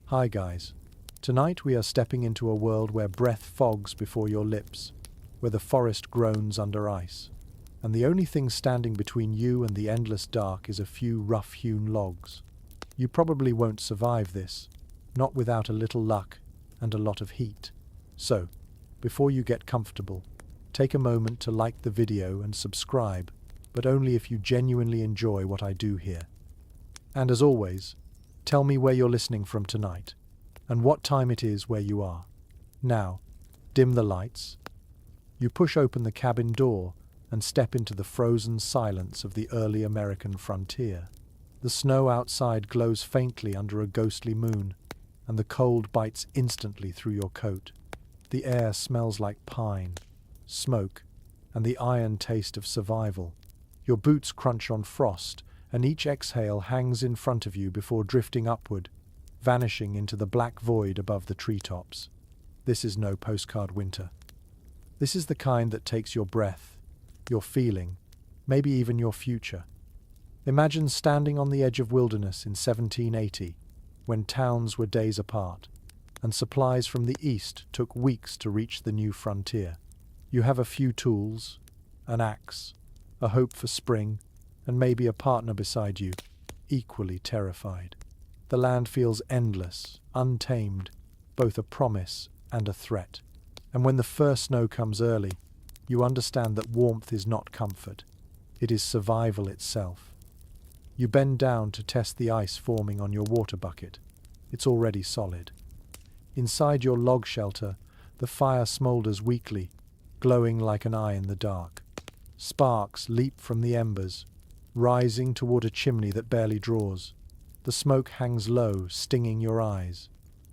Hi guys. Tonight we are stepping into a world where breath fogs before your lips, where the forest groans under ice, and the only thing standing between you and the endless dark is a few rough-hewn logs. You probably won't survive this, not without a little luck and a lot of heat. So, before you get comfortable, take a moment to like the video and subscribe, but only if you genuinely enjoy what I do here. And as always, tell me where you're listening from tonight, and what time it is where you are. Now, dim the lights. You push open the cabin door and step into the frozen silence of the early American frontier. The snow outside glows faintly under a ghostly moon, and the cold bites instantly through your coat. The air smells like pine, smoke, and the iron taste of survival. Your boots crunch on frost, and each exhale hangs in front of you before drifting upward, vanishing into the black void above the treetops. This is no postcard winter. This is the kind that takes your breath, your feeling, maybe even your future. Imagine standing on the edge of wilderness in 1780, when towns were days apart, and supplies from the east took weeks to reach the new frontier. You have a few tools, an axe, a hope for spring, and maybe a partner beside you, equally terrified. The land feels endless, untamed, both a promise and a threat. And when the first snow comes early, you understand that warmth is not comfort. It is survival itself. You bend down to test the ice forming on your water bucket. It's already solid. Inside your log shelter, the fire smolders weakly, glowing like an eye in the dark. Sparks leap from the embers, rising toward a chimney that barely draws. The smoke hangs low, stinging your eyes.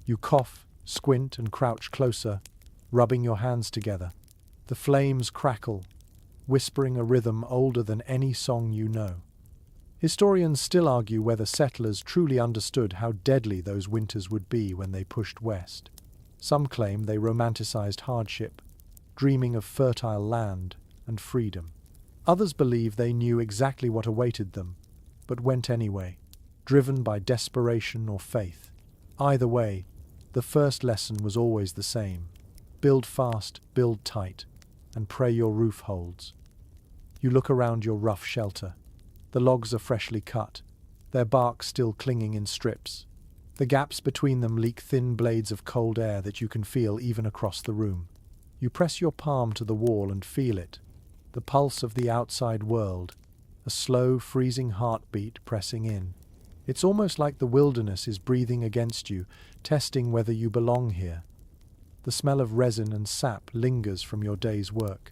You cough, squint, and crouch closer, rubbing your hands together. The flames crackle, whispering a rhythm older than any song you know. Historians still argue whether settlers truly understood how deadly those winters would be when they pushed west. Some claim they romanticized hardship, dreaming of fertile land and freedom. Others believe they knew exactly what awaited them, but went anyway, driven by desperation or faith. Either way, the first lesson was always the same: build fast, build tight, and pray your roof holds. You look around your rough shelter. The logs are freshly cut, their bark still clinging in strips. The gaps between them leak thin blades of cold air that you can feel even across the room. You press your palm to the wall and feel it, the pulse of the outside world, a slow, freezing heartbeat pressing in. It's almost like the wilderness is breathing against you, testing whether you belong here. The smell of resin and sap lingers from your day's work.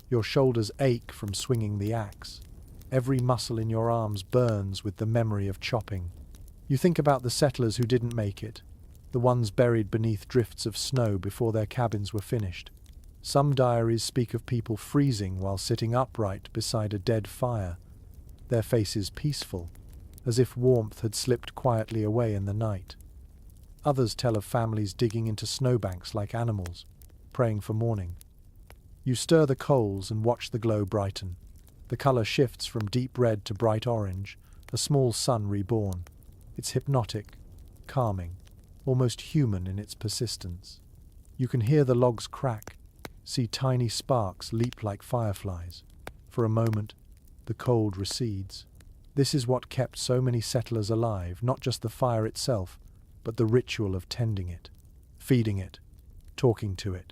Your shoulders ache from swinging the axe. Every muscle in your arms burns with the memory of chopping. You think about the settlers who didn't make it, the ones buried beneath drifts of snow before their cabins were finished. Some diaries speak of people freezing while sitting upright beside a dead fire, their faces peaceful, as if warmth had slipped quietly away in the night. Others tell of families digging into snowbanks like animals, praying for morning. You stir the coals and watch the glow brighten. The color shifts from deep red to bright orange, a small sun reborn. It's hypnotic, calming, almost human in its persistence. You can hear the logs crack, see tiny sparks leap like fireflies. For a moment, the cold recedes. This is what kept so many settlers alive, not just the fire itself, but the ritual of tending it, feeding it, talking to it.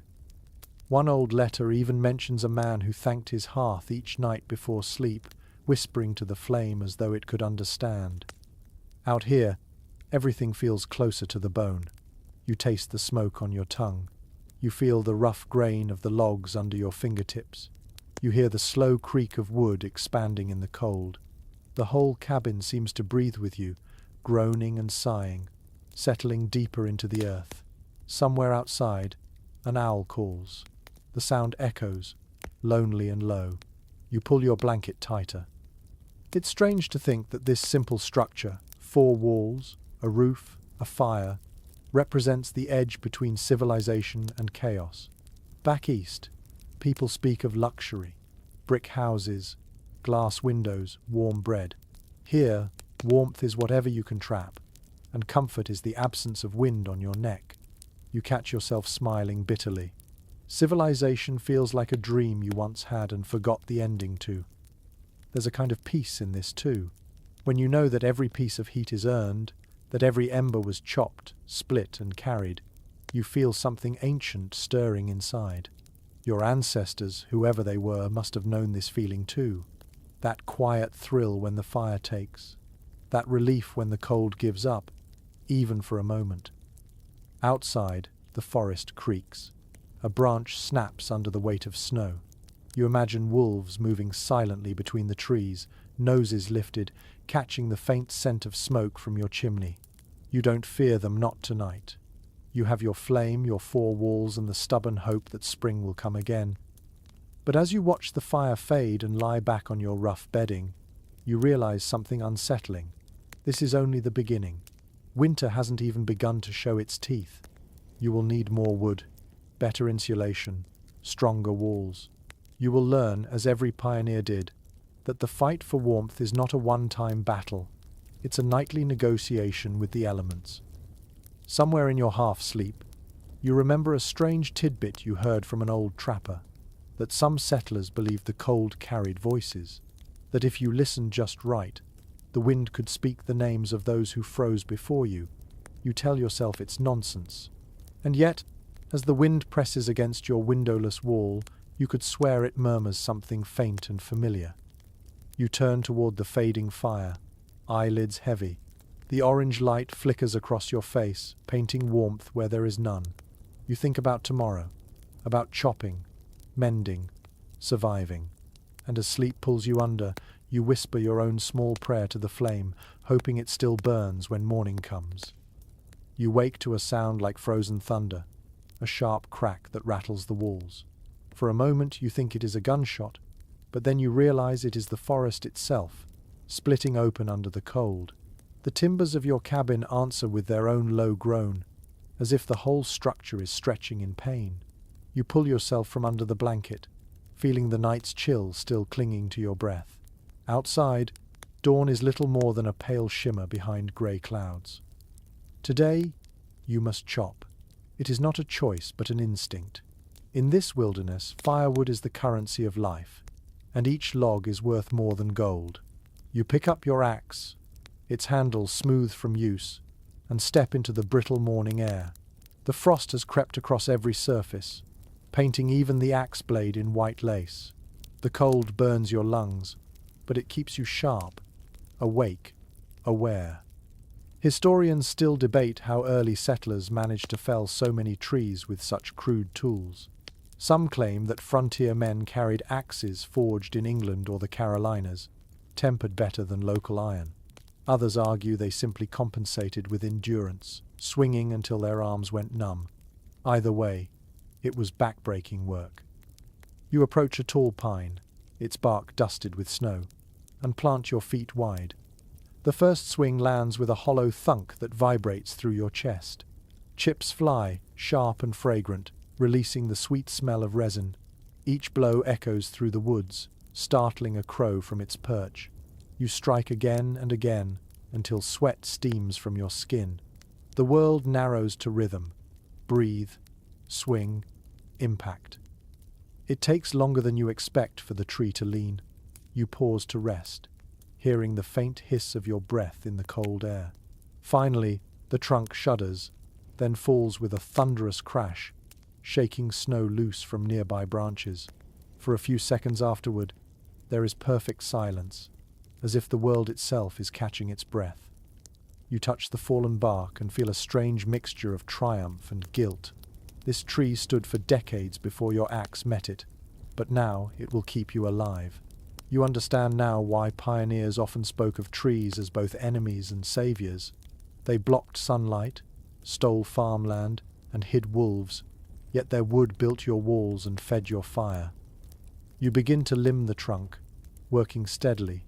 One old letter even mentions a man who thanked his hearth each night before sleep, whispering to the flame as though it could understand. Out here, everything feels closer to the bone. You taste the smoke on your tongue. You feel the rough grain of the logs under your fingertips. You hear the slow creak of wood expanding in the cold. The whole cabin seems to breathe with you, groaning and sighing, settling deeper into the earth. Somewhere outside, an owl calls. The sound echoes, lonely and low. You pull your blanket tighter. It's strange to think that this simple structure, 4 walls, a roof, a fire, represents the edge between civilization and chaos. Back east, people speak of luxury, brick houses, glass windows, warm bread. Here, warmth is whatever you can trap, and comfort is the absence of wind on your neck. You catch yourself smiling bitterly. Civilization feels like a dream you once had and forgot the ending to. There's a kind of peace in this too, when you know that every piece of heat is earned, that every ember was chopped, split, and carried. You feel something ancient stirring inside. Your ancestors, whoever they were, must have known this feeling too. That quiet thrill when the fire takes. That relief when the cold gives up, even for a moment. Outside, the forest creaks. A branch snaps under the weight of snow. You imagine wolves moving silently between the trees, noses lifted, catching the faint scent of smoke from your chimney. You don't fear them, not tonight. You have your flame, your four walls, and the stubborn hope that spring will come again. But as you watch the fire fade and lie back on your rough bedding, you realize something unsettling. This is only the beginning. Winter hasn't even begun to show its teeth. You will need more wood, better insulation, stronger walls. You will learn, as every pioneer did, that the fight for warmth is not a one-time battle. It's a nightly negotiation with the elements. Somewhere in your half-sleep, you remember a strange tidbit you heard from an old trapper, that some settlers believed the cold carried voices, that if you listened just right, the wind could speak the names of those who froze before you. You tell yourself it's nonsense. And yet, as the wind presses against your windowless wall, you could swear it murmurs something faint and familiar. You turn toward the fading fire, eyelids heavy. The orange light flickers across your face, painting warmth where there is none. You think about tomorrow, about chopping, mending, surviving. And as sleep pulls you under, you whisper your own small prayer to the flame, hoping it still burns when morning comes. You wake to a sound like frozen thunder, a sharp crack that rattles the walls. For a moment you think it is a gunshot, but then you realize it is the forest itself, splitting open under the cold. The timbers of your cabin answer with their own low groan, as if the whole structure is stretching in pain. You pull yourself from under the blanket, feeling the night's chill still clinging to your breath. Outside, dawn is little more than a pale shimmer behind grey clouds. Today, you must chop. It is not a choice, but an instinct. In this wilderness, firewood is the currency of life, and each log is worth more than gold. You pick up your axe, its handle smooth from use, and step into the brittle morning air. The frost has crept across every surface, painting even the axe blade in white lace. The cold burns your lungs, but it keeps you sharp, awake, aware. Historians still debate how early settlers managed to fell so many trees with such crude tools. Some claim that frontier men carried axes forged in England or the Carolinas, tempered better than local iron. Others argue they simply compensated with endurance, swinging until their arms went numb. Either way, it was back-breaking work. You approach a tall pine, its bark dusted with snow, and plant your feet wide. The first swing lands with a hollow thunk that vibrates through your chest. Chips fly, sharp and fragrant, releasing the sweet smell of resin. Each blow echoes through the woods, startling a crow from its perch. You strike again and again, until sweat steams from your skin. The world narrows to rhythm. Breathe, swing, impact. It takes longer than you expect for the tree to lean. You pause to rest, hearing the faint hiss of your breath in the cold air. Finally, the trunk shudders, then falls with a thunderous crash, shaking snow loose from nearby branches. For a few seconds afterward, there is perfect silence, as if the world itself is catching its breath. You touch the fallen bark and feel a strange mixture of triumph and guilt. This tree stood for decades before your axe met it, but now it will keep you alive. You understand now why pioneers often spoke of trees as both enemies and saviors. They blocked sunlight, stole farmland, and hid wolves, yet their wood built your walls and fed your fire. You begin to limb the trunk, working steadily,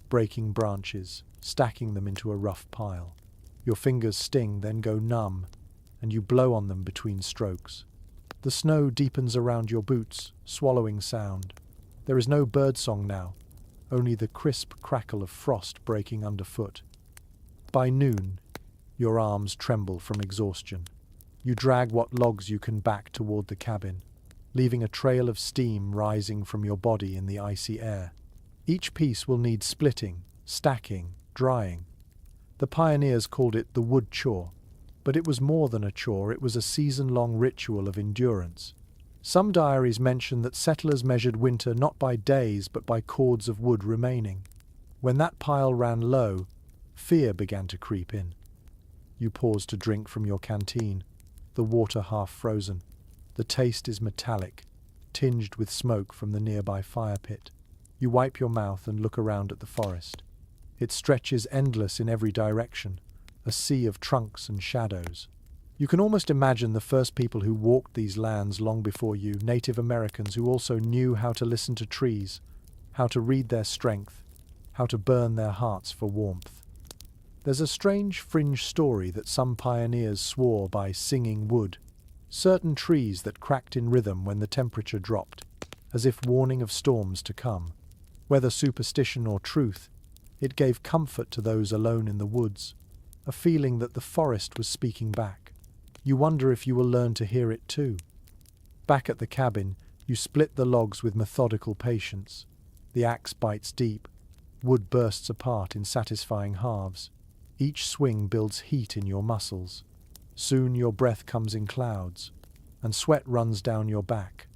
breaking branches, stacking them into a rough pile. Your fingers sting, then go numb, and you blow on them between strokes. The snow deepens around your boots, swallowing sound. There is no birdsong now, only the crisp crackle of frost breaking underfoot. By noon, Your arms tremble from exhaustion. You drag what logs you can back toward the cabin, leaving a trail of steam rising from your body in the icy air. Each piece will need splitting, stacking, drying. The pioneers called it the wood chore, but it was more than a chore, it was a season-long ritual of endurance. Some diaries mention that settlers measured winter not by days but by cords of wood remaining. When that pile ran low, fear began to creep in. You pause to drink from your canteen, the water half frozen. The taste is metallic, tinged with smoke from the nearby fire pit. You wipe your mouth and look around at the forest. It stretches endless in every direction, a sea of trunks and shadows. You can almost imagine the first people who walked these lands long before you, Native Americans who also knew how to listen to trees, how to read their strength, how to burn their hearts for warmth. There's a strange fringe story that some pioneers swore by singing wood, certain trees that cracked in rhythm when the temperature dropped, as if warning of storms to come. Whether superstition or truth, it gave comfort to those alone in the woods, a feeling that the forest was speaking back. You wonder if you will learn to hear it too. Back at the cabin, you split the logs with methodical patience. The axe bites deep. Wood bursts apart in satisfying halves. Each swing builds heat in your muscles. Soon your breath comes in clouds, and sweat runs down your back.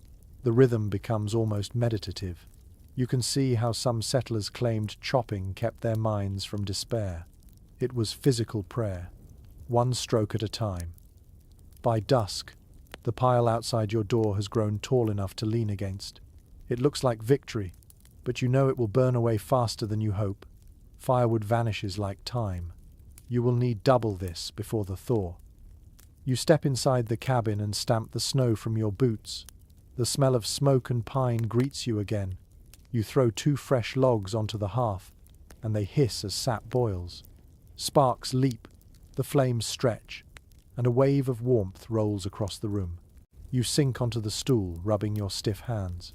The rhythm becomes almost meditative. You can see how some settlers claimed chopping kept their minds from despair. It was physical prayer, one stroke at a time. By dusk, the pile outside your door has grown tall enough to lean against. It looks like victory, but you know it will burn away faster than you hope. Firewood vanishes like time. You will need double this before the thaw. You step inside the cabin and stamp the snow from your boots. The smell of smoke and pine greets you again. You throw 2 fresh logs onto the hearth, and they hiss as sap boils. Sparks leap, the flames stretch, and a wave of warmth rolls across the room. You sink onto the stool, rubbing your stiff hands.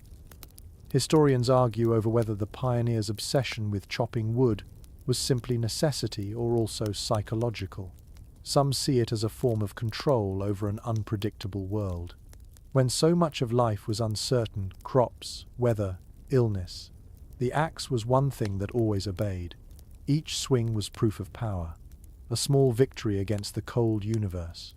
Historians argue over whether the pioneers' obsession with chopping wood was simply necessity or also psychological. Some see it as a form of control over an unpredictable world. When so much of life was uncertain, crops, weather, illness, the axe was one thing that always obeyed. Each swing was proof of power, a small victory against the cold universe.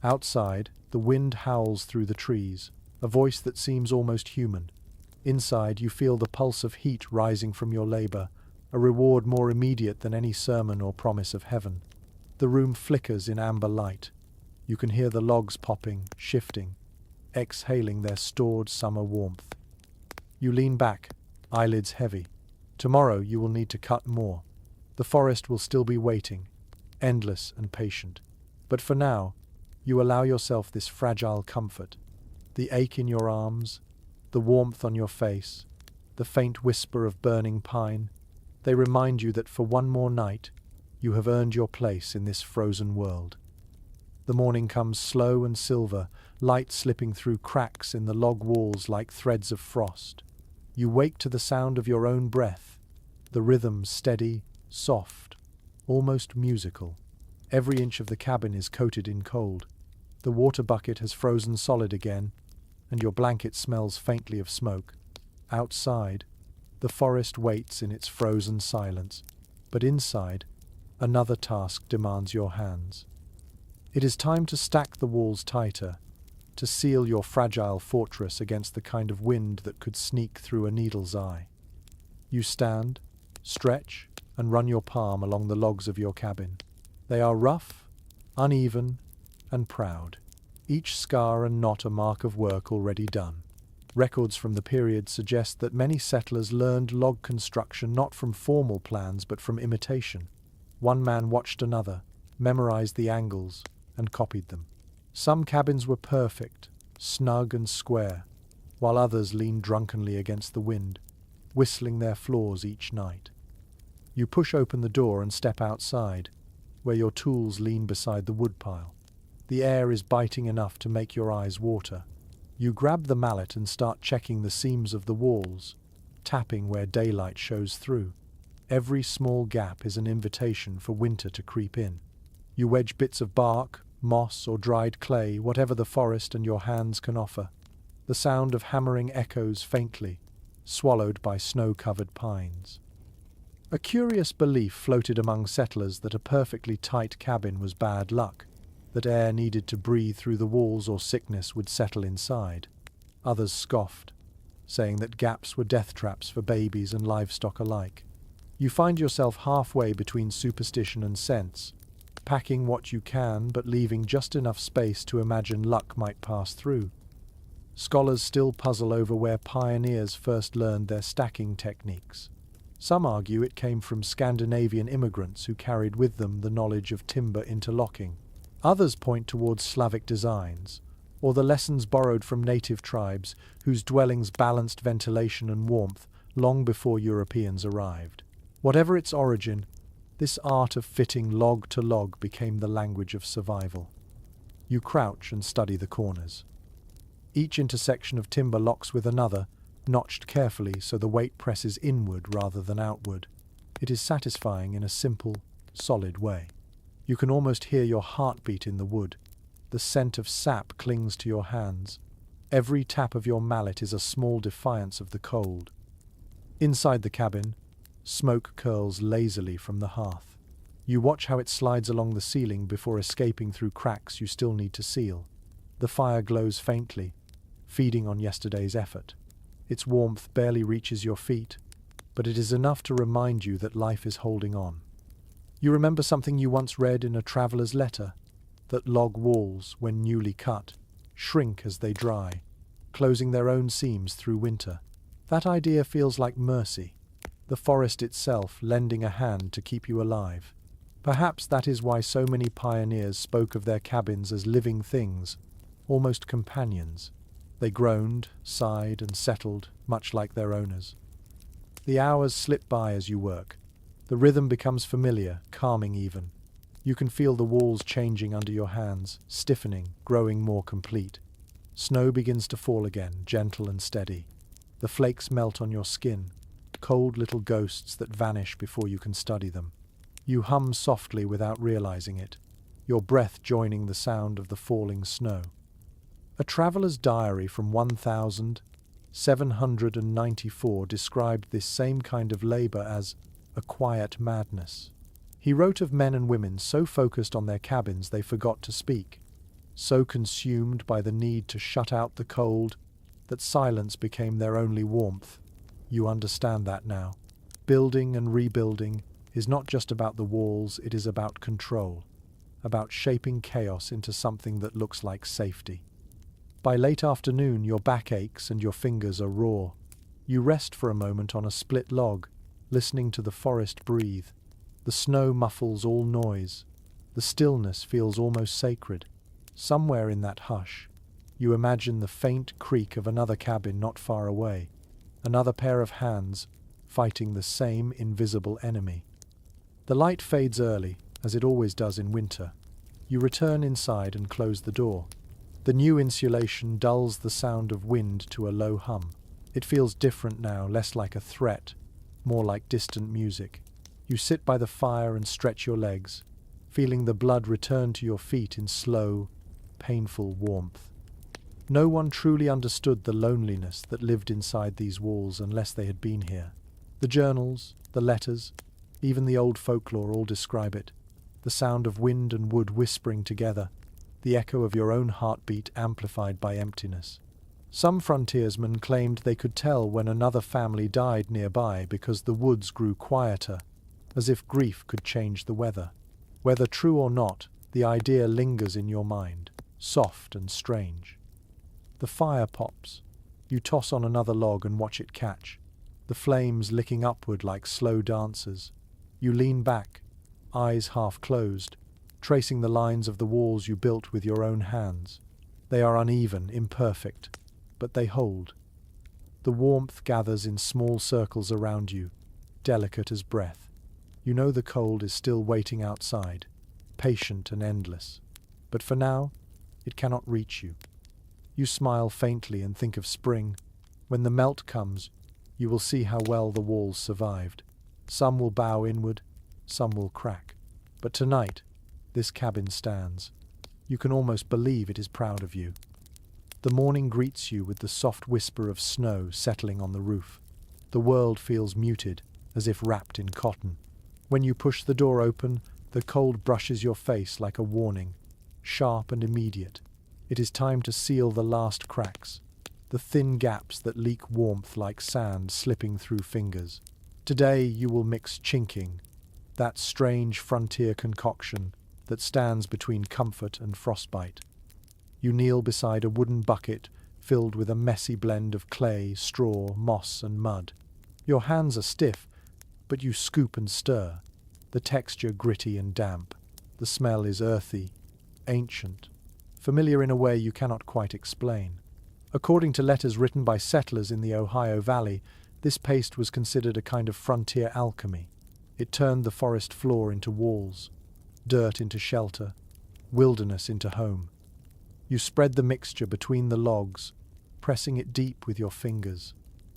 Outside, the wind howls through the trees, a voice that seems almost human. Inside, you feel the pulse of heat rising from your labor, a reward more immediate than any sermon or promise of heaven. The room flickers in amber light. You can hear the logs popping, shifting, exhaling their stored summer warmth. You lean back, eyelids heavy. Tomorrow you will need to cut more. The forest will still be waiting, endless and patient. But for now, you allow yourself this fragile comfort. The ache in your arms, the warmth on your face, the faint whisper of burning pine, they remind you that for one more night, you have earned your place in this frozen world. The morning comes slow and silver, light slipping through cracks in the log walls like threads of frost. You wake to the sound of your own breath, the rhythm steady, soft, almost musical. Every inch of the cabin is coated in cold. The water bucket has frozen solid again, and your blanket smells faintly of smoke. Outside, the forest waits in its frozen silence, but inside, another task demands your hands. It is time to stack the walls tighter, to seal your fragile fortress against the kind of wind that could sneak through a needle's eye. You stand, stretch, and run your palm along the logs of your cabin. They are rough, uneven, and proud. Each scar and knot a mark of work already done. Records from the period suggest that many settlers learned log construction not from formal plans but from imitation. One man watched another, memorized the angles, and copied them. Some cabins were perfect, snug and square, while others leaned drunkenly against the wind, whistling their floors each night. You push open the door and step outside, where your tools lean beside the woodpile. The air is biting enough to make your eyes water. You grab the mallet and start checking the seams of the walls, tapping where daylight shows through. Every small gap is an invitation for winter to creep in. You wedge bits of bark, moss, or dried clay, whatever the forest and your hands can offer. The sound of hammering echoes faintly, swallowed by snow-covered pines. A curious belief floated among settlers that a perfectly tight cabin was bad luck, that air needed to breathe through the walls or sickness would settle inside. Others scoffed, saying that gaps were death traps for babies and livestock alike. You find yourself halfway between superstition and sense, packing what you can but leaving just enough space to imagine luck might pass through. Scholars still puzzle over where pioneers first learned their stacking techniques. Some argue it came from Scandinavian immigrants who carried with them the knowledge of timber interlocking. Others point towards Slavic designs, or the lessons borrowed from native tribes whose dwellings balanced ventilation and warmth long before Europeans arrived. Whatever its origin, this art of fitting log to log became the language of survival. You crouch and study the corners. Each intersection of timber locks with another, notched carefully so the weight presses inward rather than outward. It is satisfying in a simple, solid way. You can almost hear your heartbeat in the wood. The scent of sap clings to your hands. Every tap of your mallet is a small defiance of the cold. Inside the cabin, smoke curls lazily from the hearth. You watch how it slides along the ceiling before escaping through cracks you still need to seal. The fire glows faintly, feeding on yesterday's effort. Its warmth barely reaches your feet, but it is enough to remind you that life is holding on. You remember something you once read in a traveler's letter, that log walls, when newly cut, shrink as they dry, closing their own seams through winter. That idea feels like mercy, the forest itself lending a hand to keep you alive. Perhaps that is why so many pioneers spoke of their cabins as living things, almost companions. They groaned, sighed, and settled, much like their owners. The hours slip by as you work. The rhythm becomes familiar, calming even. You can feel the walls changing under your hands, stiffening, growing more complete. Snow begins to fall again, gentle and steady. The flakes melt on your skin, cold little ghosts that vanish before you can study them. You hum softly without realizing it, your breath joining the sound of the falling snow. A traveler's diary from 1794 described this same kind of labor as a quiet madness. He wrote of men and women so focused on their cabins they forgot to speak, so consumed by the need to shut out the cold that silence became their only warmth. You understand that now. Building and rebuilding is not just about the walls, it is about control, about shaping chaos into something that looks like safety. By late afternoon, your back aches and your fingers are raw. You rest for a moment on a split log, listening to the forest breathe. The snow muffles all noise. The stillness feels almost sacred. Somewhere in that hush, you imagine the faint creak of another cabin not far away, another pair of hands fighting the same invisible enemy. The light fades early, as it always does in winter. You return inside and close the door. The new insulation dulls the sound of wind to a low hum. It feels different now, less like a threat, more like distant music. You sit by the fire and stretch your legs, feeling the blood return to your feet in slow, painful warmth. No one truly understood the loneliness that lived inside these walls unless they had been here. The journals, the letters, even the old folklore all describe it. The sound of wind and wood whispering together, the echo of your own heartbeat amplified by emptiness. Some frontiersmen claimed they could tell when another family died nearby because the woods grew quieter, as if grief could change the weather. Whether true or not, the idea lingers in your mind, soft and strange. The fire pops. You toss on another log and watch it catch, the flames licking upward like slow dancers. You lean back, eyes half closed, tracing the lines of the walls you built with your own hands. They are uneven, imperfect, but they hold. The warmth gathers in small circles around you, delicate as breath. You know the cold is still waiting outside, patient and endless. But for now, it cannot reach you. You smile faintly and think of spring. When the melt comes, you will see how well the walls survived. Some will bow inward, some will crack. But tonight, this cabin stands. You can almost believe it is proud of you. The morning greets you with the soft whisper of snow settling on the roof. The world feels muted, as if wrapped in cotton. When you push the door open, the cold brushes your face like a warning, sharp and immediate. It is time to seal the last cracks, the thin gaps that leak warmth like sand slipping through fingers. Today you will mix chinking, that strange frontier concoction that stands between comfort and frostbite. You kneel beside a wooden bucket filled with a messy blend of clay, straw, moss, and mud. Your hands are stiff, but you scoop and stir. The texture gritty and damp. The smell is earthy, ancient, familiar in a way you cannot quite explain. According to letters written by settlers in the Ohio Valley, this paste was considered a kind of frontier alchemy. It turned the forest floor into walls, dirt into shelter, wilderness into home. You spread the mixture between the logs, pressing it deep with your fingers.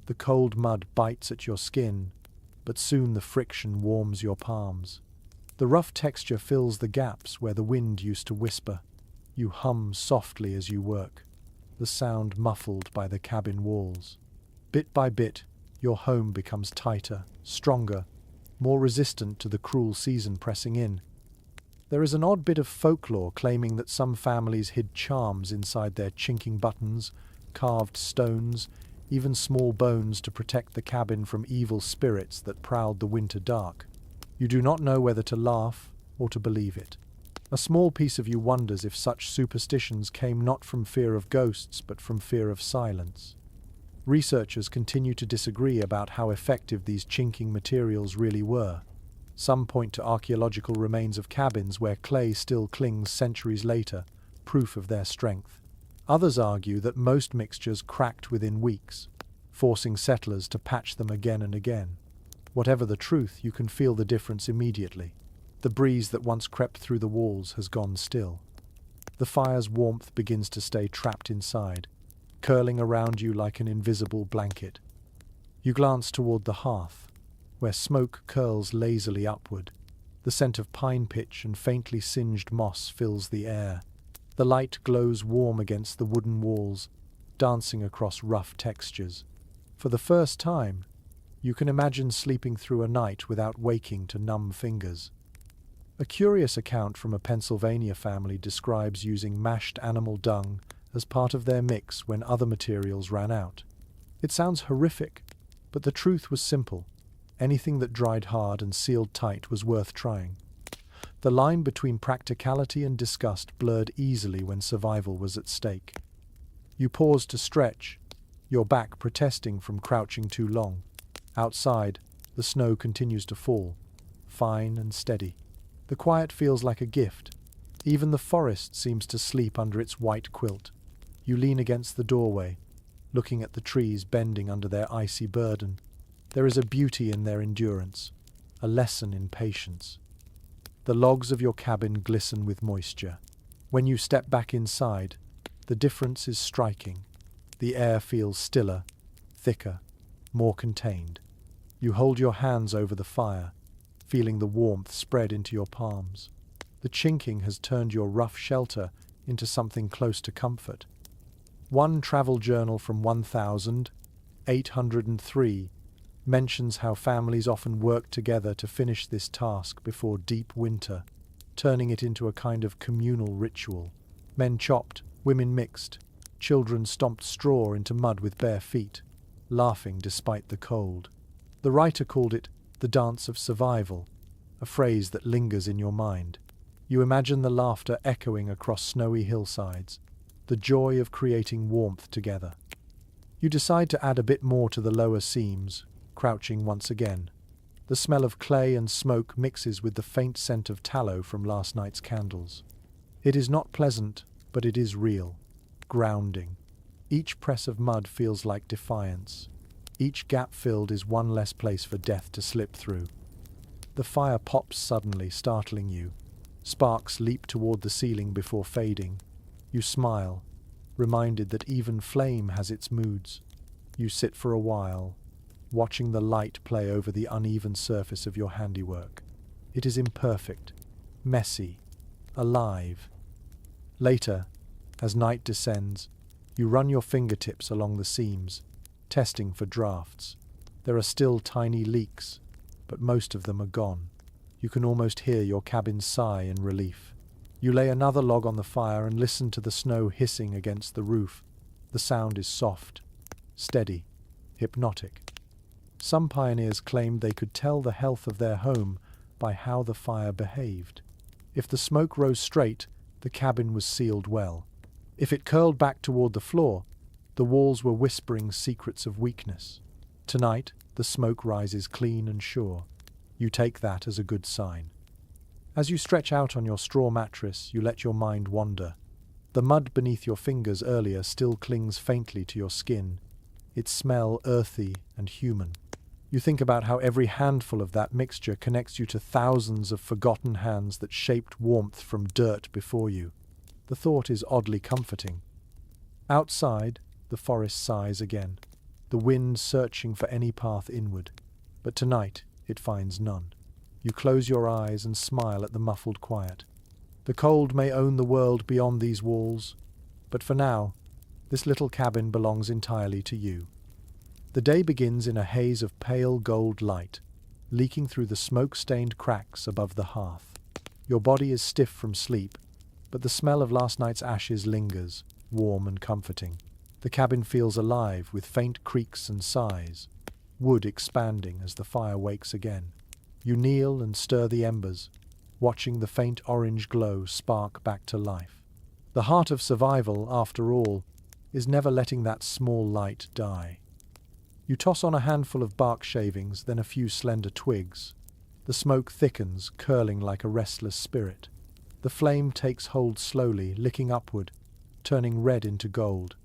The cold mud bites at your skin, but soon the friction warms your palms. The rough texture fills the gaps where the wind used to whisper. You hum softly as you work, the sound muffled by the cabin walls. Bit by bit, your home becomes tighter, stronger, more resistant to the cruel season pressing in. There is an odd bit of folklore claiming that some families hid charms inside their chinking buttons, carved stones, even small bones to protect the cabin from evil spirits that prowled the winter dark. You do not know whether to laugh or to believe it. A small piece of you wonders if such superstitions came not from fear of ghosts but from fear of silence. Researchers continue to disagree about how effective these chinking materials really were. Some point to archaeological remains of cabins where clay still clings centuries later, proof of their strength. Others argue that most mixtures cracked within weeks, forcing settlers to patch them again and again. Whatever the truth, you can feel the difference immediately. The breeze that once crept through the walls has gone still. The fire's warmth begins to stay trapped inside, curling around you like an invisible blanket. You glance toward the hearth, where smoke curls lazily upward. The scent of pine pitch and faintly singed moss fills the air. The light glows warm against the wooden walls, dancing across rough textures. For the first time, you can imagine sleeping through a night without waking to numb fingers. A curious account from a Pennsylvania family describes using mashed animal dung as part of their mix when other materials ran out. It sounds horrific, but the truth was simple. Anything that dried hard and sealed tight was worth trying. The line between practicality and disgust blurred easily when survival was at stake. You pause to stretch, your back protesting from crouching too long. Outside, the snow continues to fall, fine and steady. The quiet feels like a gift. Even the forest seems to sleep under its white quilt. You lean against the doorway, looking at the trees bending under their icy burden. There is a beauty in their endurance, a lesson in patience. The logs of your cabin glisten with moisture. When you step back inside, the difference is striking. The air feels stiller, thicker, more contained. You hold your hands over the fire, feeling the warmth spread into your palms. The chinking has turned your rough shelter into something close to comfort. One travel journal from 1803 mentions how families often worked together to finish this task before deep winter, turning it into a kind of communal ritual. Men chopped, women mixed, children stomped straw into mud with bare feet, laughing despite the cold. The writer called it the dance of survival, a phrase that lingers in your mind. You imagine the laughter echoing across snowy hillsides, the joy of creating warmth together. You decide to add a bit more to the lower seams, crouching once again. The smell of clay and smoke mixes with the faint scent of tallow from last night's candles. It is not pleasant, but it is real, grounding. Each press of mud feels like defiance. Each gap filled is one less place for death to slip through. The fire pops suddenly, startling you. Sparks leap toward the ceiling before fading. You smile, reminded that even flame has its moods. You sit for a while, watching the light play over the uneven surface of your handiwork. It is imperfect, messy, alive. Later, as night descends, you run your fingertips along the seams, testing for drafts. There are still tiny leaks, but most of them are gone. You can almost hear your cabin sigh in relief. You lay another log on the fire and listen to the snow hissing against the roof. The sound is soft, steady, hypnotic. Some pioneers claimed they could tell the health of their home by how the fire behaved. If the smoke rose straight, the cabin was sealed well. If it curled back toward the floor, the walls were whispering secrets of weakness. Tonight, the smoke rises clean and sure. You take that as a good sign. As you stretch out on your straw mattress, you let your mind wander. The mud beneath your fingers earlier still clings faintly to your skin, its smell earthy and human. You think about how every handful of that mixture connects you to thousands of forgotten hands that shaped warmth from dirt before you. The thought is oddly comforting. Outside, the forest sighs again, the wind searching for any path inward. But tonight, it finds none. You close your eyes and smile at the muffled quiet. The cold may own the world beyond these walls, but for now, this little cabin belongs entirely to you. The day begins in a haze of pale gold light, leaking through the smoke-stained cracks above the hearth. Your body is stiff from sleep, but the smell of last night's ashes lingers, warm and comforting. The cabin feels alive with faint creaks and sighs, wood expanding as the fire wakes again. You kneel and stir the embers, watching the faint orange glow spark back to life. The heart of survival, after all, is never letting that small light die. You toss on a handful of bark shavings, then a few slender twigs. The smoke thickens, curling like a restless spirit. The flame takes hold slowly, licking upward, turning red into gold.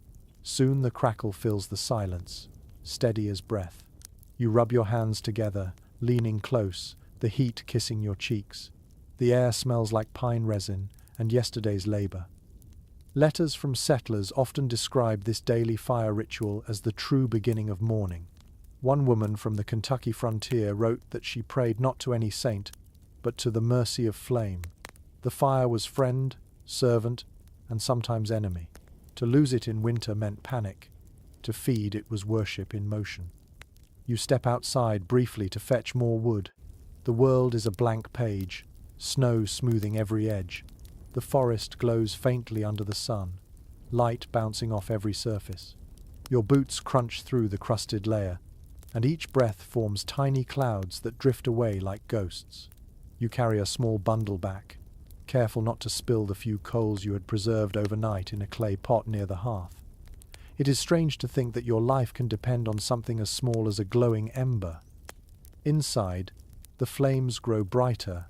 Soon the crackle fills the silence, steady as breath. You rub your hands together, leaning close, the heat kissing your cheeks. The air smells like pine resin and yesterday's labor. Letters from settlers often describe this daily fire ritual as the true beginning of morning. One woman from the Kentucky frontier wrote that she prayed not to any saint, but to the mercy of flame. The fire was friend, servant, and sometimes enemy. To lose it in winter meant panic. To feed it was worship in motion. You step outside briefly to fetch more wood. The world is a blank page, snow smoothing every edge. The forest glows faintly under the sun, light bouncing off every surface. Your boots crunch through the crusted layer, and each breath forms tiny clouds that drift away like ghosts. You carry a small bundle back, careful not to spill the few coals you had preserved overnight in a clay pot near the hearth. It is strange to think that your life can depend on something as small as a glowing ember. Inside, the flames grow brighter,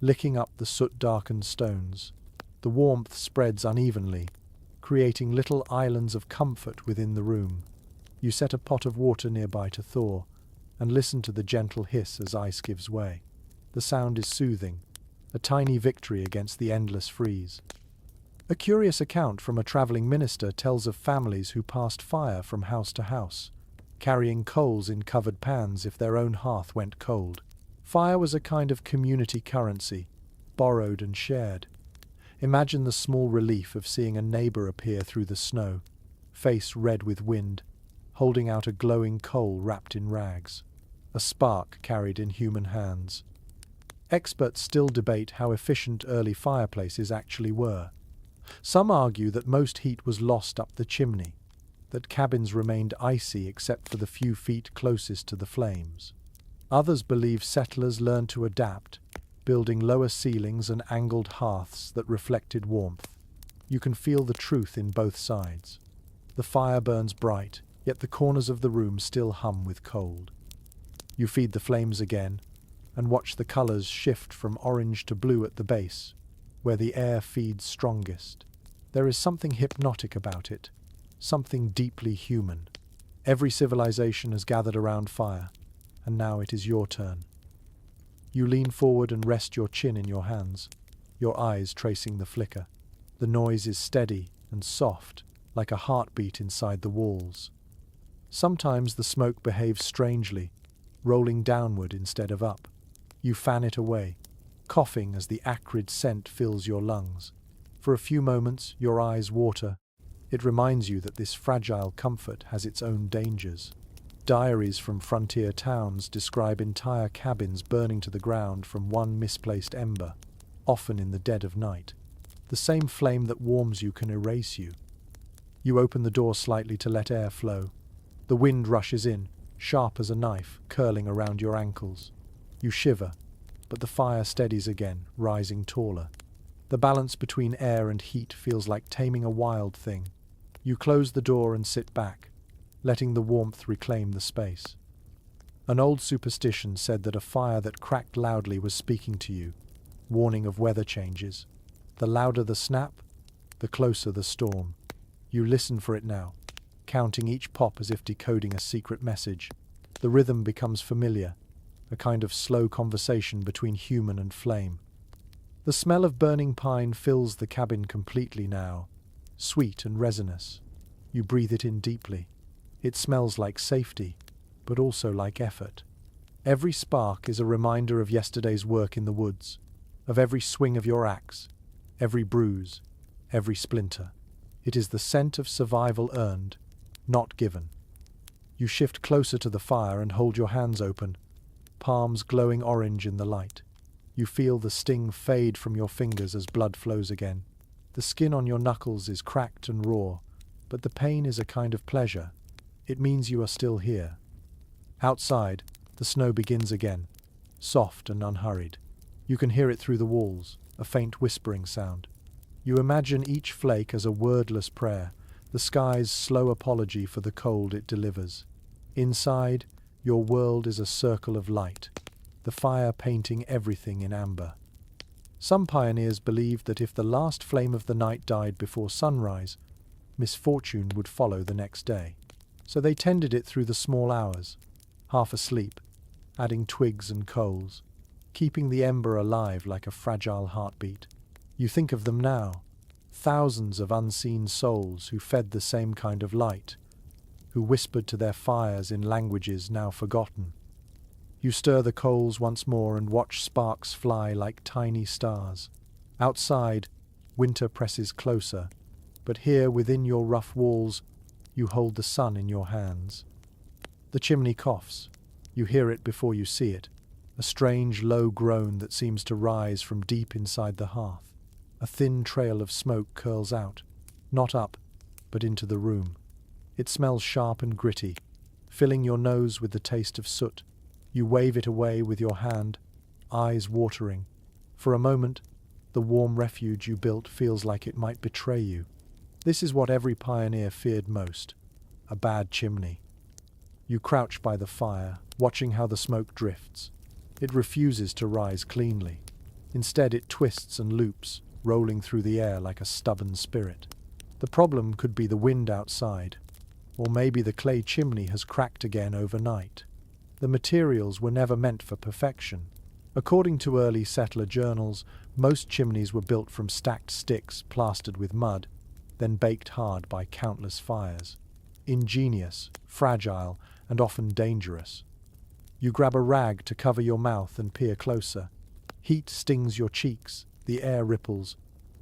licking up the soot-darkened stones. The warmth spreads unevenly, creating little islands of comfort within the room. You set a pot of water nearby to thaw, and listen to the gentle hiss as ice gives way. The sound is soothing, a tiny victory against the endless freeze. A curious account from a traveling minister tells of families who passed fire from house to house, carrying coals in covered pans if their own hearth went cold. Fire was a kind of community currency, borrowed and shared. Imagine the small relief of seeing a neighbor appear through the snow, face red with wind, holding out a glowing coal wrapped in rags, a spark carried in human hands. Experts still debate how efficient early fireplaces actually were. Some argue that most heat was lost up the chimney, that cabins remained icy except for the few feet closest to the flames. Others believe settlers learned to adapt, building lower ceilings and angled hearths that reflected warmth. You can feel the truth in both sides. The fire burns bright, yet the corners of the room still hum with cold. You feed the flames again, and watch the colors shift from orange to blue at the base, where the air feeds strongest. There is something hypnotic about it, something deeply human. Every civilization has gathered around fire, and now it is your turn. You lean forward and rest your chin in your hands, your eyes tracing the flicker. The noise is steady and soft, like a heartbeat inside the walls. Sometimes the smoke behaves strangely, rolling downward instead of up. You fan it away, coughing as the acrid scent fills your lungs. For a few moments, your eyes water. It reminds you that this fragile comfort has its own dangers. Diaries from frontier towns describe entire cabins burning to the ground from one misplaced ember, often in the dead of night. The same flame that warms you can erase you. You open the door slightly to let air flow. The wind rushes in, sharp as a knife, curling around your ankles. You shiver, but the fire steadies again, rising taller. The balance between air and heat feels like taming a wild thing. You close the door and sit back, letting the warmth reclaim the space. An old superstition said that a fire that cracked loudly was speaking to you, warning of weather changes. The louder the snap, the closer the storm. You listen for it now, counting each pop as if decoding a secret message. The rhythm becomes familiar, a kind of slow conversation between human and flame. The smell of burning pine fills the cabin completely now, sweet and resinous. You breathe it in deeply. It smells like safety, but also like effort. Every spark is a reminder of yesterday's work in the woods, of every swing of your axe, every bruise, every splinter. It is the scent of survival earned, not given. You shift closer to the fire and hold your hands open, palms glowing orange in the light. You feel the sting fade from your fingers as blood flows again. The skin on your knuckles is cracked and raw, but the pain is a kind of pleasure. It means you are still here. Outside, the snow begins again, soft and unhurried. You can hear it through the walls, a faint whispering sound. You imagine each flake as a wordless prayer, the sky's slow apology for the cold it delivers. Inside, your world is a circle of light, the fire painting everything in amber. Some pioneers believed that if the last flame of the night died before sunrise, misfortune would follow the next day. So they tended it through the small hours, half asleep, adding twigs and coals, keeping the ember alive like a fragile heartbeat. You think of them now, thousands of unseen souls who fed the same kind of light, who whispered to their fires in languages now forgotten. You stir the coals once more and watch sparks fly like tiny stars. Outside, winter presses closer, but here within your rough walls, you hold the sun in your hands. The chimney coughs. You hear it before you see it, a strange low groan that seems to rise from deep inside the hearth. A thin trail of smoke curls out, not up, but into the room. It smells sharp and gritty, filling your nose with the taste of soot. You wave it away with your hand, eyes watering. For a moment, the warm refuge you built feels like it might betray you. This is what every pioneer feared most, a bad chimney. You crouch by the fire, watching how the smoke drifts. It refuses to rise cleanly. Instead, it twists and loops, rolling through the air like a stubborn spirit. The problem could be the wind outside, or maybe the clay chimney has cracked again overnight. The materials were never meant for perfection. According to early settler journals, most chimneys were built from stacked sticks plastered with mud, then baked hard by countless fires. Ingenious, fragile, and often dangerous. You grab a rag to cover your mouth and peer closer. Heat stings your cheeks, the air ripples,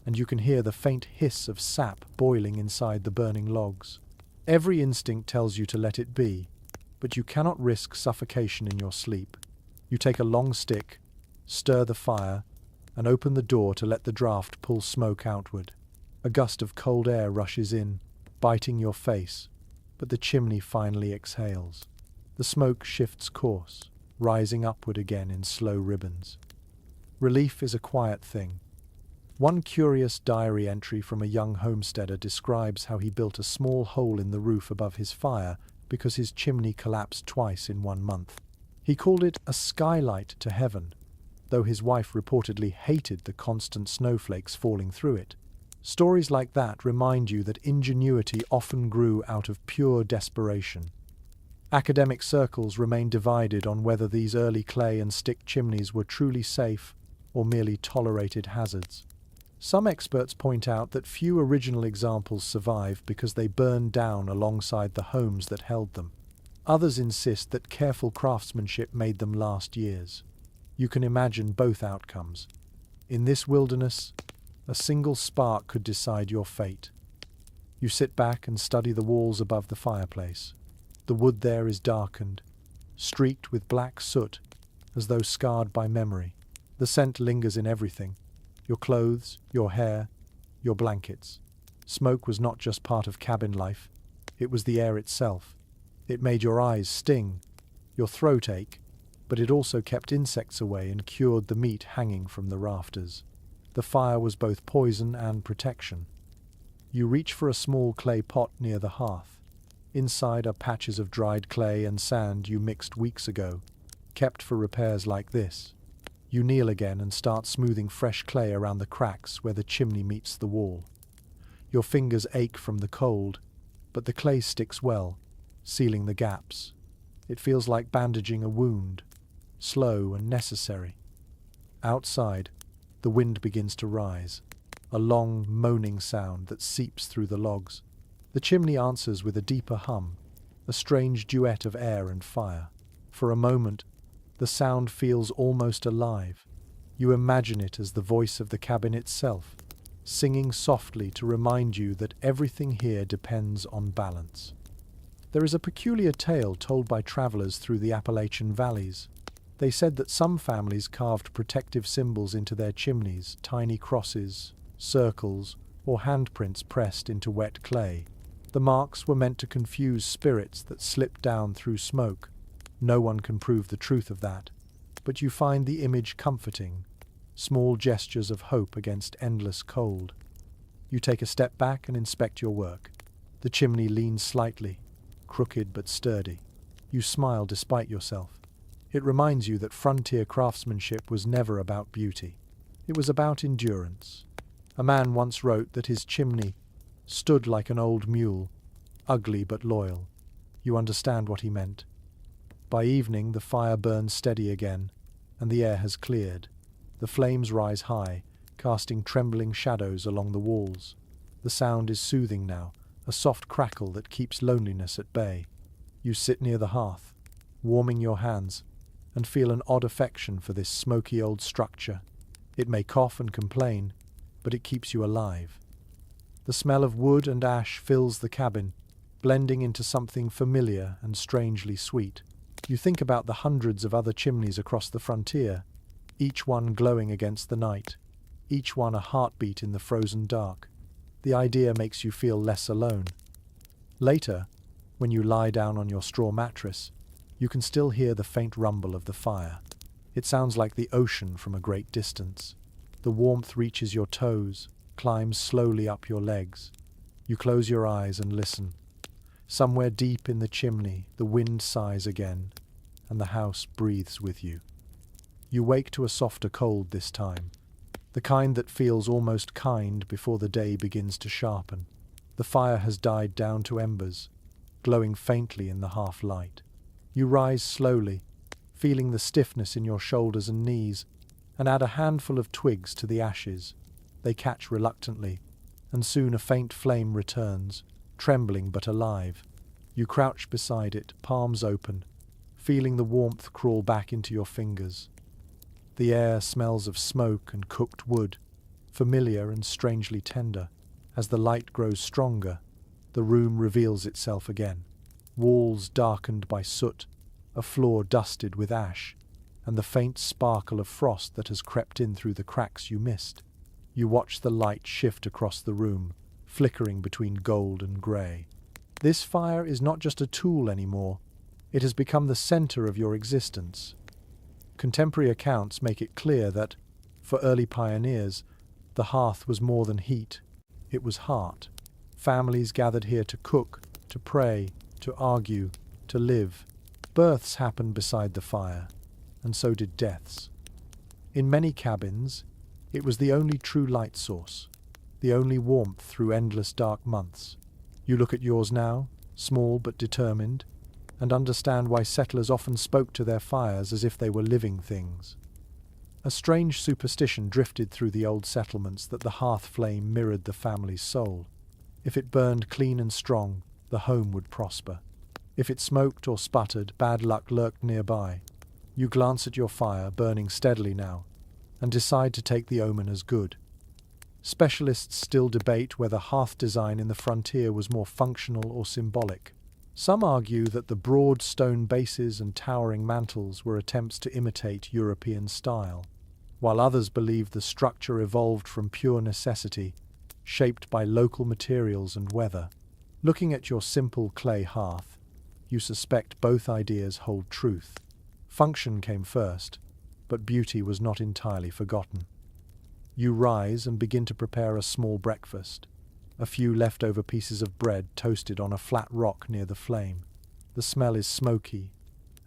and you can hear the faint hiss of sap boiling inside the burning logs. Every instinct tells you to let it be, but you cannot risk suffocation in your sleep. You take a long stick, stir the fire, and open the door to let the draft pull smoke outward. A gust of cold air rushes in, biting your face, but the chimney finally exhales. The smoke shifts course, rising upward again in slow ribbons. Relief is a quiet thing. One curious diary entry from a young homesteader describes how he built a small hole in the roof above his fire because his chimney collapsed twice in 1 month. He called it a skylight to heaven, though his wife reportedly hated the constant snowflakes falling through it. Stories like that remind you that ingenuity often grew out of pure desperation. Academic circles remain divided on whether these early clay and stick chimneys were truly safe or merely tolerated hazards. Some experts point out that few original examples survive because they burned down alongside the homes that held them. Others insist that careful craftsmanship made them last years. You can imagine both outcomes. In this wilderness, a single spark could decide your fate. You sit back and study the walls above the fireplace. The wood there is darkened, streaked with black soot, as though scarred by memory. The scent lingers in everything: your clothes, your hair, your blankets. Smoke was not just part of cabin life, it was the air itself. It made your eyes sting, your throat ache, but it also kept insects away and cured the meat hanging from the rafters. The fire was both poison and protection. You reach for a small clay pot near the hearth. Inside are patches of dried clay and sand you mixed weeks ago, kept for repairs like this. You kneel again and start smoothing fresh clay around the cracks where the chimney meets the wall. Your fingers ache from the cold, but the clay sticks well, sealing the gaps. It feels like bandaging a wound, slow and necessary. Outside, the wind begins to rise, a long, moaning sound that seeps through the logs. The chimney answers with a deeper hum, a strange duet of air and fire. For a moment, the sound feels almost alive. You imagine it as the voice of the cabin itself, singing softly to remind you that everything here depends on balance. There is a peculiar tale told by travelers through the Appalachian valleys. They said that some families carved protective symbols into their chimneys, tiny crosses, circles, or handprints pressed into wet clay. The marks were meant to confuse spirits that slipped down through smoke. No one can prove the truth of that, but you find the image comforting, small gestures of hope against endless cold. You take a step back and inspect your work. The chimney leans slightly, crooked but sturdy. You smile despite yourself. It reminds you that frontier craftsmanship was never about beauty. It was about endurance. A man once wrote that his chimney stood like an old mule, ugly but loyal. You understand what he meant. By evening, the fire burns steady again, and the air has cleared. The flames rise high, casting trembling shadows along the walls. The sound is soothing now, a soft crackle that keeps loneliness at bay. You sit near the hearth, warming your hands, and feel an odd affection for this smoky old structure. It may cough and complain, but it keeps you alive. The smell of wood and ash fills the cabin, blending into something familiar and strangely sweet. You think about the hundreds of other chimneys across the frontier, each one glowing against the night, each one a heartbeat in the frozen dark. The idea makes you feel less alone. Later, when you lie down on your straw mattress, you can still hear the faint rumble of the fire. It sounds like the ocean from a great distance. The warmth reaches your toes, climbs slowly up your legs. You close your eyes and listen. Somewhere deep in the chimney, the wind sighs again, and the house breathes with you. You wake to a softer cold this time, the kind that feels almost kind before the day begins to sharpen. The fire has died down to embers, glowing faintly in the half-light. You rise slowly, feeling the stiffness in your shoulders and knees, and add a handful of twigs to the ashes. They catch reluctantly, and soon a faint flame returns, trembling but alive. You crouch beside it, palms open, feeling the warmth crawl back into your fingers. The air smells of smoke and cooked wood, familiar and strangely tender. As the light grows stronger, the room reveals itself again. Walls darkened by soot, a floor dusted with ash, and the faint sparkle of frost that has crept in through the cracks you missed. You watch the light shift across the room, flickering between gold and grey. This fire is not just a tool anymore. It has become the center of your existence. Contemporary accounts make it clear that, for early pioneers, the hearth was more than heat. It was heart. Families gathered here to cook, to pray, to argue, to live. Births happened beside the fire, and so did deaths. In many cabins, it was the only true light source, the only warmth through endless dark months. You look at yours now, small but determined, and understand why settlers often spoke to their fires as if they were living things. A strange superstition drifted through the old settlements that the hearth flame mirrored the family's soul. If it burned clean and strong, the home would prosper. If it smoked or sputtered, bad luck lurked nearby. You glance at your fire, burning steadily now, and decide to take the omen as good. Specialists still debate whether hearth design in the frontier was more functional or symbolic. Some argue that the broad stone bases and towering mantels were attempts to imitate European style, while others believe the structure evolved from pure necessity, shaped by local materials and weather. Looking at your simple clay hearth, you suspect both ideas hold truth. Function came first, but beauty was not entirely forgotten. You rise and begin to prepare a small breakfast. A few leftover pieces of bread toasted on a flat rock near the flame. The smell is smoky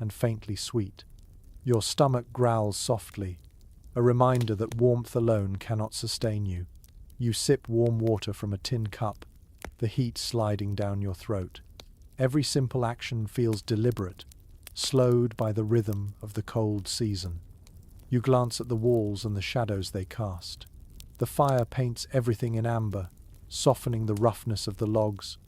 and faintly sweet. Your stomach growls softly, a reminder that warmth alone cannot sustain you. You sip warm water from a tin cup, the heat sliding down your throat. Every simple action feels deliberate, slowed by the rhythm of the cold season. You glance at the walls and the shadows they cast. The fire paints everything in amber, softening the roughness of the logs,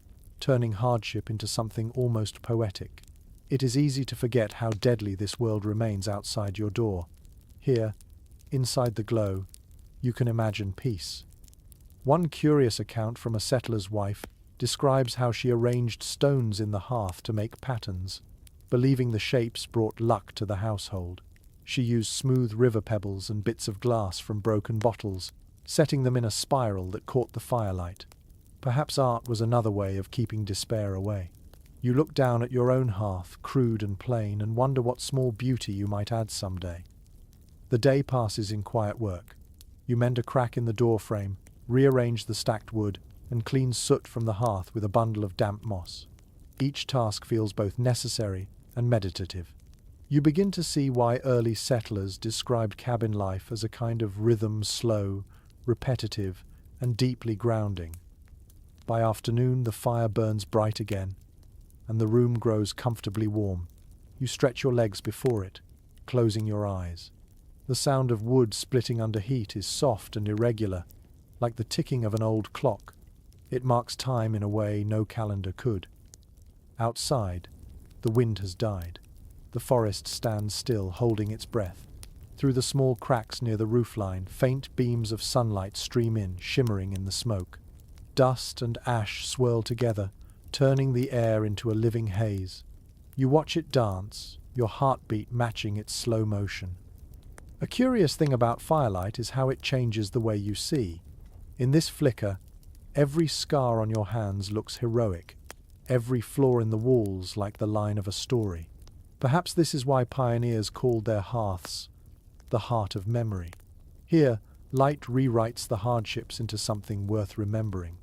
turning hardship into something almost poetic. It is easy to forget how deadly this world remains outside your door. Here, inside the glow, you can imagine peace. One curious account from a settler's wife describes how she arranged stones in the hearth to make patterns, believing the shapes brought luck to the household. She used smooth river pebbles and bits of glass from broken bottles, setting them in a spiral that caught the firelight. Perhaps art was another way of keeping despair away. You look down at your own hearth, crude and plain, and wonder what small beauty you might add someday. The day passes in quiet work. You mend a crack in the door frame, rearrange the stacked wood, and clean soot from the hearth with a bundle of damp moss. Each task feels both necessary and meditative. You begin to see why early settlers described cabin life as a kind of rhythm, slow, repetitive, and deeply grounding. By afternoon, the fire burns bright again, and the room grows comfortably warm. You stretch your legs before it, closing your eyes. The sound of wood splitting under heat is soft and irregular, like the ticking of an old clock. It marks time in a way no calendar could. Outside, the wind has died. The forest stands still, holding its breath. Through the small cracks near the roofline, faint beams of sunlight stream in, shimmering in the smoke. Dust and ash swirl together, turning the air into a living haze. You watch it dance, your heartbeat matching its slow motion. A curious thing about firelight is how it changes the way you see. In this flicker, every scar on your hands looks heroic, every flaw in the walls like the line of a story. Perhaps this is why pioneers called their hearths the heart of memory. Here, light rewrites the hardships into something worth remembering.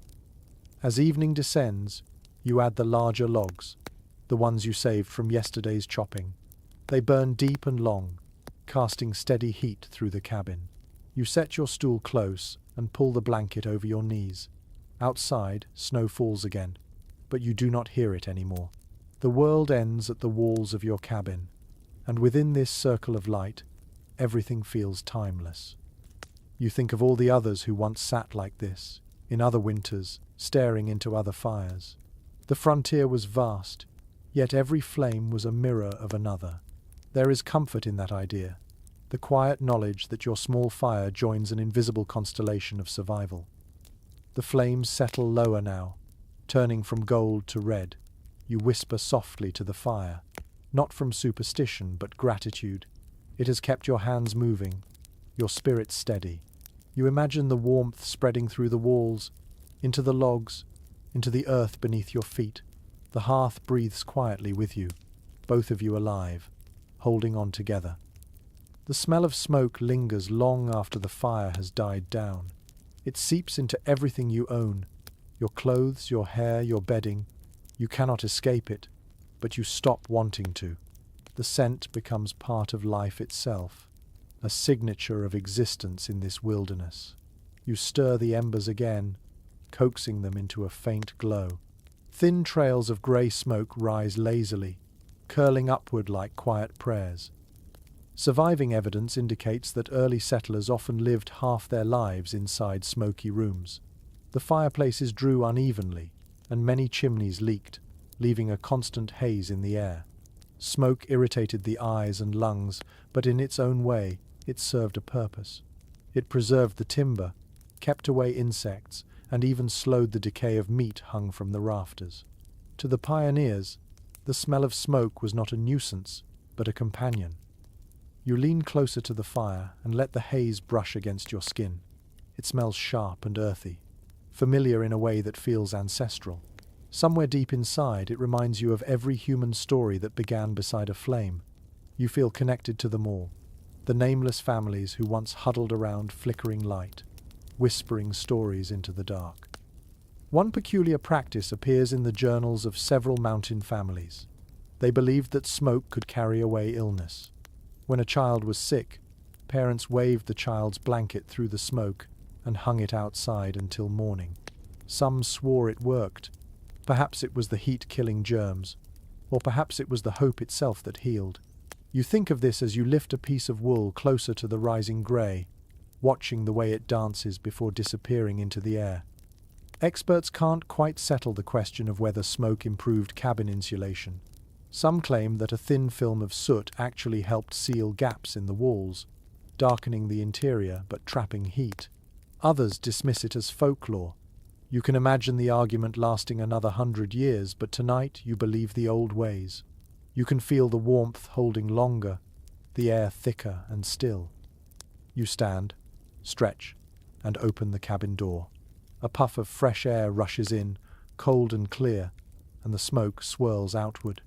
As evening descends, you add the larger logs, the ones you saved from yesterday's chopping. They burn deep and long, casting steady heat through the cabin. You set your stool close and pull the blanket over your knees. Outside, snow falls again, but you do not hear it anymore. The world ends at the walls of your cabin, and within this circle of light, everything feels timeless. You think of all the others who once sat like this, in other winters, staring into other fires. The frontier was vast, yet every flame was a mirror of another. There is comfort in that idea, the quiet knowledge that your small fire joins an invisible constellation of survival. The flames settle lower now, turning from gold to red. You whisper softly to the fire, not from superstition but gratitude. It has kept your hands moving, your spirit steady. You imagine the warmth spreading through the walls, into the logs, into the earth beneath your feet. The hearth breathes quietly with you, both of you alive, holding on together. The smell of smoke lingers long after the fire has died down. It seeps into everything you own, your clothes, your hair, your bedding. You cannot escape it, but you stop wanting to. The scent becomes part of life itself, a signature of existence in this wilderness. You stir the embers again, coaxing them into a faint glow. Thin trails of grey smoke rise lazily, curling upward like quiet prayers. Surviving evidence indicates that early settlers often lived half their lives inside smoky rooms. The fireplaces drew unevenly, and many chimneys leaked, leaving a constant haze in the air. Smoke irritated the eyes and lungs, but in its own way, it served a purpose. It preserved the timber, kept away insects, and even slowed the decay of meat hung from the rafters. To the pioneers, the smell of smoke was not a nuisance, but a companion. You lean closer to the fire and let the haze brush against your skin. It smells sharp and earthy, familiar in a way that feels ancestral. Somewhere deep inside, it reminds you of every human story that began beside a flame. You feel connected to them all, the nameless families who once huddled around flickering light, whispering stories into the dark. One peculiar practice appears in the journals of several mountain families. They believed that smoke could carry away illness. When a child was sick, parents waved the child's blanket through the smoke and hung it outside until morning. Some swore it worked. Perhaps it was the heat killing germs, or perhaps it was the hope itself that healed. You think of this as you lift a piece of wool closer to the rising grey, watching the way it dances before disappearing into the air. Experts can't quite settle the question of whether smoke improved cabin insulation. Some claim that a thin film of soot actually helped seal gaps in the walls, darkening the interior but trapping heat. Others dismiss it as folklore. You can imagine the argument lasting another 100 years, but tonight you believe the old ways. You can feel the warmth holding longer, the air thicker and still. You stand, stretch, and open the cabin door. A puff of fresh air rushes in, cold and clear, and the smoke swirls outward.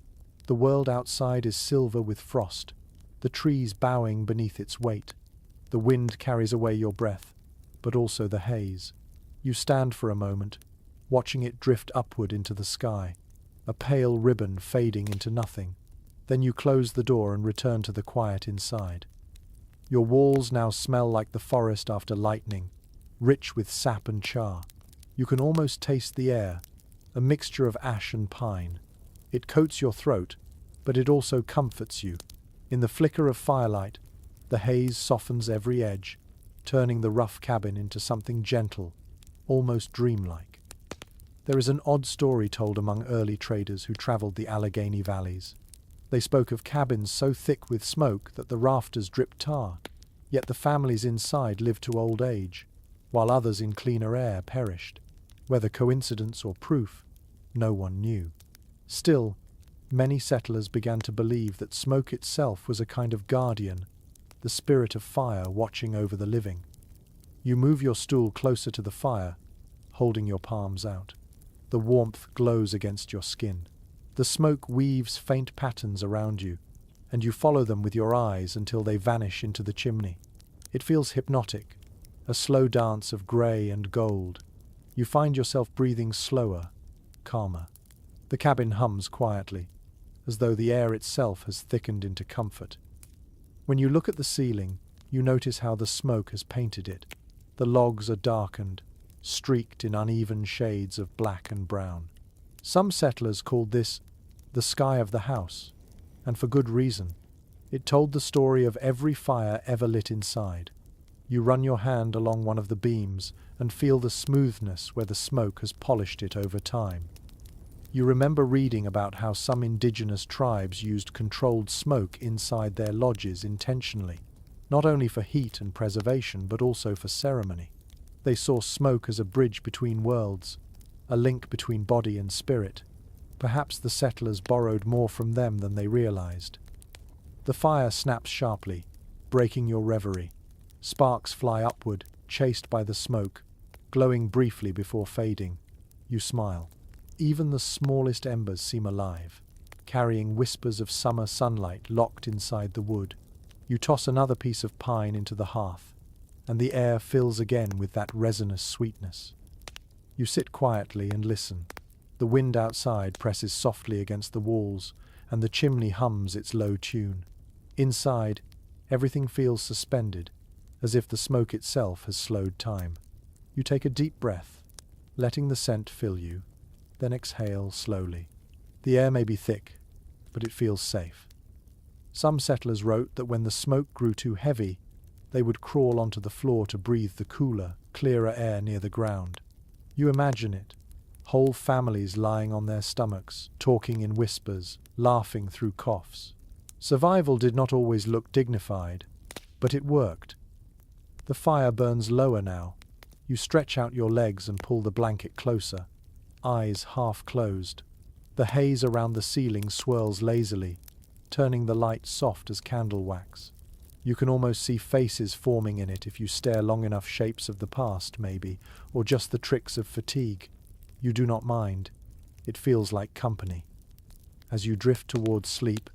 The world outside is silver with frost, the trees bowing beneath its weight. The wind carries away your breath, but also the haze. You stand for a moment, watching it drift upward into the sky, a pale ribbon fading into nothing. Then you close the door and return to the quiet inside. Your walls now smell like the forest after lightning, rich with sap and char. You can almost taste the air, a mixture of ash and pine. It coats your throat, but it also comforts you. In the flicker of firelight, the haze softens every edge, turning the rough cabin into something gentle, almost dreamlike. There is an odd story told among early traders who traveled the Allegheny valleys. They spoke of cabins so thick with smoke that the rafters dripped tar, yet the families inside lived to old age, while others in cleaner air perished. Whether coincidence or proof, no one knew. Still, many settlers began to believe that smoke itself was a kind of guardian, the spirit of fire watching over the living. You move your stool closer to the fire, holding your palms out. The warmth glows against your skin. The smoke weaves faint patterns around you, and you follow them with your eyes until they vanish into the chimney. It feels hypnotic, a slow dance of grey and gold. You find yourself breathing slower, calmer. The cabin hums quietly, as though the air itself has thickened into comfort. When you look at the ceiling, you notice how the smoke has painted it. The logs are darkened, streaked in uneven shades of black and brown. Some settlers called this the sky of the house, and for good reason. It told the story of every fire ever lit inside. You run your hand along one of the beams and feel the smoothness where the smoke has polished it over time. You remember reading about how some indigenous tribes used controlled smoke inside their lodges intentionally, not only for heat and preservation but also for ceremony. They saw smoke as a bridge between worlds, a link between body and spirit. Perhaps the settlers borrowed more from them than they realized. The fire snaps sharply, breaking your reverie. Sparks fly upward, chased by the smoke, glowing briefly before fading. You smile. Even the smallest embers seem alive, carrying whispers of summer sunlight locked inside the wood. You toss another piece of pine into the hearth, and the air fills again with that resinous sweetness. You sit quietly and listen. The wind outside presses softly against the walls, and the chimney hums its low tune. Inside, everything feels suspended, as if the smoke itself has slowed time. You take a deep breath, letting the scent fill you, then exhale slowly. The air may be thick, but it feels safe. Some settlers wrote that when the smoke grew too heavy, they would crawl onto the floor to breathe the cooler, clearer air near the ground. You imagine it. Whole families lying on their stomachs, talking in whispers, laughing through coughs. Survival did not always look dignified, but it worked. The fire burns lower now. You stretch out your legs and pull the blanket closer, eyes half closed. The haze around the ceiling swirls lazily, turning the light soft as candle wax. You can almost see faces forming in it if you stare long enough, shapes of the past, maybe, or just the tricks of fatigue. You do not mind. It feels like company. As you drift towards sleep,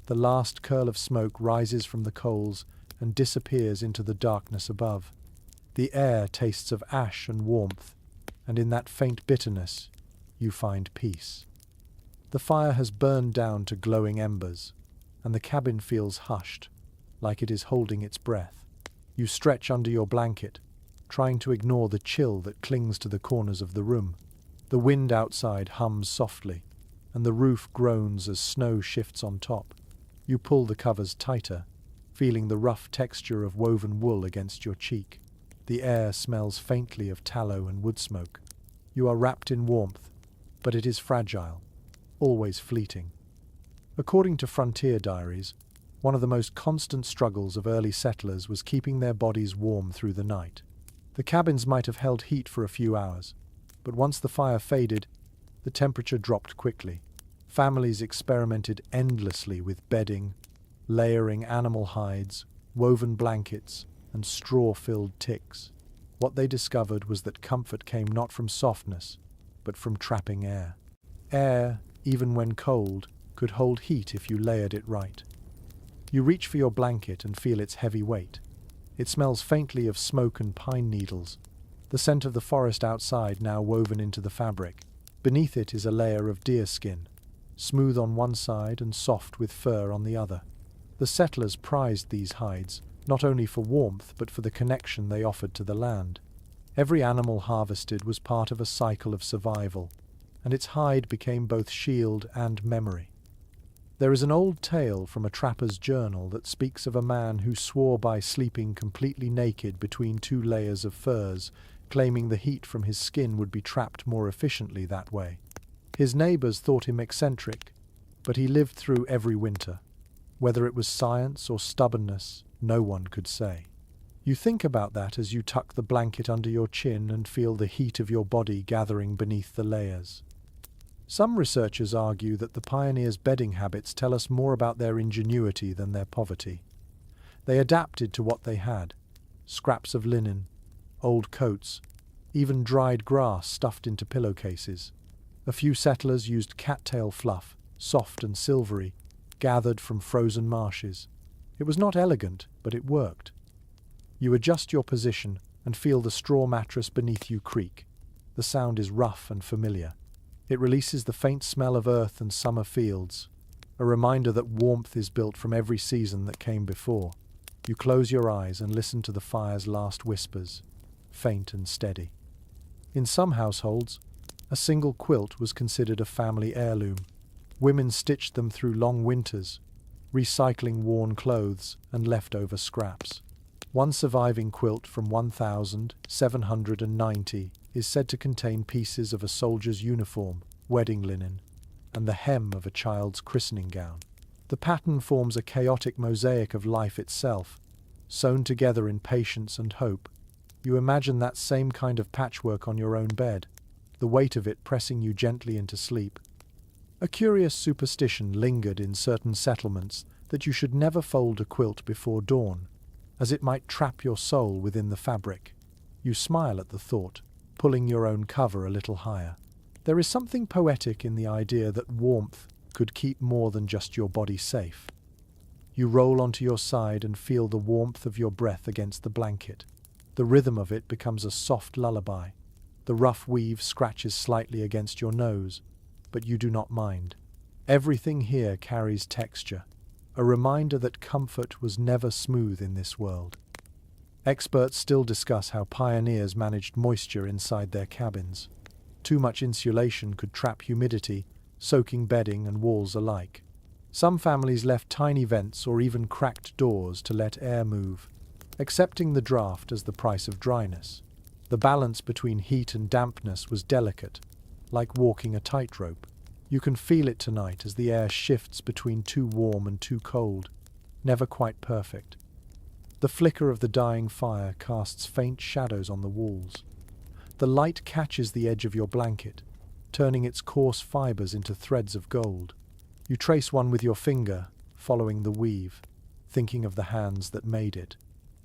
the last curl of smoke rises from the coals and disappears into the darkness above. The air tastes of ash and warmth, and in that faint bitterness, you find peace. The fire has burned down to glowing embers, and the cabin feels hushed, like it is holding its breath. You stretch under your blanket, trying to ignore the chill that clings to the corners of the room. The wind outside hums softly, and the roof groans as snow shifts on top. You pull the covers tighter, feeling the rough texture of woven wool against your cheek. The air smells faintly of tallow and wood smoke. You are wrapped in warmth, but it is fragile, always fleeting. According to frontier diaries, one of the most constant struggles of early settlers was keeping their bodies warm through the night. The cabins might have held heat for a few hours, but once the fire faded, the temperature dropped quickly. Families experimented endlessly with bedding, layering animal hides, woven blankets, and straw-filled ticks. What they discovered was that comfort came not from softness, but from trapping air. Air, even when cold, could hold heat if you layered it right. You reach for your blanket and feel its heavy weight. It smells faintly of smoke and pine needles, the scent of the forest outside now woven into the fabric. Beneath it is a layer of deer skin, smooth on one side and soft with fur on the other. The settlers prized these hides, not only for warmth but for the connection they offered to the land. Every animal harvested was part of a cycle of survival, and its hide became both shield and memory. There is an old tale from a trapper's journal that speaks of a man who swore by sleeping completely naked between two layers of furs, claiming the heat from his skin would be trapped more efficiently that way. His neighbors thought him eccentric, but he lived through every winter. Whether it was science or stubbornness, no one could say. You think about that as you tuck the blanket under your chin and feel the heat of your body gathering beneath the layers. Some researchers argue that the pioneers' bedding habits tell us more about their ingenuity than their poverty. They adapted to what they had: scraps of linen, old coats, even dried grass stuffed into pillowcases. A few settlers used cattail fluff, soft and silvery, gathered from frozen marshes. It was not elegant, but it worked. You adjust your position and feel the straw mattress beneath you creak. The sound is rough and familiar. It releases the faint smell of earth and summer fields, a reminder that warmth is built from every season that came before. You close your eyes and listen to the fire's last whispers, faint and steady. In some households, a single quilt was considered a family heirloom. Women stitched them through long winters, recycling worn clothes and leftover scraps. One surviving quilt from 1790 is said to contain pieces of a soldier's uniform, wedding linen, and the hem of a child's christening gown. The pattern forms a chaotic mosaic of life itself, sewn together in patience and hope. You imagine that same kind of patchwork on your own bed, the weight of it pressing you gently into sleep. A curious superstition lingered in certain settlements that you should never fold a quilt before dawn, as it might trap your soul within the fabric. You smile at the thought, pulling your own cover a little higher. There is something poetic in the idea that warmth could keep more than just your body safe. You roll onto your side and feel the warmth of your breath against the blanket. The rhythm of it becomes a soft lullaby. The rough weave scratches slightly against your nose, but you do not mind. Everything here carries texture, a reminder that comfort was never smooth in this world. Experts still discuss how pioneers managed moisture inside their cabins. Too much insulation could trap humidity, soaking bedding and walls alike. Some families left tiny vents or even cracked doors to let air move, accepting the draft as the price of dryness. The balance between heat and dampness was delicate, like walking a tightrope. You can feel it tonight as the air shifts between too warm and too cold, never quite perfect. The flicker of the dying fire casts faint shadows on the walls. The light catches the edge of your blanket, turning its coarse fibers into threads of gold. You trace one with your finger, following the weave, thinking of the hands that made it.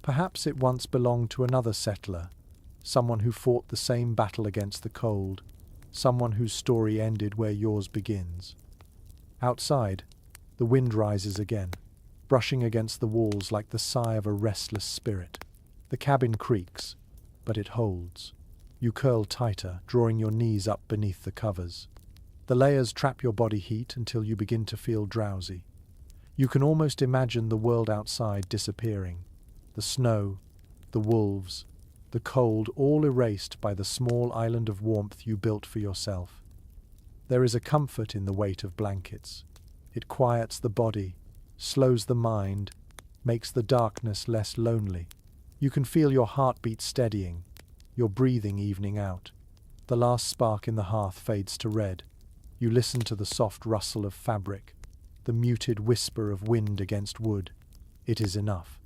Perhaps it once belonged to another settler, someone who fought the same battle against the cold, someone whose story ended where yours begins. Outside, the wind rises again, brushing against the walls like the sigh of a restless spirit. The cabin creaks, but it holds. You curl tighter, drawing your knees up beneath the covers. The layers trap your body heat until you begin to feel drowsy. You can almost imagine the world outside disappearing. The snow, the wolves, the cold, all erased by the small island of warmth you built for yourself. There is a comfort in the weight of blankets. It quiets the body, slows the mind, makes the darkness less lonely. You can feel your heartbeat steadying, your breathing evening out. The last spark in the hearth fades to red. You listen to the soft rustle of fabric, the muted whisper of wind against wood. It is enough.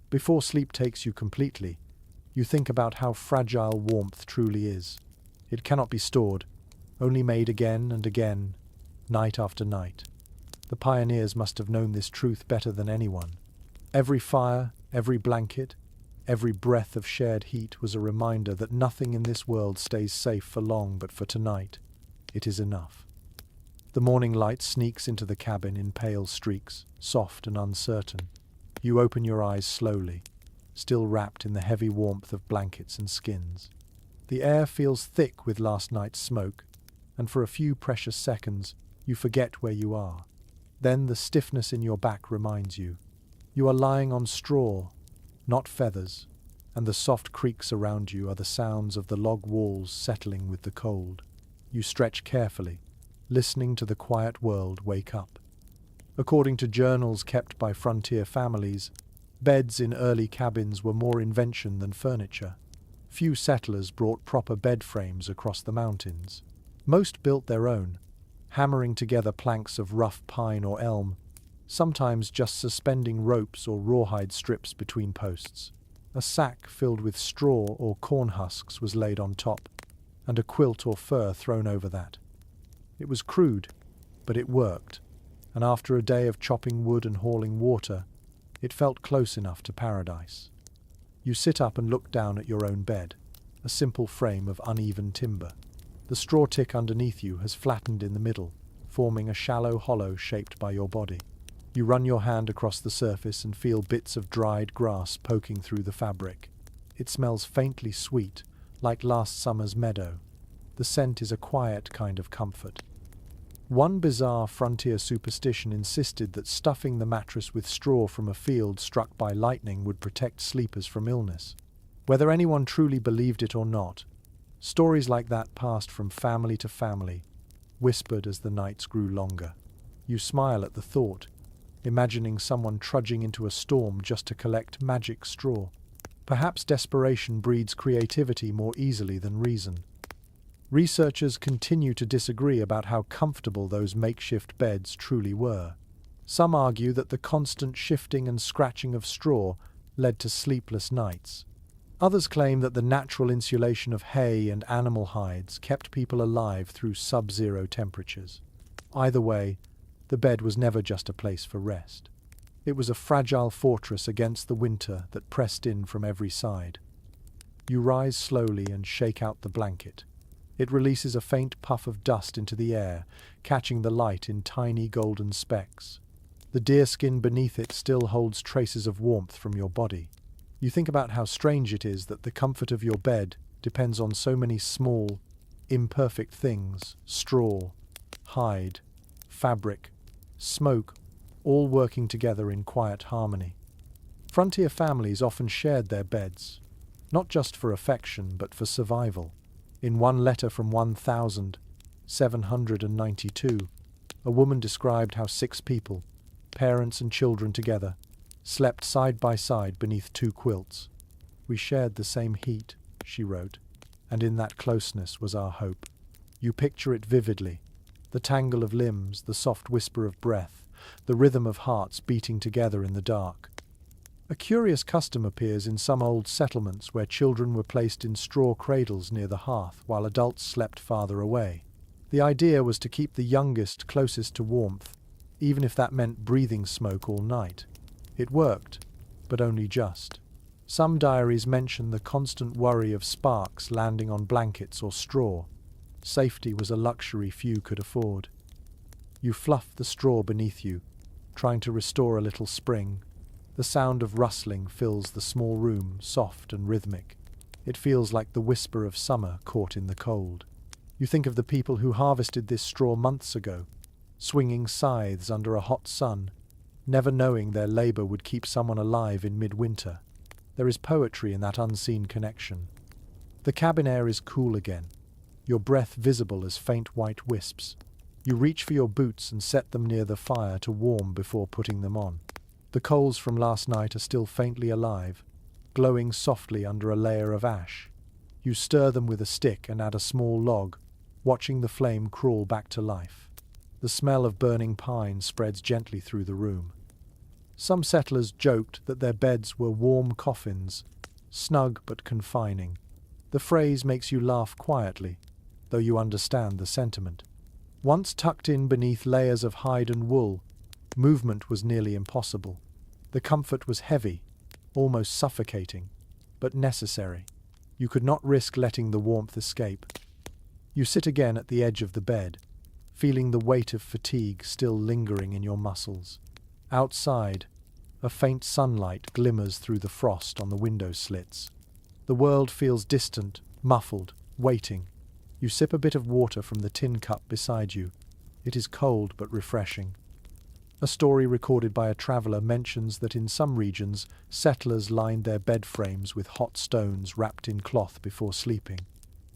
Before sleep takes you completely, you think about how fragile warmth truly is. It cannot be stored, only made again and again, night after night. The pioneers must have known this truth better than anyone. Every fire, every blanket, every breath of shared heat was a reminder that nothing in this world stays safe for long, but for tonight, it is enough. The morning light sneaks into the cabin in pale streaks, soft and uncertain. You open your eyes slowly, still wrapped in the heavy warmth of blankets and skins. The air feels thick with last night's smoke, and for a few precious seconds, you forget where you are. Then the stiffness in your back reminds you. You are lying on straw, not feathers, and the soft creaks around you are the sounds of the log walls settling with the cold. You stretch carefully, listening to the quiet world wake up. According to journals kept by frontier families, beds in early cabins were more invention than furniture. Few settlers brought proper bed frames across the mountains. Most built their own, hammering together planks of rough pine or elm, sometimes just suspending ropes or rawhide strips between posts. A sack filled with straw or corn husks was laid on top, and a quilt or fur thrown over that. It was crude, but it worked, and after a day of chopping wood and hauling water, it felt close enough to paradise. You sit up and look down at your own bed, a simple frame of uneven timber. The straw tick underneath you has flattened in the middle, forming a shallow hollow shaped by your body. You run your hand across the surface and feel bits of dried grass poking through the fabric. It smells faintly sweet, like last summer's meadow. The scent is a quiet kind of comfort. One bizarre frontier superstition insisted that stuffing the mattress with straw from a field struck by lightning would protect sleepers from illness. Whether anyone truly believed it or not, stories like that passed from family to family, whispered as the nights grew longer. You smile at the thought, imagining someone trudging into a storm just to collect magic straw. Perhaps desperation breeds creativity more easily than reason. Researchers continue to disagree about how comfortable those makeshift beds truly were. Some argue that the constant shifting and scratching of straw led to sleepless nights. Others claim that the natural insulation of hay and animal hides kept people alive through sub-zero temperatures. Either way, the bed was never just a place for rest. It was a fragile fortress against the winter that pressed in from every side. You rise slowly and shake out the blanket. It releases a faint puff of dust into the air, catching the light in tiny golden specks. The deerskin beneath it still holds traces of warmth from your body. You think about how strange it is that the comfort of your bed depends on so many small, imperfect things: straw, hide, fabric, smoke, all working together in quiet harmony. Frontier families often shared their beds, not just for affection but for survival. In one letter from 1792, a woman described how 6 people, parents and children together, slept side by side beneath 2 quilts. "We shared the same heat," she wrote, "and in that closeness was our hope." You picture it vividly: the tangle of limbs, the soft whisper of breath, the rhythm of hearts beating together in the dark. A curious custom appears in some old settlements where children were placed in straw cradles near the hearth while adults slept farther away. The idea was to keep the youngest closest to warmth, even if that meant breathing smoke all night. It worked, but only just. Some diaries mention the constant worry of sparks landing on blankets or straw. Safety was a luxury few could afford. You fluff the straw beneath you, trying to restore a little spring. The sound of rustling fills the small room, soft and rhythmic. It feels like the whisper of summer caught in the cold. You think of the people who harvested this straw months ago, swinging scythes under a hot sun, never knowing their labor would keep someone alive in midwinter. There is poetry in that unseen connection. The cabin air is cool again, your breath visible as faint white wisps. You reach for your boots and set them near the fire to warm before putting them on. The coals from last night are still faintly alive, glowing softly under a layer of ash. You stir them with a stick and add a small log, watching the flame crawl back to life. The smell of burning pine spreads gently through the room. Some settlers joked that their beds were warm coffins, snug but confining. The phrase makes you laugh quietly, though you understand the sentiment. Once tucked in beneath layers of hide and wool, movement was nearly impossible. The comfort was heavy, almost suffocating, but necessary. You could not risk letting the warmth escape. You sit again at the edge of the bed, feeling the weight of fatigue still lingering in your muscles. Outside, a faint sunlight glimmers through the frost on the window slits. The world feels distant, muffled, waiting. You sip a bit of water from the tin cup beside you. It is cold but refreshing. A story recorded by a traveller mentions that in some regions, settlers lined their bed frames with hot stones wrapped in cloth before sleeping.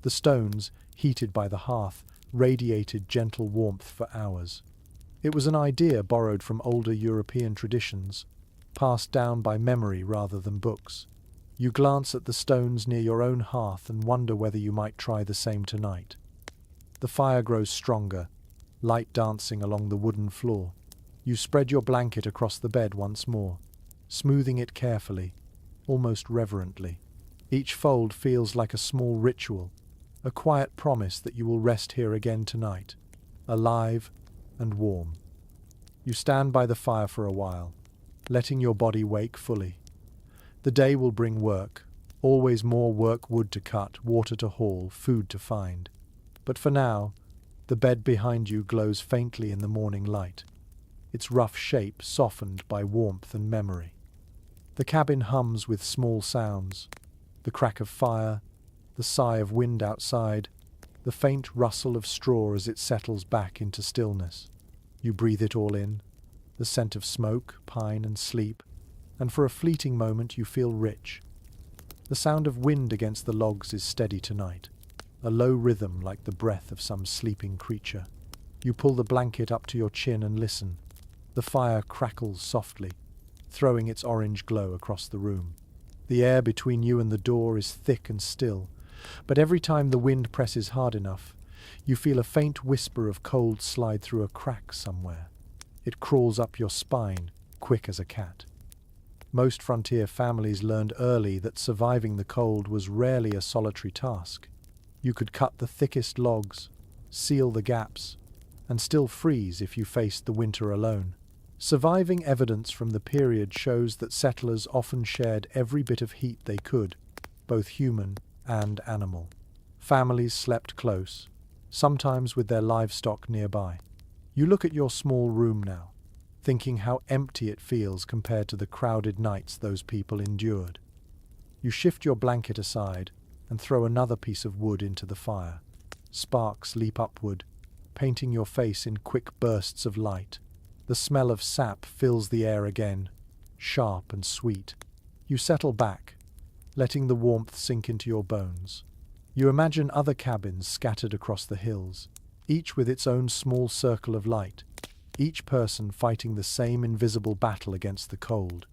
The stones, heated by the hearth, radiated gentle warmth for hours. It was an idea borrowed from older European traditions, passed down by memory rather than books. You glance at the stones near your own hearth and wonder whether you might try the same tonight. The fire grows stronger, light dancing along the wooden floor. You spread your blanket across the bed once more, smoothing it carefully, almost reverently. Each fold feels like a small ritual, a quiet promise that you will rest here again tonight, alive and warm. You stand by the fire for a while, letting your body wake fully. The day will bring work, always more work, wood to cut, water to haul, food to find. But for now, the bed behind you glows faintly in the morning light, its rough shape softened by warmth and memory. The cabin hums with small sounds, the crack of fire, the sigh of wind outside, the faint rustle of straw as it settles back into stillness. You breathe it all in, the scent of smoke, pine and sleep, and for a fleeting moment you feel rich. The sound of wind against the logs is steady tonight, a low rhythm like the breath of some sleeping creature. You pull the blanket up to your chin and listen. The fire crackles softly, throwing its orange glow across the room. The air between you and the door is thick and still, but every time the wind presses hard enough, you feel a faint whisper of cold slide through a crack somewhere. It crawls up your spine, quick as a cat. Most frontier families learned early that surviving the cold was rarely a solitary task. You could cut the thickest logs, seal the gaps, and still freeze if you faced the winter alone. Surviving evidence from the period shows that settlers often shared every bit of heat they could, both human and animal. Families slept close, sometimes with their livestock nearby. You look at your small room now, thinking how empty it feels compared to the crowded nights those people endured. You shift your blanket aside and throw another piece of wood into the fire. Sparks leap upward, painting your face in quick bursts of light. The smell of sap fills the air again, sharp and sweet. You settle back, letting the warmth sink into your bones. You imagine other cabins scattered across the hills, each with its own small circle of light, each person fighting the same invisible battle against the cold.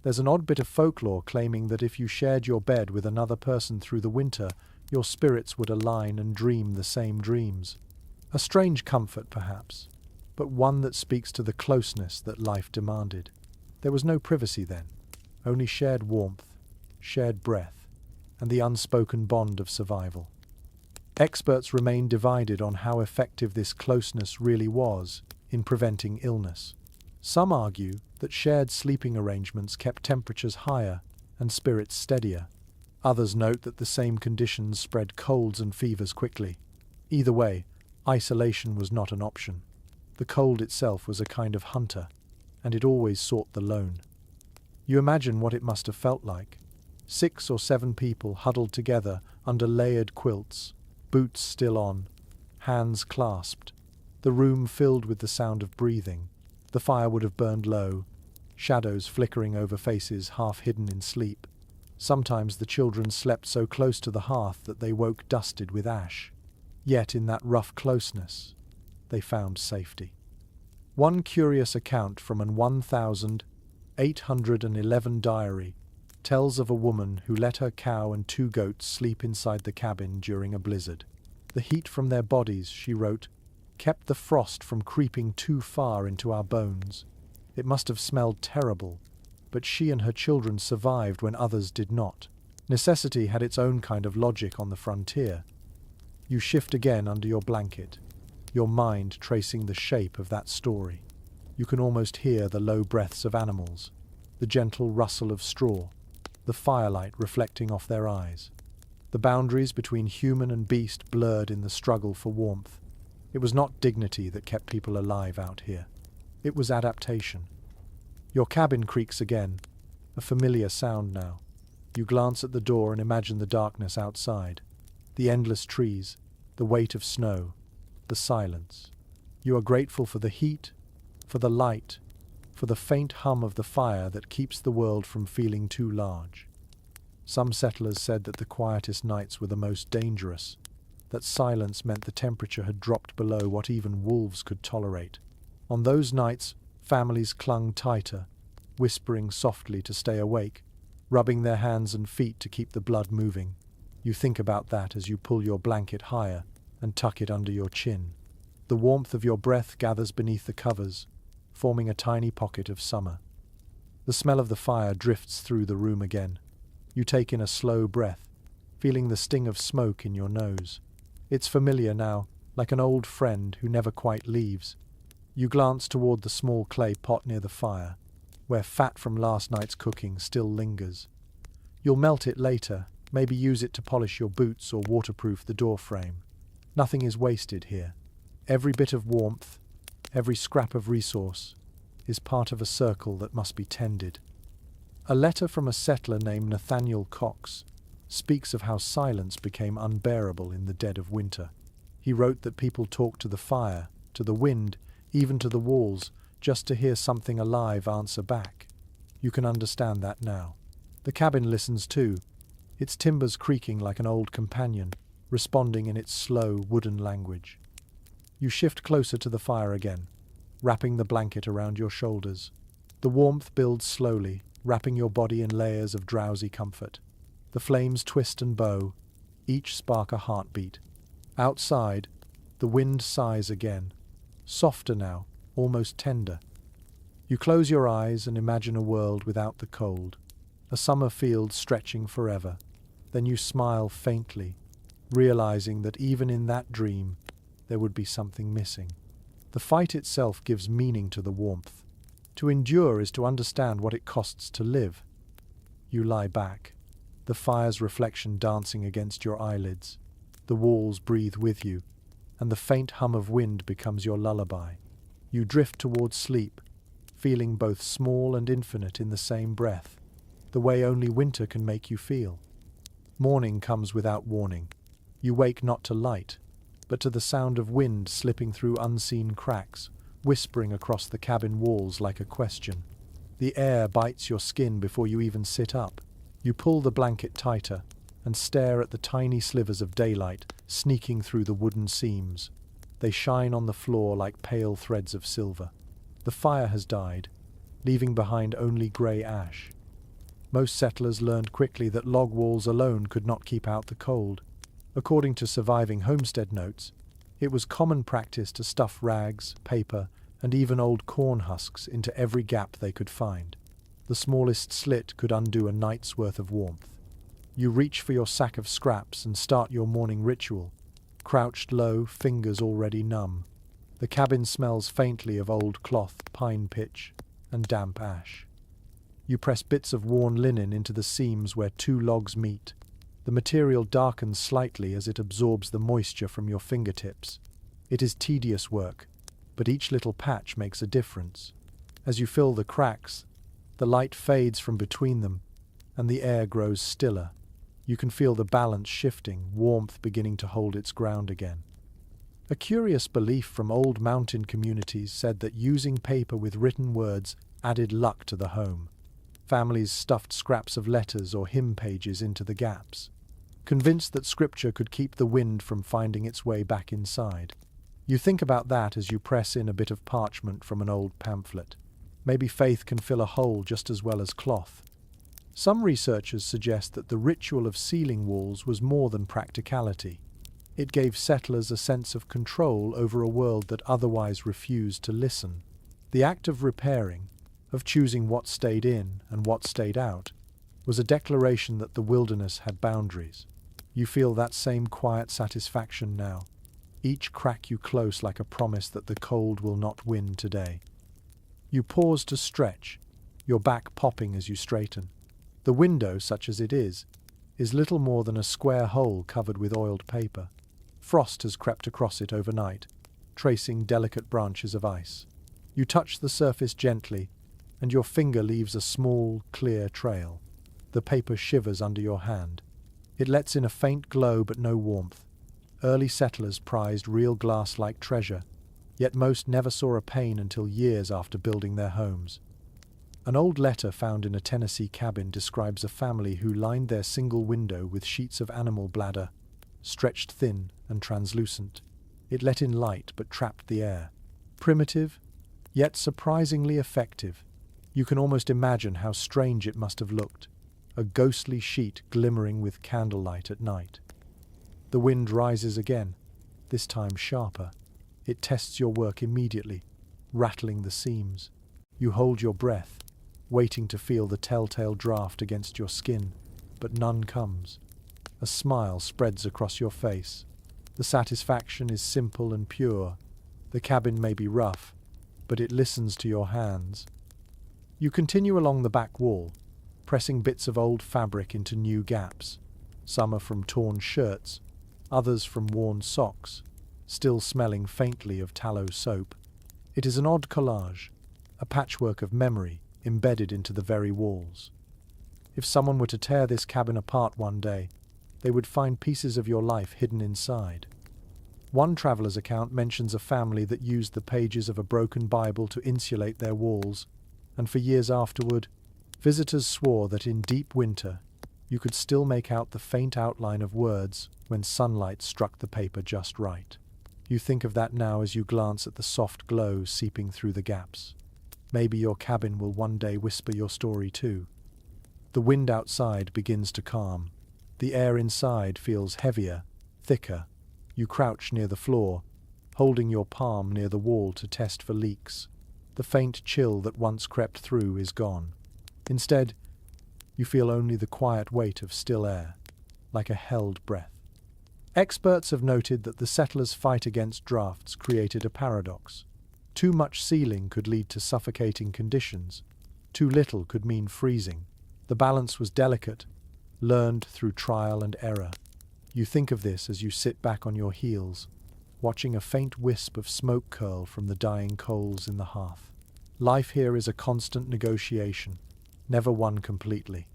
There's an odd bit of folklore claiming that if you shared your bed with another person through the winter, your spirits would align and dream the same dreams. A strange comfort, perhaps, but one that speaks to the closeness that life demanded. There was no privacy then, only shared warmth, shared breath, and the unspoken bond of survival. Experts remain divided on how effective this closeness really was in preventing illness. Some argue that shared sleeping arrangements kept temperatures higher and spirits steadier. Others note that the same conditions spread colds and fevers quickly. Either way, isolation was not an option. The cold itself was a kind of hunter, and it always sought the lone. You imagine what it must have felt like. 6 or 7 people huddled together under layered quilts, boots still on, hands clasped, the room filled with the sound of breathing. The fire would have burned low, shadows flickering over faces half hidden in sleep. Sometimes the children slept so close to the hearth that they woke dusted with ash. Yet in that rough closeness, they found safety. One curious account from an 1811 diary tells of a woman who let her cow and 2 goats sleep inside the cabin during a blizzard. The heat from their bodies, she wrote, kept the frost from creeping too far into our bones. It must have smelled terrible, but she and her children survived when others did not. Necessity had its own kind of logic on the frontier. You shift again under your blanket, your mind tracing the shape of that story. You can almost hear the low breaths of animals, the gentle rustle of straw, the firelight reflecting off their eyes. The boundaries between human and beast blurred in the struggle for warmth. It was not dignity that kept people alive out here. It was adaptation. Your cabin creaks again, a familiar sound now. You glance at the door and imagine the darkness outside, the endless trees, the weight of snow, the silence. You are grateful for the heat, for the light, for the faint hum of the fire that keeps the world from feeling too large. Some settlers said that the quietest nights were the most dangerous, that silence meant the temperature had dropped below what even wolves could tolerate. On those nights, families clung tighter, whispering softly to stay awake, rubbing their hands and feet to keep the blood moving. You think about that as you pull your blanket higher and tuck it under your chin. The warmth of your breath gathers beneath the covers, forming a tiny pocket of summer. The smell of the fire drifts through the room again. You take in a slow breath, feeling the sting of smoke in your nose. It's familiar now, like an old friend who never quite leaves. You glance toward the small clay pot near the fire, where fat from last night's cooking still lingers. You'll melt it later, maybe use it to polish your boots or waterproof the door frame. Nothing is wasted here. Every bit of warmth, every scrap of resource, is part of a circle that must be tended. A letter from a settler named Nathaniel Cox speaks of how silence became unbearable in the dead of winter. He wrote that people talked to the fire, to the wind, even to the walls, just to hear something alive answer back. You can understand that now. The cabin listens too, its timbers creaking like an old companion, responding in its slow, wooden language. You shift closer to the fire again, wrapping the blanket around your shoulders. The warmth builds slowly, wrapping your body in layers of drowsy comfort. The flames twist and bow, each spark a heartbeat. Outside, the wind sighs again, softer now, almost tender. You close your eyes and imagine a world without the cold, a summer field stretching forever. Then you smile faintly, realizing that even in that dream, there would be something missing. The fight itself gives meaning to the warmth. To endure is to understand what it costs to live. You lie back, the fire's reflection dancing against your eyelids. The walls breathe with you, and the faint hum of wind becomes your lullaby. You drift towards sleep, feeling both small and infinite in the same breath, the way only winter can make you feel. Morning comes without warning. You wake not to light, but to the sound of wind slipping through unseen cracks, whispering across the cabin walls like a question. The air bites your skin before you even sit up. You pull the blanket tighter and stare at the tiny slivers of daylight sneaking through the wooden seams. They shine on the floor like pale threads of silver. The fire has died, leaving behind only grey ash. Most settlers learned quickly that log walls alone could not keep out the cold. According to surviving homestead notes, it was common practice to stuff rags, paper, and even old corn husks into every gap they could find. The smallest slit could undo a night's worth of warmth. You reach for your sack of scraps and start your morning ritual, crouched low, fingers already numb. The cabin smells faintly of old cloth, pine pitch, and damp ash. You press bits of worn linen into the seams where two logs meet. The material darkens slightly as it absorbs the moisture from your fingertips. It is tedious work, but each little patch makes a difference. As you fill the cracks, the light fades from between them, and the air grows stiller. You can feel the balance shifting, warmth beginning to hold its ground again. A curious belief from old mountain communities said that using paper with written words added luck to the home. Families stuffed scraps of letters or hymn pages into the gaps, convinced that scripture could keep the wind from finding its way back inside. You think about that as you press in a bit of parchment from an old pamphlet. Maybe faith can fill a hole just as well as cloth. Some researchers suggest that the ritual of sealing walls was more than practicality. It gave settlers a sense of control over a world that otherwise refused to listen. The act of repairing, of choosing what stayed in and what stayed out, was a declaration that the wilderness had boundaries. You feel that same quiet satisfaction now. Each crack you close like a promise that the cold will not win today. You pause to stretch, your back popping as you straighten. The window, such as it is little more than a square hole covered with oiled paper. Frost has crept across it overnight, tracing delicate branches of ice. You touch the surface gently, and your finger leaves a small, clear trail. The paper shivers under your hand. It lets in a faint glow but no warmth. Early settlers prized real glass-like treasure, yet most never saw a pane until years after building their homes. An old letter found in a Tennessee cabin describes a family who lined their single window with sheets of animal bladder, stretched thin and translucent. It let in light but trapped the air. Primitive, yet surprisingly effective. You can almost imagine how strange it must have looked, a ghostly sheet glimmering with candlelight at night. The wind rises again, this time sharper. It tests your work immediately, rattling the seams. You hold your breath, waiting to feel the telltale draft against your skin, but none comes. A smile spreads across your face. The satisfaction is simple and pure. The cabin may be rough, but it listens to your hands. You continue along the back wall, pressing bits of old fabric into new gaps. Some are from torn shirts, others from worn socks, still smelling faintly of tallow soap. It is an odd collage, a patchwork of memory embedded into the very walls. If someone were to tear this cabin apart one day, they would find pieces of your life hidden inside. One traveler's account mentions a family that used the pages of a broken Bible to insulate their walls, and for years afterward, visitors swore that in deep winter, you could still make out the faint outline of words when sunlight struck the paper just right. You think of that now as you glance at the soft glow seeping through the gaps. Maybe your cabin will one day whisper your story too. The wind outside begins to calm. The air inside feels heavier, thicker. You crouch near the floor, holding your palm near the wall to test for leaks. The faint chill that once crept through is gone. Instead, you feel only the quiet weight of still air, like a held breath. Experts have noted that the settlers' fight against drafts created a paradox. Too much sealing could lead to suffocating conditions. Too little could mean freezing. The balance was delicate, learned through trial and error. You think of this as you sit back on your heels, watching a faint wisp of smoke curl from the dying coals in the hearth. Life here is a constant negotiation, never won completely.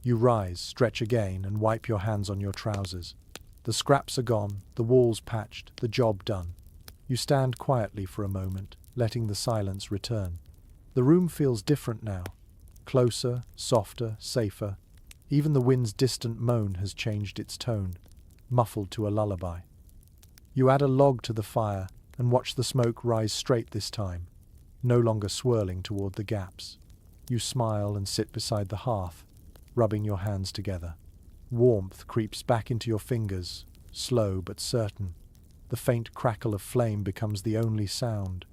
You rise, stretch again, and wipe your hands on your trousers. The scraps are gone, the walls patched, the job done. You stand quietly for a moment, letting the silence return. The room feels different now. Closer, softer, safer. Even the wind's distant moan has changed its tone, muffled to a lullaby. You add a log to the fire and watch the smoke rise straight this time, no longer swirling toward the gaps. You smile and sit beside the hearth, rubbing your hands together. Warmth creeps back into your fingers, slow but certain. The faint crackle of flame becomes the only sound.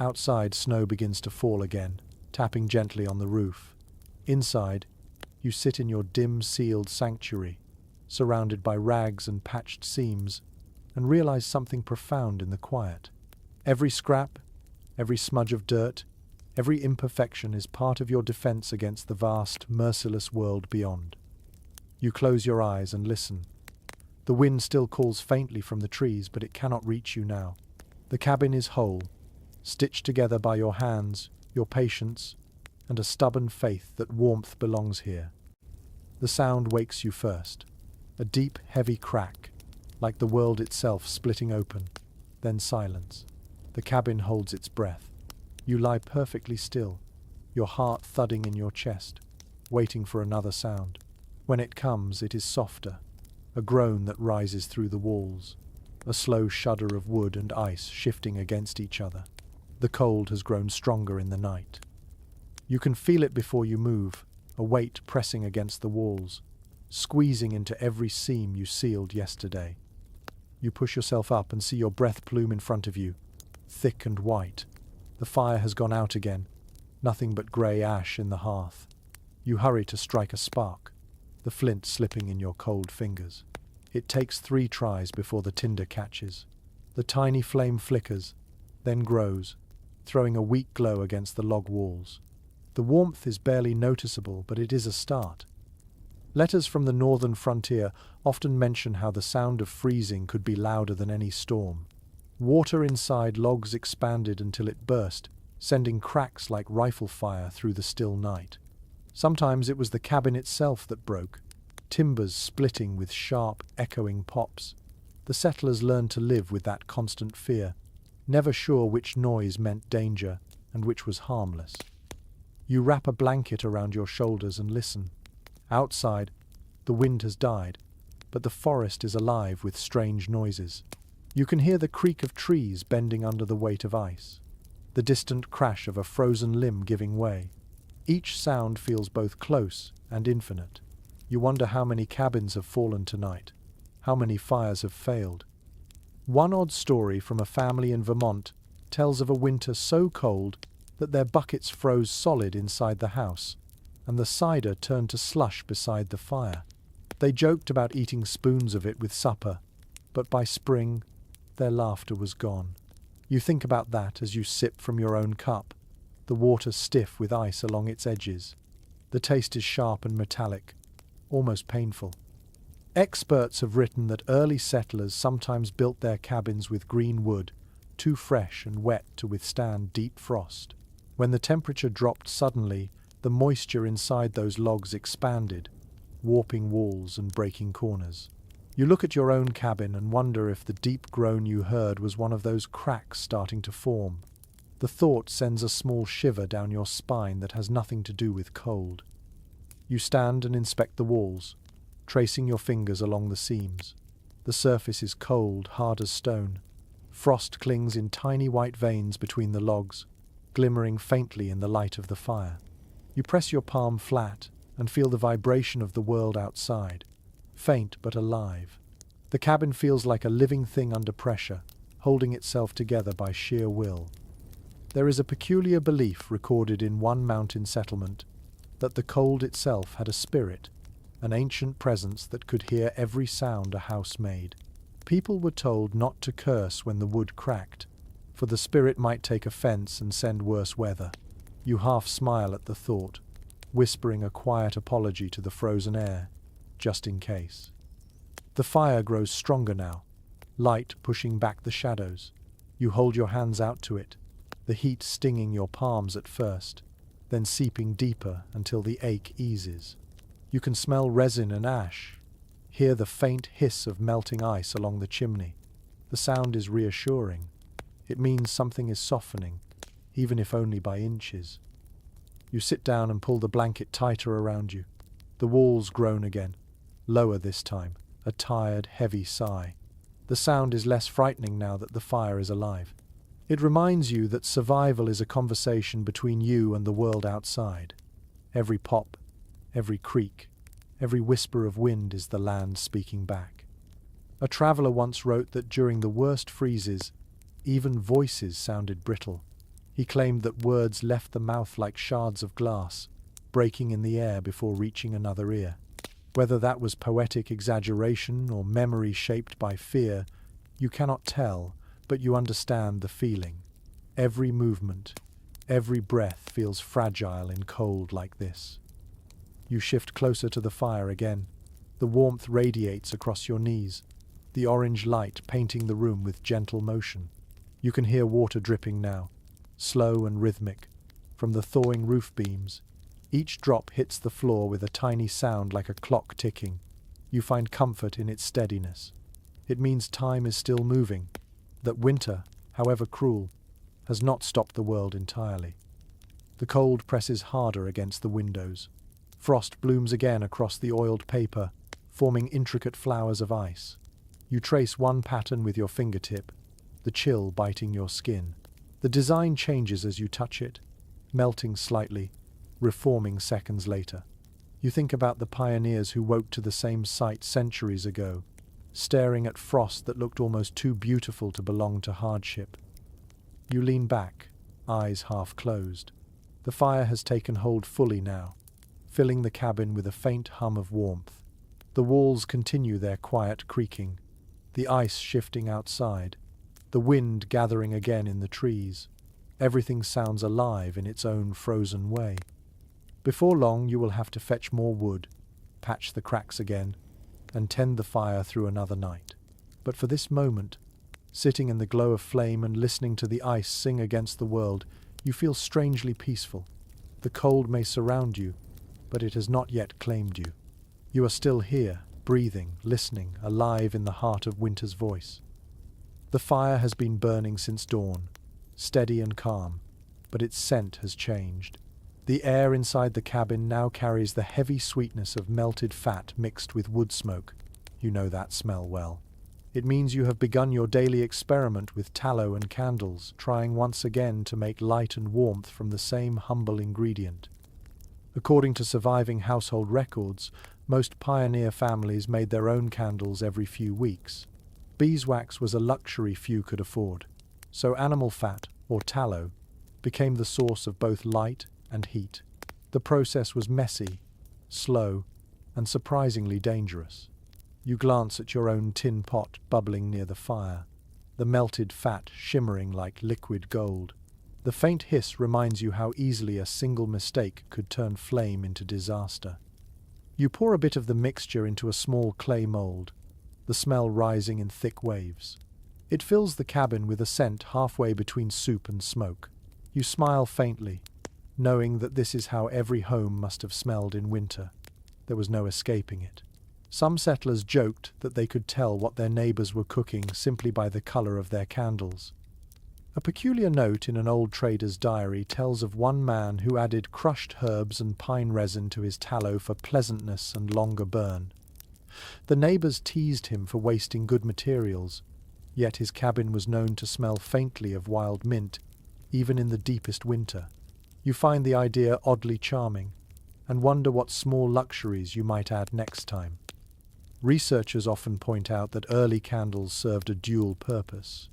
Outside, snow begins to fall again, tapping gently on the roof. Inside, you sit in your dim-sealed sanctuary, surrounded by rags and patched seams, and realize something profound in the quiet. Every scrap, every smudge of dirt, every imperfection is part of your defense against the vast, merciless world beyond. You close your eyes and listen. The wind still calls faintly from the trees, but it cannot reach you now. The cabin is whole, stitched together by your hands, your patience, and a stubborn faith that warmth belongs here. The sound wakes you first. A deep, heavy crack, like the world itself splitting open, then silence. The cabin holds its breath. You lie perfectly still, your heart thudding in your chest, waiting for another sound. When it comes, it is softer, a groan that rises through the walls, a slow shudder of wood and ice shifting against each other. The cold has grown stronger in the night. You can feel it before you move, a weight pressing against the walls, squeezing into every seam you sealed yesterday. You push yourself up and see your breath plume in front of you, thick and white. The fire has gone out again, nothing but grey ash in the hearth. You hurry to strike a spark, the flint slipping in your cold fingers. It takes 3 tries before the tinder catches. The tiny flame flickers, then grows, throwing a weak glow against the log walls. The warmth is barely noticeable, but it is a start. Letters from the northern frontier often mention how the sound of freezing could be louder than any storm. Water inside logs expanded until it burst, sending cracks like rifle fire through the still night. Sometimes it was the cabin itself that broke, timbers splitting with sharp, echoing pops. The settlers learned to live with that constant fear, never sure which noise meant danger and which was harmless. You wrap a blanket around your shoulders and listen. Outside, the wind has died, but the forest is alive with strange noises. You can hear the creak of trees bending under the weight of ice, the distant crash of a frozen limb giving way. Each sound feels both close and infinite. You wonder how many cabins have fallen tonight, how many fires have failed. One odd story from a family in Vermont tells of a winter so cold that their buckets froze solid inside the house, and the cider turned to slush beside the fire. They joked about eating spoons of it with supper, but by spring, their laughter was gone. You think about that as you sip from your own cup, the water stiff with ice along its edges. The taste is sharp and metallic, almost painful. Experts have written that early settlers sometimes built their cabins with green wood, too fresh and wet to withstand deep frost. When the temperature dropped suddenly, the moisture inside those logs expanded, warping walls and breaking corners. You look at your own cabin and wonder if the deep groan you heard was one of those cracks starting to form. The thought sends a small shiver down your spine that has nothing to do with cold. You stand and inspect the walls, tracing your fingers along the seams. The surface is cold, hard as stone. Frost clings in tiny white veins between the logs, glimmering faintly in the light of the fire. You press your palm flat and feel the vibration of the world outside, faint but alive. The cabin feels like a living thing under pressure, holding itself together by sheer will. There is a peculiar belief recorded in one mountain settlement that the cold itself had a spirit, an ancient presence that could hear every sound a house made. People were told not to curse when the wood cracked, for the spirit might take offense and send worse weather. You half smile at the thought, whispering a quiet apology to the frozen air, just in case. The fire grows stronger now, light pushing back the shadows. You hold your hands out to it, the heat stinging your palms at first, then seeping deeper until the ache eases. You can smell resin and ash, hear the faint hiss of melting ice along the chimney. The sound is reassuring. It means something is softening, even if only by inches. You sit down and pull the blanket tighter around you. The walls groan again, lower this time, a tired, heavy sigh. The sound is less frightening now that the fire is alive. It reminds you that survival is a conversation between you and the world outside. Every pop, every creak, every whisper of wind is the land speaking back. A traveler once wrote that during the worst freezes, even voices sounded brittle. He claimed that words left the mouth like shards of glass, breaking in the air before reaching another ear. Whether that was poetic exaggeration or memory shaped by fear, you cannot tell, but you understand the feeling. Every movement, every breath feels fragile in cold like this. You shift closer to the fire again. The warmth radiates across your knees, the orange light painting the room with gentle motion. You can hear water dripping now, slow and rhythmic, from the thawing roof beams. Each drop hits the floor with a tiny sound like a clock ticking. You find comfort in its steadiness. It means time is still moving, that winter, however cruel, has not stopped the world entirely. The cold presses harder against the windows. Frost blooms again across the oiled paper, forming intricate flowers of ice. You trace one pattern with your fingertip, the chill biting your skin. The design changes as you touch it, melting slightly, reforming seconds later. You think about the pioneers who woke to the same sight centuries ago, staring at frost that looked almost too beautiful to belong to hardship. You lean back, eyes half closed. The fire has taken hold fully now, filling the cabin with a faint hum of warmth. The walls continue their quiet creaking, the ice shifting outside, the wind gathering again in the trees. Everything sounds alive in its own frozen way. Before long you will have to fetch more wood, patch the cracks again, and tend the fire through another night. But for this moment, sitting in the glow of flame and listening to the ice sing against the world, you feel strangely peaceful. The cold may surround you, but it has not yet claimed you. You are still here, breathing, listening, alive in the heart of winter's voice. The fire has been burning since dawn, steady and calm, but its scent has changed. The air inside the cabin now carries the heavy sweetness of melted fat mixed with wood smoke. You know that smell well. It means you have begun your daily experiment with tallow and candles, trying once again to make light and warmth from the same humble ingredient. According to surviving household records, most pioneer families made their own candles every few weeks. Beeswax was a luxury few could afford, so animal fat, or tallow, became the source of both light and heat. The process was messy, slow, and surprisingly dangerous. You glance at your own tin pot bubbling near the fire, the melted fat shimmering like liquid gold. The faint hiss reminds you how easily a single mistake could turn flame into disaster. You pour a bit of the mixture into a small clay mold, the smell rising in thick waves. It fills the cabin with a scent halfway between soup and smoke. You smile faintly, knowing that this is how every home must have smelled in winter. There was no escaping it. Some settlers joked that they could tell what their neighbors were cooking simply by the color of their candles. A peculiar note in an old trader's diary tells of one man who added crushed herbs and pine resin to his tallow for pleasantness and longer burn. The neighbors teased him for wasting good materials, yet his cabin was known to smell faintly of wild mint, even in the deepest winter. You find the idea oddly charming, and wonder what small luxuries you might add next time. Researchers often point out that early candles served a dual purpose.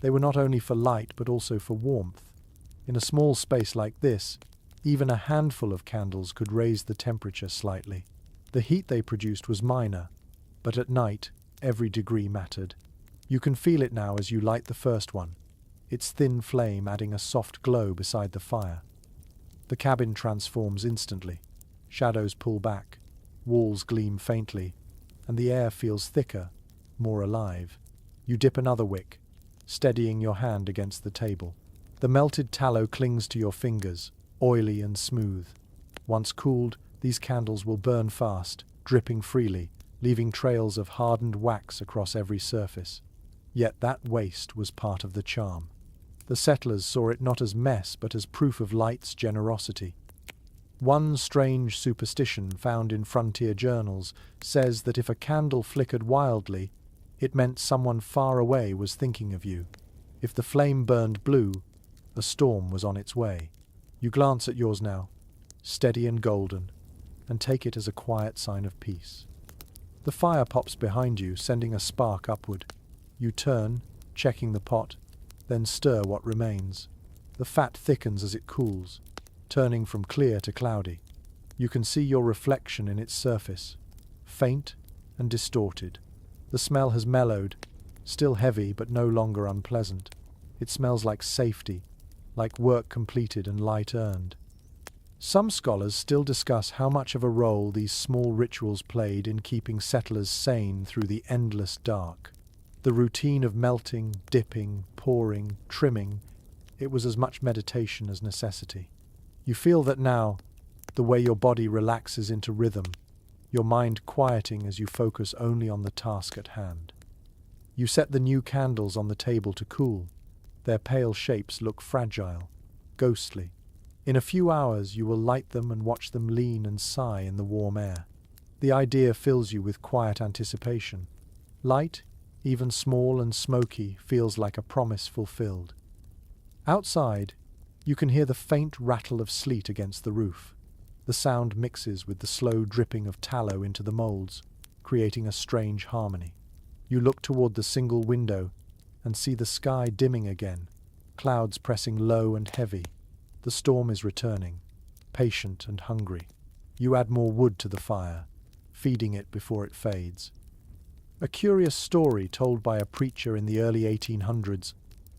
They were not only for light but also for warmth. In a small space like this, even a handful of candles could raise the temperature slightly. The heat they produced was minor, but at night, every degree mattered. You can feel it now as you light the first one, its thin flame adding a soft glow beside the fire. The cabin transforms instantly. Shadows pull back, walls gleam faintly, and the air feels thicker, more alive. You dip another wick, steadying your hand against the table. The melted tallow clings to your fingers, oily and smooth. Once cooled, these candles will burn fast, dripping freely, leaving trails of hardened wax across every surface. Yet that waste was part of the charm. The settlers saw it not as mess but as proof of light's generosity. One strange superstition found in frontier journals says that if a candle flickered wildly, it meant someone far away was thinking of you. If the flame burned blue, a storm was on its way. You glance at yours now, steady and golden, and take it as a quiet sign of peace. The fire pops behind you, sending a spark upward. You turn, checking the pot, then stir what remains. The The fat thickens as it cools, turning from clear to cloudy. You can see your reflection in its surface, faint and distorted. The smell has mellowed, still heavy but no longer unpleasant. It smells like safety, like work completed and light earned. Some scholars still discuss how much of a role these small rituals played in keeping settlers sane through the endless dark. The routine of melting, dipping, pouring, trimming, it was as much meditation as necessity. You feel that now, the way your body relaxes into rhythm, your mind quieting as you focus only on the task at hand. You set the new candles on the table to cool. Their pale shapes look fragile, ghostly. In a few hours you will light them and watch them lean and sigh in the warm air. The idea fills you with quiet anticipation. Light, even small and smoky, feels like a promise fulfilled. Outside, you can hear the faint rattle of sleet against the roof. The sound mixes with the slow dripping of tallow into the molds, creating a strange harmony. You look toward the single window and see the sky dimming again, clouds pressing low and heavy. The storm is returning, patient and hungry. You add more wood to the fire, feeding it before it fades. A curious story told by a preacher in the early 1800s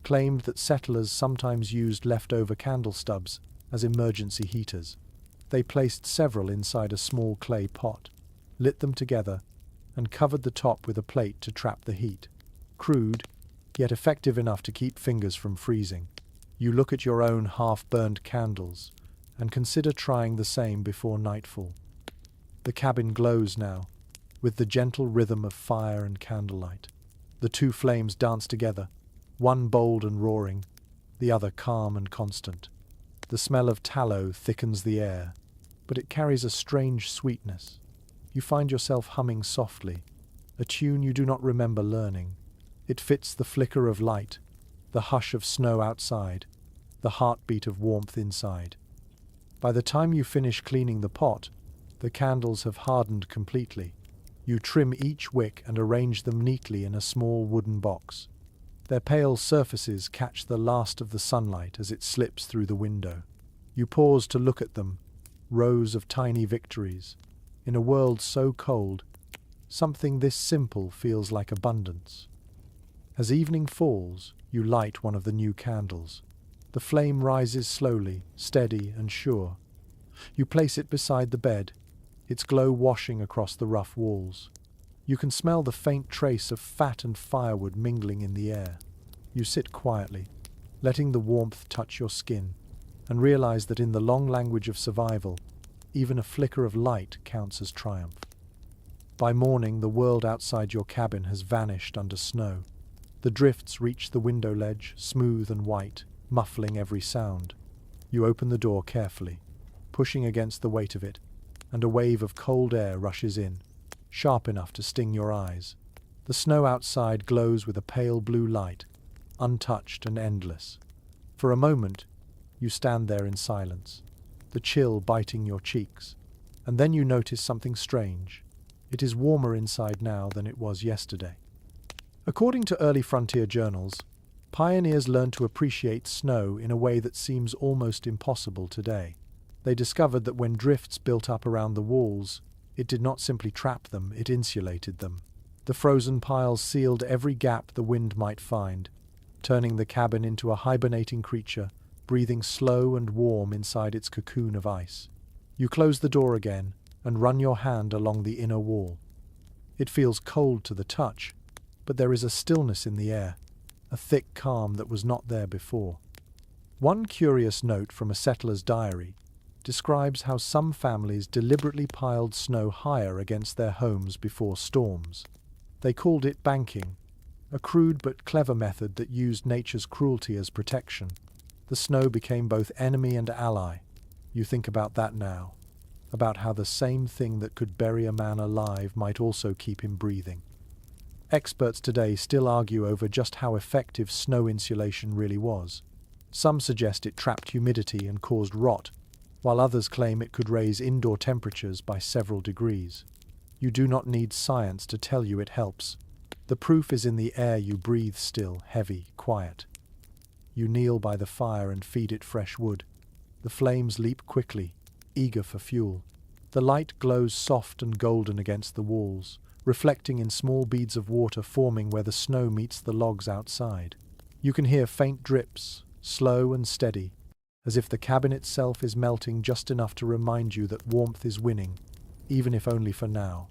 claimed that settlers sometimes used leftover candle stubs as emergency heaters. They placed several inside a small clay pot, lit them together, and covered the top with a plate to trap the heat. Crude, yet effective enough to keep fingers from freezing. You look at your own half-burned candles and consider trying the same before nightfall. The cabin glows now, with the gentle rhythm of fire and candlelight. The two flames dance together, one bold and roaring, the other calm and constant. The smell of tallow thickens the air, but it carries a strange sweetness. You find yourself humming softly, a tune you do not remember learning. It fits the flicker of light, the hush of snow outside, the heartbeat of warmth inside. By the time you finish cleaning the pot, the candles have hardened completely. You trim each wick and arrange them neatly in a small wooden box. Their pale surfaces catch the last of the sunlight as it slips through the window. You pause to look at them, rows of tiny victories. In a world so cold, something this simple feels like abundance. As evening falls, you light one of the new candles. The flame rises slowly, steady and sure. You place it beside the bed, its glow washing across the rough walls. You can smell the faint trace of fat and firewood mingling in the air. You sit quietly, letting the warmth touch your skin, and realize that in the long language of survival, even a flicker of light counts as triumph. By morning, the world outside your cabin has vanished under snow. The drifts reach the window ledge, smooth and white, muffling every sound. You open the door carefully, pushing against the weight of it, and a wave of cold air rushes in, sharp enough to sting your eyes. The snow outside glows with a pale blue light, untouched and endless. For a moment, you stand there in silence, the chill biting your cheeks, and then you notice something strange. It is warmer inside now than it was yesterday. According to early frontier journals, pioneers learned to appreciate snow in a way that seems almost impossible today. They discovered that when drifts built up around the walls, it did not simply trap them, it insulated them. The frozen piles sealed every gap the wind might find, turning the cabin into a hibernating creature, breathing slow and warm inside its cocoon of ice. You close the door again and run your hand along the inner wall. It feels cold to the touch, but there is a stillness in the air, a thick calm that was not there before. One curious note from a settler's diary describes how some families deliberately piled snow higher against their homes before storms. They called it banking, a crude but clever method that used nature's cruelty as protection. The snow became both enemy and ally. You think about that now, about how the same thing that could bury a man alive might also keep him breathing. Experts today still argue over just how effective snow insulation really was. Some suggest it trapped humidity and caused rot, while others claim it could raise indoor temperatures by several degrees. You do not need science to tell you it helps. The proof is in the air you breathe, still, heavy, quiet. You kneel by the fire and feed it fresh wood. The flames leap quickly, eager for fuel. The light glows soft and golden against the walls, reflecting in small beads of water forming where the snow meets the logs outside. You can hear faint drips, slow and steady, as if the cabin itself is melting just enough to remind you that warmth is winning, even if only for now.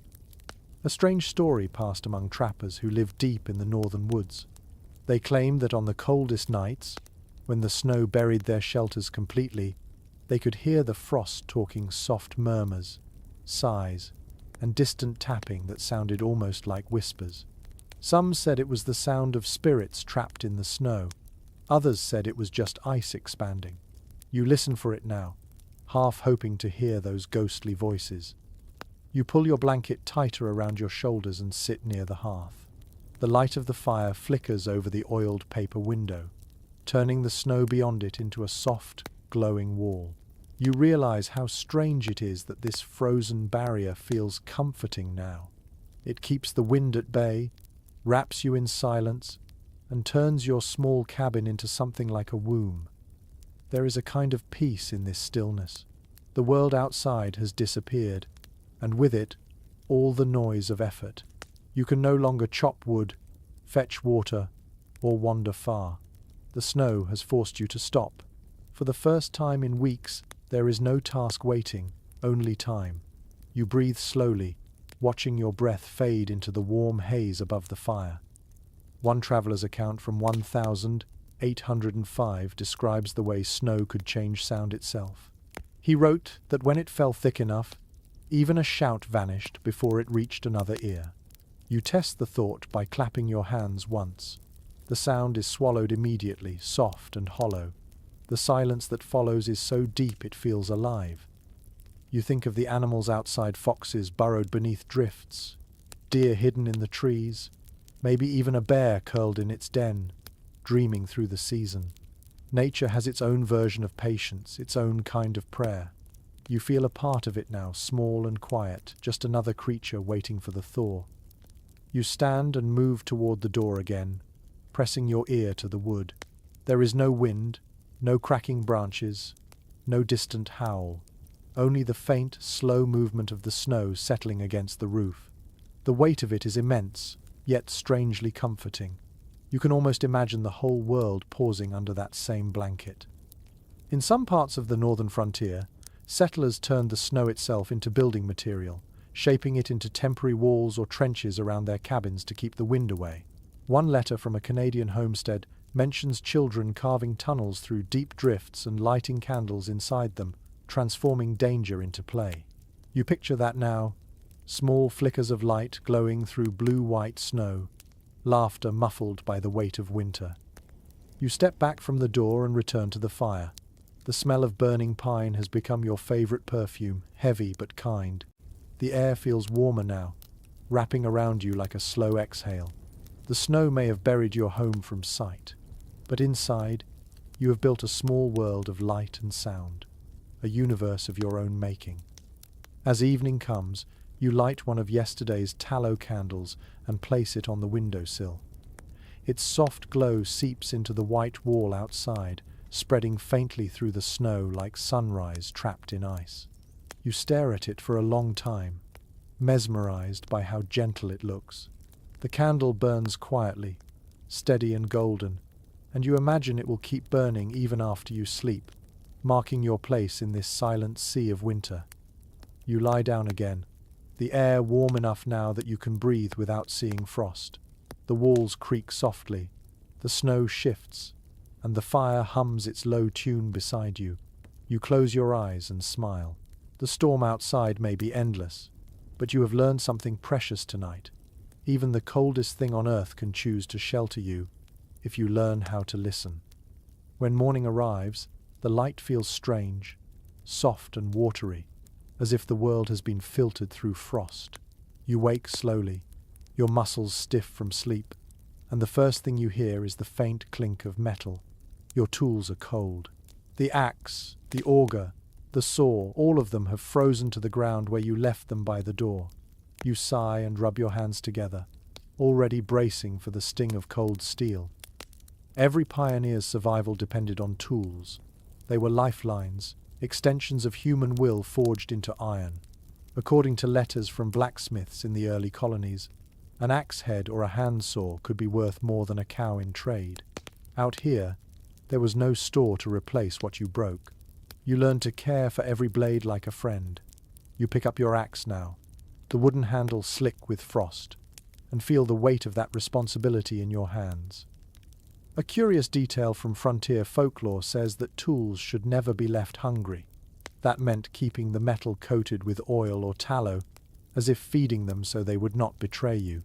A strange story passed among trappers who lived deep in the northern woods. They claimed that on the coldest nights, when the snow buried their shelters completely, they could hear the frost talking soft murmurs, sighs, and distant tapping that sounded almost like whispers. Some said it was the sound of spirits trapped in the snow. Others said it was just ice expanding. You listen for it now, half hoping to hear those ghostly voices. You pull your blanket tighter around your shoulders and sit near the hearth. The light of the fire flickers over the oiled paper window, turning the snow beyond it into a soft, glowing wall. You realize how strange it is that this frozen barrier feels comforting now. It keeps the wind at bay, wraps you in silence, and turns your small cabin into something like a womb. There is a kind of peace in this stillness. The world outside has disappeared, and with it, all the noise of effort. You can no longer chop wood, fetch water, or wander far. The snow has forced you to stop. For the first time in weeks, there is no task waiting, only time. You breathe slowly, watching your breath fade into the warm haze above the fire. One traveler's account from 1805 describes the way snow could change sound itself. He wrote that when it fell thick enough, even a shout vanished before it reached another ear. You test the thought by clapping your hands once. The sound is swallowed immediately, soft and hollow. The silence that follows is so deep it feels alive. You think of the animals outside, foxes burrowed beneath drifts, deer hidden in the trees, maybe even a bear curled in its den, dreaming through the season. Nature has its own version of patience, its own kind of prayer. You feel a part of it now, small and quiet, just another creature waiting for the thaw. You stand and move toward the door again, pressing your ear to the wood. There is no wind, no cracking branches, no distant howl, only the faint, slow movement of the snow settling against the roof. The weight of it is immense, yet strangely comforting. You can almost imagine the whole world pausing under that same blanket. In some parts of the northern frontier, settlers turned the snow itself into building material, shaping it into temporary walls or trenches around their cabins to keep the wind away. One letter from a Canadian homestead mentions children carving tunnels through deep drifts and lighting candles inside them, transforming danger into play. You picture that now, small flickers of light glowing through blue-white snow, laughter muffled by the weight of winter. You step back from the door and return to the fire. The smell of burning pine has become your favorite perfume, heavy but kind. The air feels warmer now, wrapping around you like a slow exhale. The snow may have buried your home from sight, but inside, you have built a small world of light and sound, a universe of your own making. As evening comes, you light one of yesterday's tallow candles and place it on the windowsill. Its soft glow seeps into the white wall outside, spreading faintly through the snow like sunrise trapped in ice. You stare at it for a long time, mesmerized by how gentle it looks. The candle burns quietly, steady and golden, and you imagine it will keep burning even after you sleep, marking your place in this silent sea of winter. You lie down again, the air warm enough now that you can breathe without seeing frost. The walls creak softly, the snow shifts, and the fire hums its low tune beside you. You close your eyes and smile. The storm outside may be endless, but you have learned something precious tonight. Even the coldest thing on earth can choose to shelter you if you learn how to listen. When morning arrives, the light feels strange, soft and watery, as if the world has been filtered through frost. You wake slowly, your muscles stiff from sleep, and the first thing you hear is the faint clink of metal. Your tools are cold. The axe, the auger, the saw, all of them have frozen to the ground where you left them by the door. You sigh and rub your hands together, already bracing for the sting of cold steel. Every pioneer's survival depended on tools. They were lifelines, extensions of human will forged into iron. According to letters from blacksmiths in the early colonies, an axe head or a handsaw could be worth more than a cow in trade. Out here, there was no store to replace what you broke. You learned to care for every blade like a friend. You pick up your axe now, the wooden handle slick with frost, and feel the weight of that responsibility in your hands. A curious detail from frontier folklore says that tools should never be left hungry. That meant keeping the metal coated with oil or tallow, as if feeding them so they would not betray you.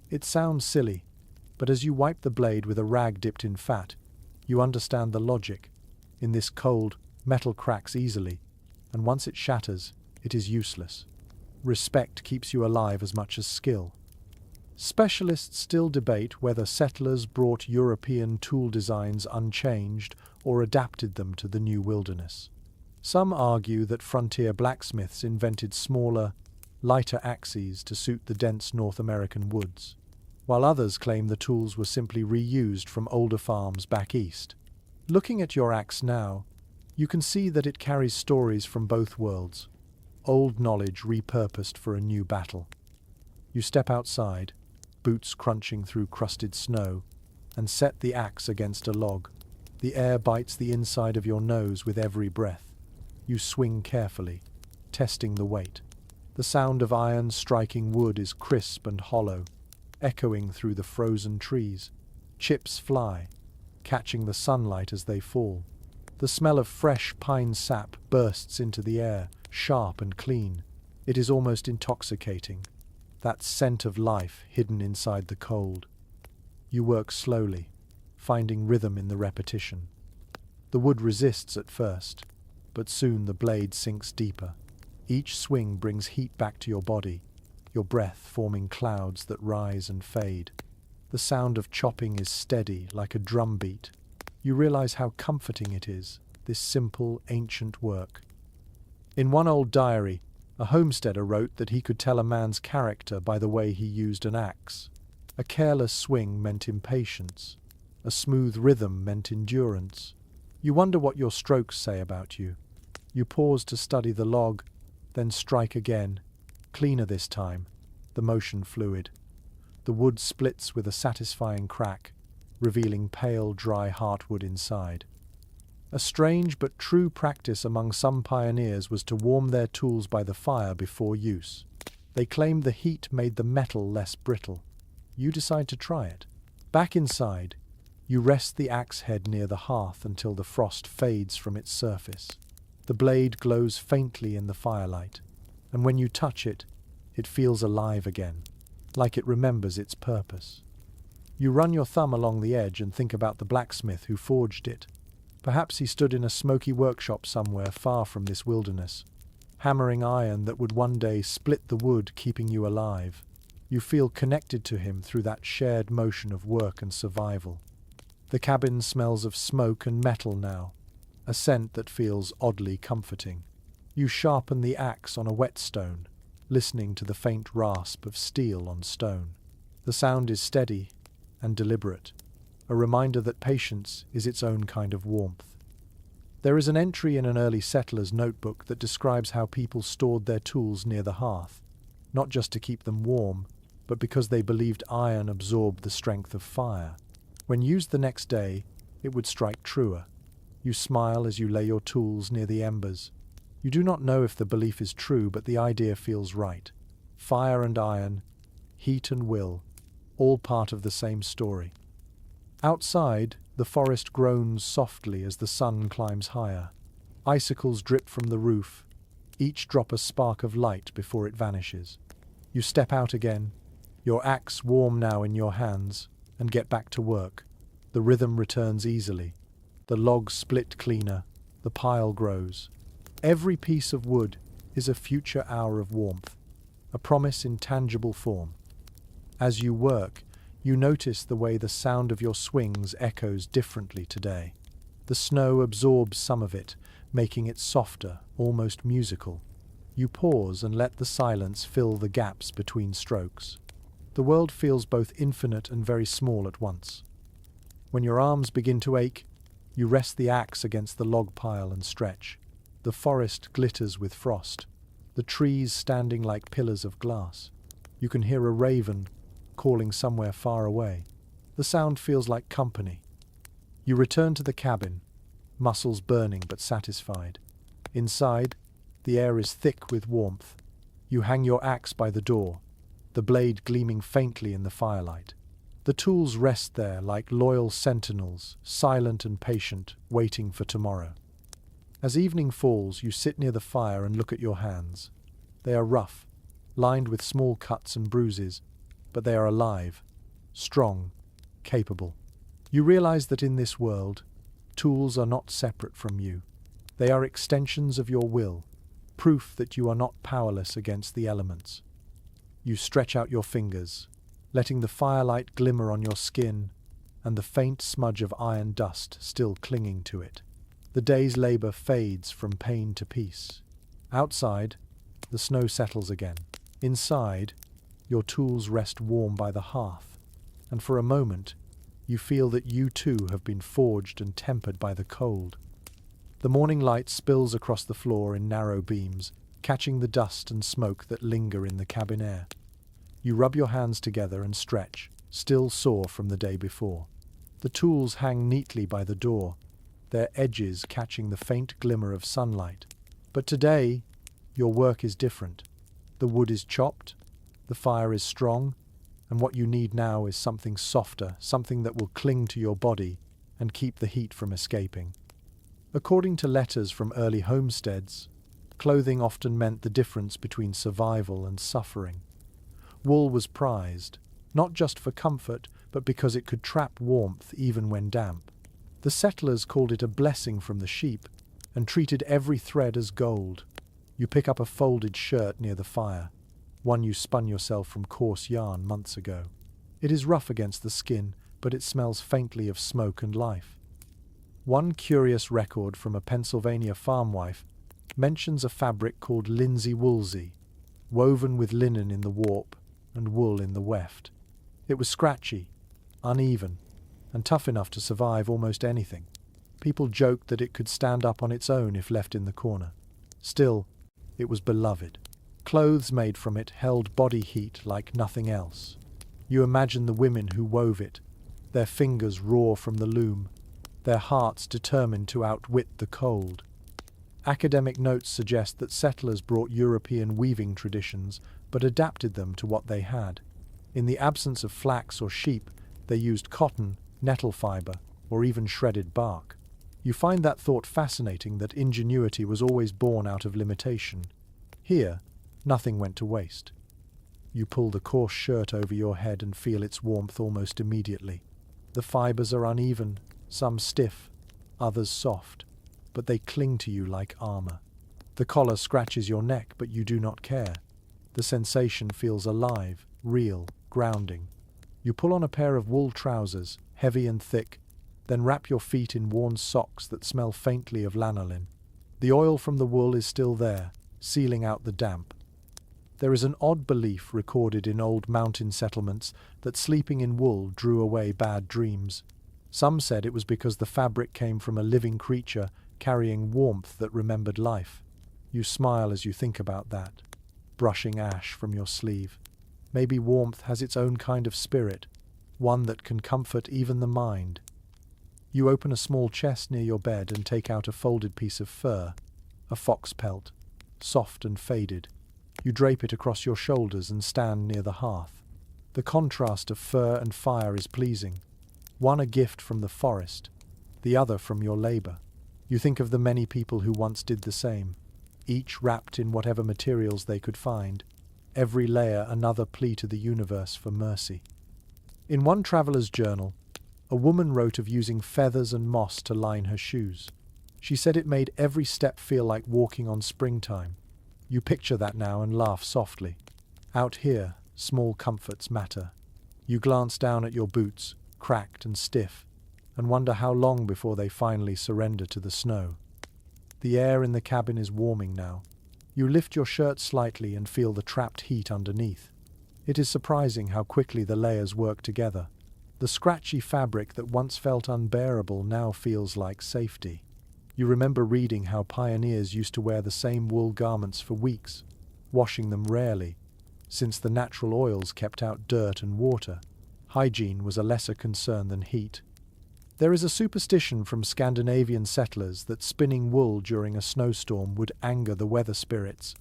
It sounds silly, but as you wipe the blade with a rag dipped in fat, you understand the logic. In this cold, metal cracks easily, and once it shatters, it is useless. Respect keeps you alive as much as skill. Specialists still debate whether settlers brought European tool designs unchanged or adapted them to the new wilderness. Some argue that frontier blacksmiths invented smaller, lighter axes to suit the dense North American woods, while others claim the tools were simply reused from older farms back east. Looking at your axe now, you can see that it carries stories from both worlds, old knowledge repurposed for a new battle. You step outside, boots crunching through crusted snow, and set the axe against a log. The air bites the inside of your nose with every breath. You swing carefully, testing the weight. The sound of iron striking wood is crisp and hollow, echoing through the frozen trees. Chips fly, catching the sunlight as they fall. The smell of fresh pine sap bursts into the air, sharp and clean. It is almost intoxicating, that scent of life hidden inside the cold. You work slowly, finding rhythm in the repetition. The wood resists at first, but soon the blade sinks deeper. Each swing brings heat back to your body, your breath forming clouds that rise and fade. The sound of chopping is steady, like a drumbeat. You realize how comforting it is, this simple, ancient work. In one old diary, a homesteader wrote that he could tell a man's character by the way he used an axe. A careless swing meant impatience. A smooth rhythm meant endurance. You wonder what your strokes say about you. You pause to study the log, then strike again, cleaner this time, the motion fluid. The wood splits with a satisfying crack, revealing pale, dry heartwood inside. A strange but true practice among some pioneers was to warm their tools by the fire before use. They claimed the heat made the metal less brittle. You decide to try it. Back inside, you rest the axe head near the hearth until the frost fades from its surface. The blade glows faintly in the firelight, and when you touch it, it feels alive again, like it remembers its purpose. You run your thumb along the edge and think about the blacksmith who forged it. Perhaps he stood in a smoky workshop somewhere far from this wilderness, hammering iron that would one day split the wood, keeping you alive. You feel connected to him through that shared motion of work and survival. The cabin smells of smoke and metal now, a scent that feels oddly comforting. You sharpen the axe on a whetstone, listening to the faint rasp of steel on stone. The sound is steady and deliberate, a reminder that patience is its own kind of warmth. There is an entry in an early settler's notebook that describes how people stored their tools near the hearth, not just to keep them warm, but because they believed iron absorbed the strength of fire. When used the next day, it would strike truer. You smile as you lay your tools near the embers. You do not know if the belief is true, but the idea feels right. Fire and iron, heat and will, all part of the same story. Outside, the forest groans softly as the sun climbs higher. Icicles drip from the roof, each drop a spark of light before it vanishes. You step out again, your axe warm now in your hands, and get back to work. The rhythm returns easily. The logs split cleaner, the pile grows. Every piece of wood is a future hour of warmth, a promise in tangible form. As you work, you notice the way the sound of your swings echoes differently today. The snow absorbs some of it, making it softer, almost musical. You pause and let the silence fill the gaps between strokes. The world feels both infinite and very small at once. When your arms begin to ache, you rest the axe against the log pile and stretch. The forest glitters with frost, the trees standing like pillars of glass. You can hear a raven calling somewhere far away. The sound feels like company. You return to the cabin, muscles burning but satisfied. Inside, the air is thick with warmth. You hang your axe by the door, the blade gleaming faintly in the firelight. The tools rest there like loyal sentinels, silent and patient, waiting for tomorrow. As evening falls, you sit near the fire and look at your hands. They are rough, lined with small cuts and bruises, but they are alive, strong, capable. You realize that in this world, tools are not separate from you. They are extensions of your will, proof that you are not powerless against the elements. You stretch out your fingers, letting the firelight glimmer on your skin and the faint smudge of iron dust still clinging to it. The day's labor fades from pain to peace. Outside, the snow settles again. Inside, your tools rest warm by the hearth, and for a moment, you feel that you too have been forged and tempered by the cold. The morning light spills across the floor in narrow beams, catching the dust and smoke that linger in the cabin air. You rub your hands together and stretch, still sore from the day before. The tools hang neatly by the door, their edges catching the faint glimmer of sunlight. But today, your work is different. The wood is chopped, the fire is strong, and what you need now is something softer, something that will cling to your body and keep the heat from escaping. According to letters from early homesteads, clothing often meant the difference between survival and suffering. Wool was prized, not just for comfort, but because it could trap warmth even when damp. The settlers called it a blessing from the sheep and treated every thread as gold. You pick up a folded shirt near the fire, one you spun yourself from coarse yarn months ago. It is rough against the skin, but it smells faintly of smoke and life. One curious record from a Pennsylvania farmwife mentions a fabric called linsey woolsey, woven with linen in the warp and wool in the weft. It was scratchy, uneven, and tough enough to survive almost anything. People joked that it could stand up on its own if left in the corner. Still, it was beloved. Clothes made from it held body heat like nothing else. You imagine the women who wove it, their fingers raw from the loom, their hearts determined to outwit the cold. Academic notes suggest that settlers brought European weaving traditions but adapted them to what they had. In the absence of flax or sheep, they used cotton, nettle fiber, or even shredded bark. You find that thought fascinating, that ingenuity was always born out of limitation. Here, nothing went to waste. You pull the coarse shirt over your head and feel its warmth almost immediately. The fibers are uneven, some stiff, others soft, but they cling to you like armor. The collar scratches your neck, but you do not care. The sensation feels alive, real, grounding. You pull on a pair of wool trousers, heavy and thick, then wrap your feet in worn socks that smell faintly of lanolin. The oil from the wool is still there, sealing out the damp. There is an odd belief recorded in old mountain settlements that sleeping in wool drew away bad dreams. Some said it was because the fabric came from a living creature carrying warmth that remembered life. You smile as you think about that, brushing ash from your sleeve. Maybe warmth has its own kind of spirit, one that can comfort even the mind. You open a small chest near your bed and take out a folded piece of fur, a fox pelt, soft and faded. You drape it across your shoulders and stand near the hearth. The contrast of fur and fire is pleasing, one a gift from the forest, the other from your labor. You think of the many people who once did the same, each wrapped in whatever materials they could find, every layer another plea to the universe for mercy. In one traveler's journal, a woman wrote of using feathers and moss to line her shoes. She said it made every step feel like walking on springtime. You picture that now and laugh softly. Out here, small comforts matter. You glance down at your boots, cracked and stiff, and wonder how long before they finally surrender to the snow. The air in the cabin is warming now. You lift your shirt slightly and feel the trapped heat underneath. It is surprising how quickly the layers work together. The scratchy fabric that once felt unbearable now feels like safety. You remember reading how pioneers used to wear the same wool garments for weeks, washing them rarely, since the natural oils kept out dirt and water. Hygiene was a lesser concern than heat. There is a superstition from Scandinavian settlers that spinning wool during a snowstorm would anger the weather spirits,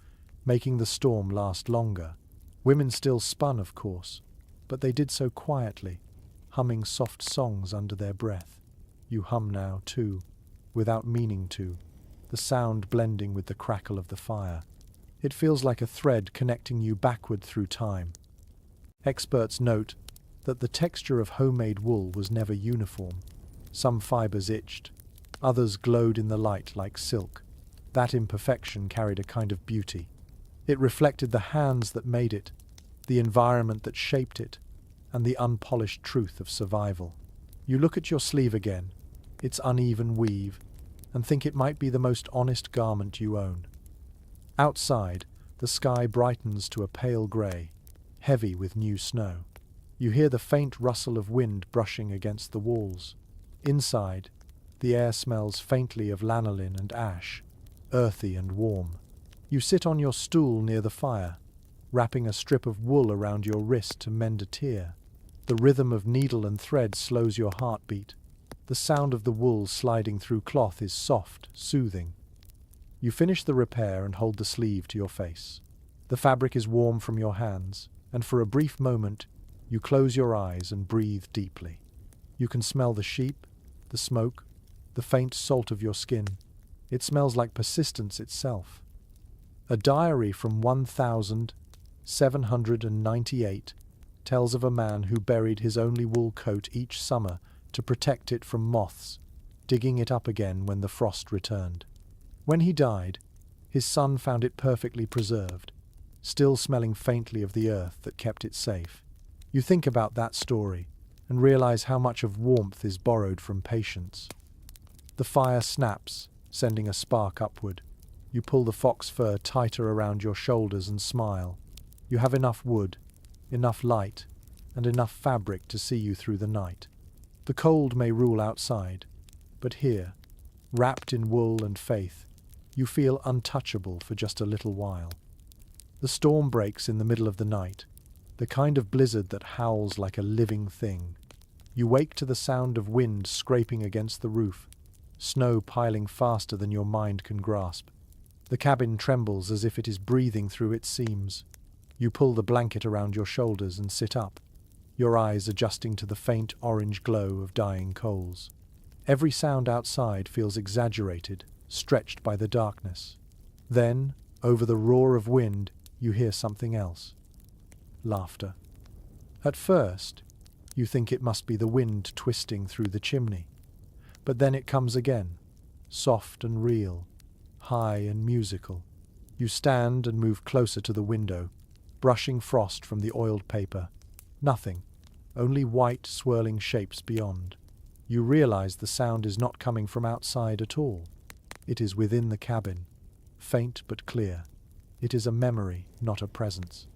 making the storm last longer. Women still spun, of course, but they did so quietly, humming soft songs under their breath. You hum now, too, without meaning to, the sound blending with the crackle of the fire. It feels like a thread connecting you backward through time. Experts note that the texture of homemade wool was never uniform. Some fibers itched, others glowed in the light like silk. That imperfection carried a kind of beauty. It reflected the hands that made it, the environment that shaped it, and the unpolished truth of survival. You look at your sleeve again, its uneven weave, and think it might be the most honest garment you own. Outside, the sky brightens to a pale grey, heavy with new snow. You hear the faint rustle of wind brushing against the walls. Inside, the air smells faintly of lanolin and ash, earthy and warm. You sit on your stool near the fire, wrapping a strip of wool around your wrist to mend a tear. The rhythm of needle and thread slows your heartbeat. The sound of the wool sliding through cloth is soft, soothing. You finish the repair and hold the sleeve to your face. The fabric is warm from your hands, and for a brief moment, you close your eyes and breathe deeply. You can smell the sheep, the smoke, the faint salt of your skin. It smells like persistence itself. A diary from 1798 tells of a man who buried his only wool coat each summer to protect it from moths, digging it up again when the frost returned. When he died, his son found it perfectly preserved, still smelling faintly of the earth that kept it safe. You think about that story and realize how much of warmth is borrowed from patience. The fire snaps, sending a spark upward. You pull the fox fur tighter around your shoulders and smile. You have enough wood, enough light, and enough fabric to see you through the night. The cold may rule outside, but here, wrapped in wool and faith, you feel untouchable for just a little while. The storm breaks in the middle of the night, the kind of blizzard that howls like a living thing. You wake to the sound of wind scraping against the roof, snow piling faster than your mind can grasp. The cabin trembles as if it is breathing through its seams. You pull the blanket around your shoulders and sit up, your eyes adjusting to the faint orange glow of dying coals. Every sound outside feels exaggerated, stretched by the darkness. Then, over the roar of wind, you hear something else. Laughter. At first, you think it must be the wind twisting through the chimney. But then it comes again, soft and real, high and musical. You stand and move closer to the window, brushing frost from the oiled paper. Nothing, only white, swirling shapes beyond. You realize the sound is not coming from outside at all. It is within the cabin, faint but clear. It is a memory, not a presence.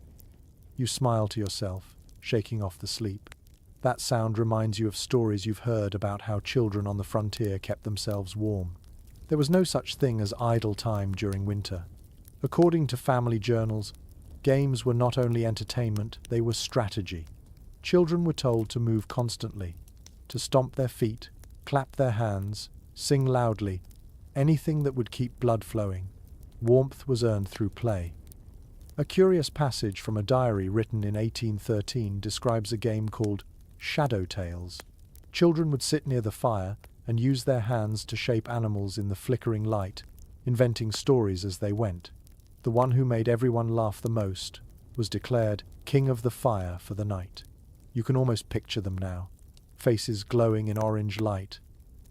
You smile to yourself, shaking off the sleep. That sound reminds you of stories you've heard about how children on the frontier kept themselves warm. There was no such thing as idle time during winter. According to family journals, games were not only entertainment, they were strategy. Children were told to move constantly, to stomp their feet, clap their hands, sing loudly, anything that would keep blood flowing. Warmth was earned through play. A curious passage from a diary written in 1813 describes a game called Shadow Tales. Children would sit near the fire and use their hands to shape animals in the flickering light, inventing stories as they went. The one who made everyone laugh the most was declared King of the Fire for the night. You can almost picture them now, faces glowing in orange light,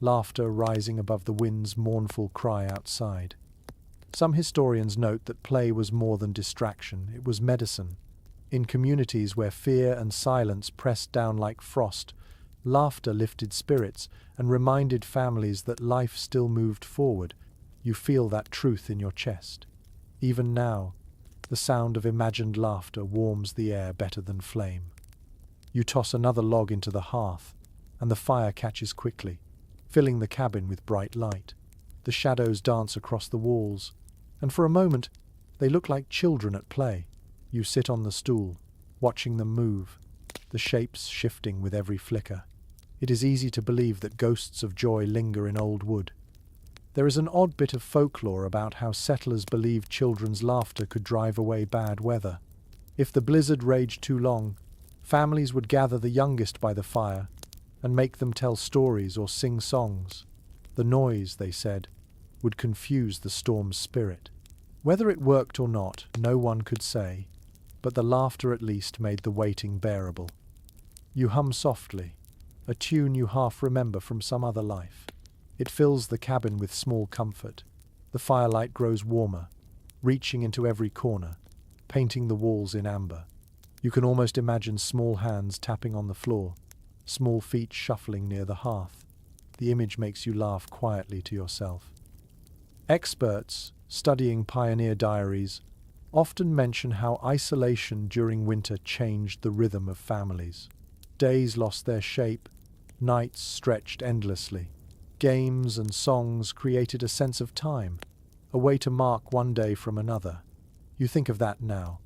laughter rising above the wind's mournful cry outside. Some historians note that play was more than distraction, it was medicine. In communities where fear and silence pressed down like frost, laughter lifted spirits and reminded families that life still moved forward. You feel that truth in your chest. Even now, the sound of imagined laughter warms the air better than flame. You toss another log into the hearth, and the fire catches quickly, filling the cabin with bright light. The shadows dance across the walls, and for a moment they look like children at play. You sit on the stool, watching them move, the shapes shifting with every flicker. It is easy to believe that ghosts of joy linger in old wood. There is an odd bit of folklore about how settlers believed children's laughter could drive away bad weather. If the blizzard raged too long, families would gather the youngest by the fire and make them tell stories or sing songs. The noise, they said, would confuse the storm's spirit. Whether it worked or not, no one could say, but the laughter at least made the waiting bearable. You hum softly, a tune you half remember from some other life. It fills the cabin with small comfort. The firelight grows warmer, reaching into every corner, painting the walls in amber. You can almost imagine small hands tapping on the floor, small feet shuffling near the hearth. The image makes you laugh quietly to yourself. Experts, studying pioneer diaries, often mention how isolation during winter changed the rhythm of families. Days lost their shape, nights stretched endlessly. Games and songs created a sense of time, a way to mark one day from another. You think of that now,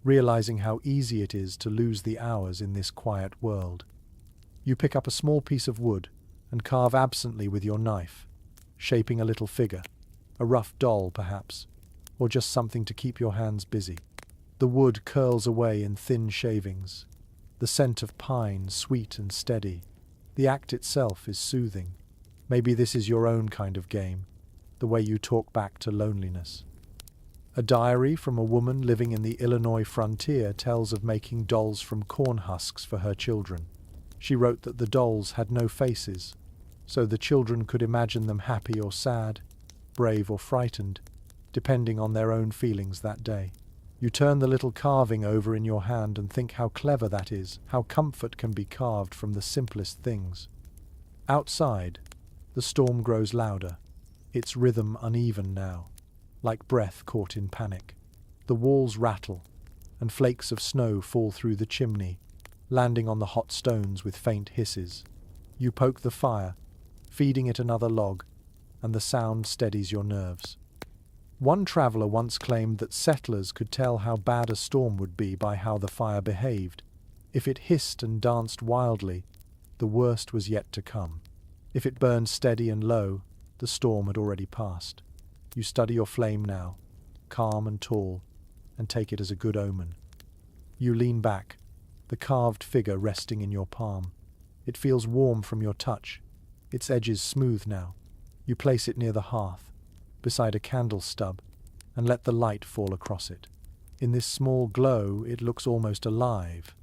realizing how easy it is to lose the hours in this quiet world. You pick up a small piece of wood and carve absently with your knife, shaping a little figure, a rough doll perhaps, or just something to keep your hands busy. The wood curls away in thin shavings, the scent of pine sweet and steady. The act itself is soothing. Maybe this is your own kind of game, the way you talk back to loneliness. A diary from a woman living in the Illinois frontier tells of making dolls from corn husks for her children. She wrote that the dolls had no faces, so the children could imagine them happy or sad, brave or frightened, depending on their own feelings that day. You turn the little carving over in your hand and think how clever that is, how comfort can be carved from the simplest things. Outside, the storm grows louder, its rhythm uneven now, like breath caught in panic. The walls rattle, and flakes of snow fall through the chimney, landing on the hot stones with faint hisses. You poke the fire, feeding it another log, and the sound steadies your nerves. One traveler once claimed that settlers could tell how bad a storm would be by how the fire behaved. If it hissed and danced wildly, the worst was yet to come. If it burned steady and low, the storm had already passed. You study your flame now, calm and tall, and take it as a good omen. You lean back, the carved figure resting in your palm. It feels warm from your touch, its edges smooth now. You place it near the hearth, beside a candle stub, and let the light fall across it. In this small glow, it looks almost alive.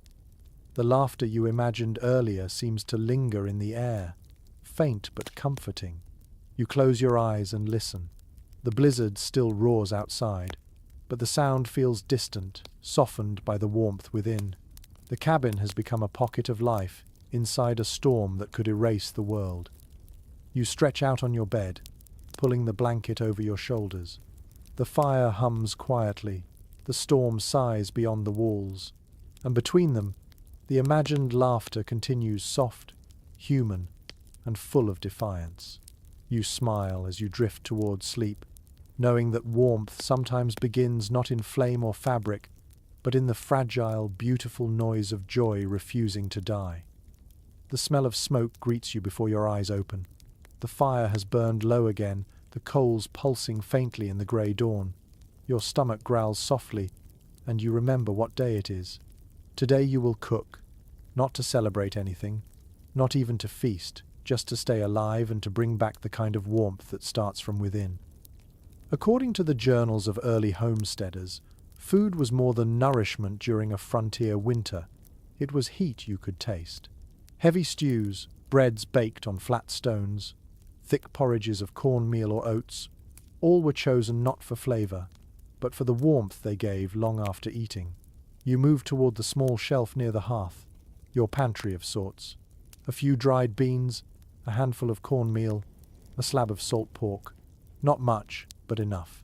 The laughter you imagined earlier seems to linger in the air, faint but comforting. You close your eyes and listen. The blizzard still roars outside, but the sound feels distant, softened by the warmth within. The cabin has become a pocket of life inside a storm that could erase the world. You stretch out on your bed, pulling the blanket over your shoulders. The fire hums quietly, the storm sighs beyond the walls, and between them, the imagined laughter continues soft, human, and full of defiance. You smile as you drift towards sleep, knowing that warmth sometimes begins not in flame or fabric, but in the fragile, beautiful noise of joy refusing to die. The smell of smoke greets you before your eyes open. The fire has burned low again, the coals pulsing faintly in the grey dawn. Your stomach growls softly, and you remember what day it is. Today you will cook, not to celebrate anything, not even to feast, just to stay alive and to bring back the kind of warmth that starts from within. According to the journals of early homesteaders, food was more than nourishment during a frontier winter. It was heat you could taste. Heavy stews, breads baked on flat stones, thick porridges of cornmeal or oats, all were chosen not for flavour, but for the warmth they gave long after eating. You moved toward the small shelf near the hearth, your pantry of sorts. A few dried beans, a handful of cornmeal, a slab of salt pork. Not much, but enough.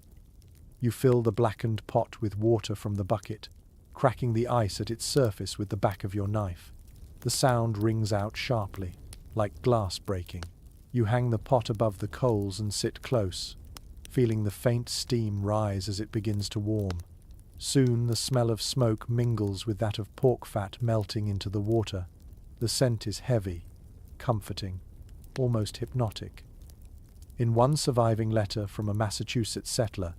You fill the blackened pot with water from the bucket, cracking the ice at its surface with the back of your knife. The sound rings out sharply, like glass breaking. You hang the pot above the coals and sit close, feeling the faint steam rise as it begins to warm. Soon the smell of smoke mingles with that of pork fat melting into the water. The scent is heavy, comforting, almost hypnotic. In one surviving letter from a Massachusetts settler,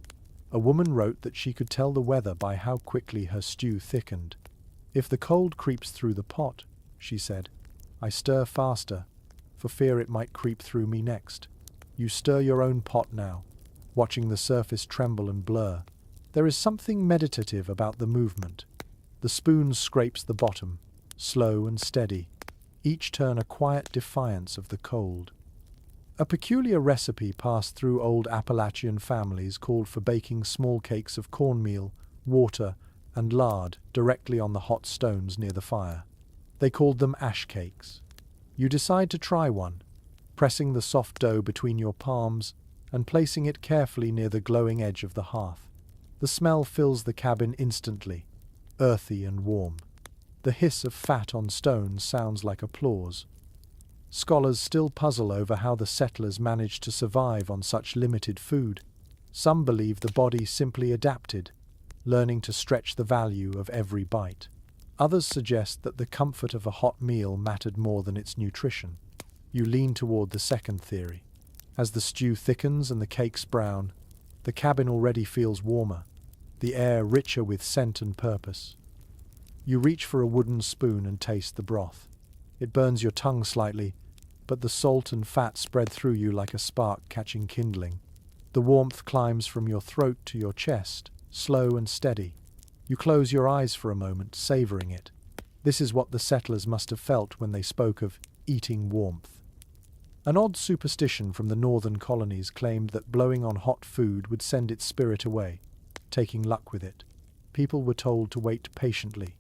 a woman wrote that she could tell the weather by how quickly her stew thickened. "If the cold creeps through the pot," she said, "I stir faster, for fear it might creep through me next." You stir your own pot now, watching the surface tremble and blur. There is something meditative about the movement. The spoon scrapes the bottom, slow and steady, each turn a quiet defiance of the cold. A peculiar recipe passed through old Appalachian families called for baking small cakes of cornmeal, water, and lard directly on the hot stones near the fire. They called them ash cakes. You decide to try one, pressing the soft dough between your palms and placing it carefully near the glowing edge of the hearth. The smell fills the cabin instantly, earthy and warm. The hiss of fat on stones sounds like applause. Scholars still puzzle over how the settlers managed to survive on such limited food. Some believe the body simply adapted, learning to stretch the value of every bite. Others suggest that the comfort of a hot meal mattered more than its nutrition. You lean toward the second theory. As the stew thickens and the cakes brown, the cabin already feels warmer, the air richer with scent and purpose. You reach for a wooden spoon and taste the broth. It burns your tongue slightly, but the salt and fat spread through you like a spark catching kindling. The warmth climbs from your throat to your chest, slow and steady. You close your eyes for a moment, savoring it. This is what the settlers must have felt when they spoke of eating warmth. An odd superstition from the northern colonies claimed that blowing on hot food would send its spirit away, taking luck with it. People were told to wait patiently,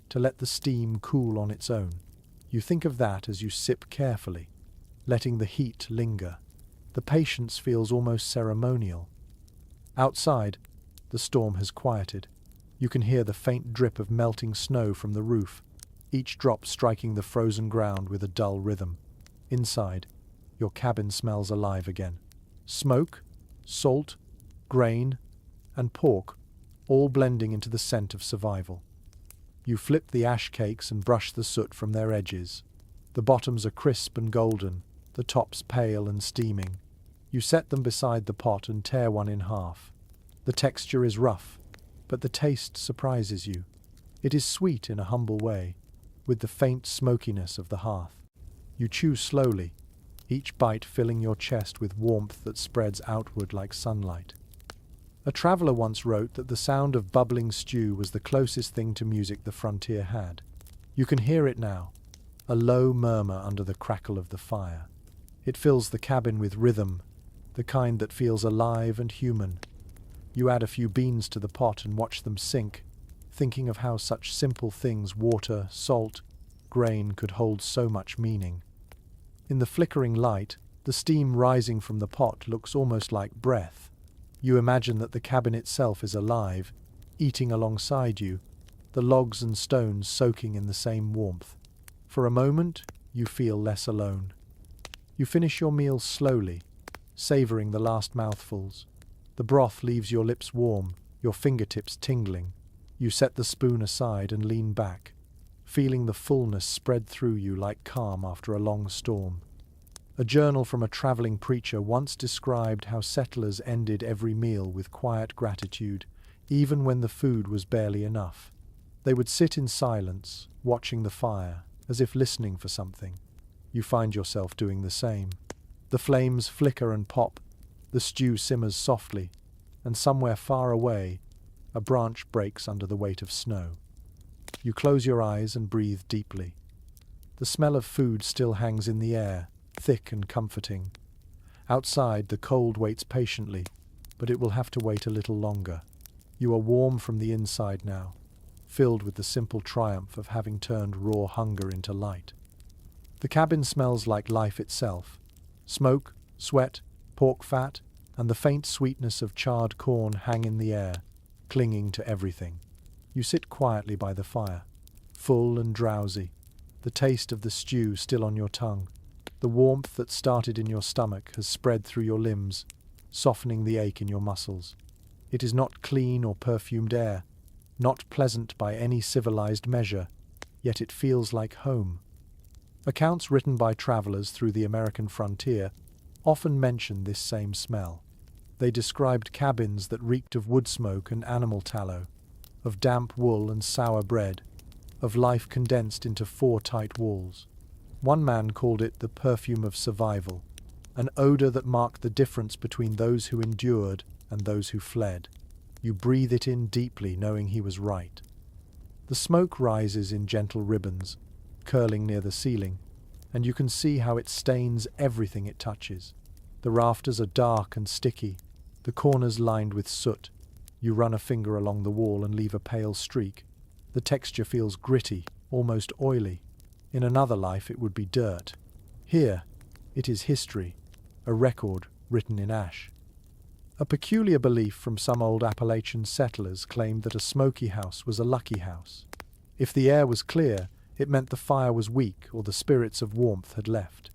to let the steam cool on its own. You think of that as you sip carefully, letting the heat linger. The patience feels almost ceremonial. Outside, the storm has quieted. You can hear the faint drip of melting snow from the roof, each drop striking the frozen ground with a dull rhythm. Inside, your cabin smells alive again. Smoke, salt, grain, and pork, all blending into the scent of survival. You flip the ash cakes and brush the soot from their edges. The bottoms are crisp and golden, the tops pale and steaming. You set them beside the pot and tear one in half. The texture is rough, but the taste surprises you. It is sweet in a humble way, with the faint smokiness of the hearth. You chew slowly, each bite filling your chest with warmth that spreads outward like sunlight. A traveler once wrote that the sound of bubbling stew was the closest thing to music the frontier had. You can hear it now, a low murmur under the crackle of the fire. It fills the cabin with rhythm, the kind that feels alive and human. You add a few beans to the pot and watch them sink, thinking of how such simple things, water, salt, grain, could hold so much meaning. In the flickering light, the steam rising from the pot looks almost like breath. You imagine that the cabin itself is alive, eating alongside you, the logs and stones soaking in the same warmth. For a moment, you feel less alone. You finish your meal slowly, savoring the last mouthfuls. The broth leaves your lips warm, your fingertips tingling. You set the spoon aside and lean back, feeling the fullness spread through you like calm after a long storm. A journal from a traveling preacher once described how settlers ended every meal with quiet gratitude, even when the food was barely enough. They would sit in silence, watching the fire, as if listening for something. You find yourself doing the same. The flames flicker and pop, the stew simmers softly, and somewhere far away, a branch breaks under the weight of snow. You close your eyes and breathe deeply. The smell of food still hangs in the air, thick and comforting. Outside, the cold waits patiently, but it will have to wait a little longer. You are warm from the inside now, filled with the simple triumph of having turned raw hunger into light. The cabin smells like life itself. Smoke, sweat, pork fat, and the faint sweetness of charred corn hang in the air, clinging to everything. You sit quietly by the fire, full and drowsy, the taste of the stew still on your tongue. The warmth that started in your stomach has spread through your limbs, softening the ache in your muscles. It is not clean or perfumed air, not pleasant by any civilized measure, yet it feels like home. Accounts written by travelers through the American frontier often mention this same smell. They described cabins that reeked of wood smoke and animal tallow, of damp wool and sour bread, of life condensed into 4 tight walls. One man called it the perfume of survival, an odor that marked the difference between those who endured and those who fled. You breathe it in deeply, knowing he was right. The smoke rises in gentle ribbons, curling near the ceiling, and you can see how it stains everything it touches. The rafters are dark and sticky, the corners lined with soot. You run a finger along the wall and leave a pale streak. The texture feels gritty, almost oily. In another life it would be dirt. Here, it is history, a record written in ash. A peculiar belief from some old Appalachian settlers claimed that a smoky house was a lucky house. If the air was clear, it meant the fire was weak or the spirits of warmth had left.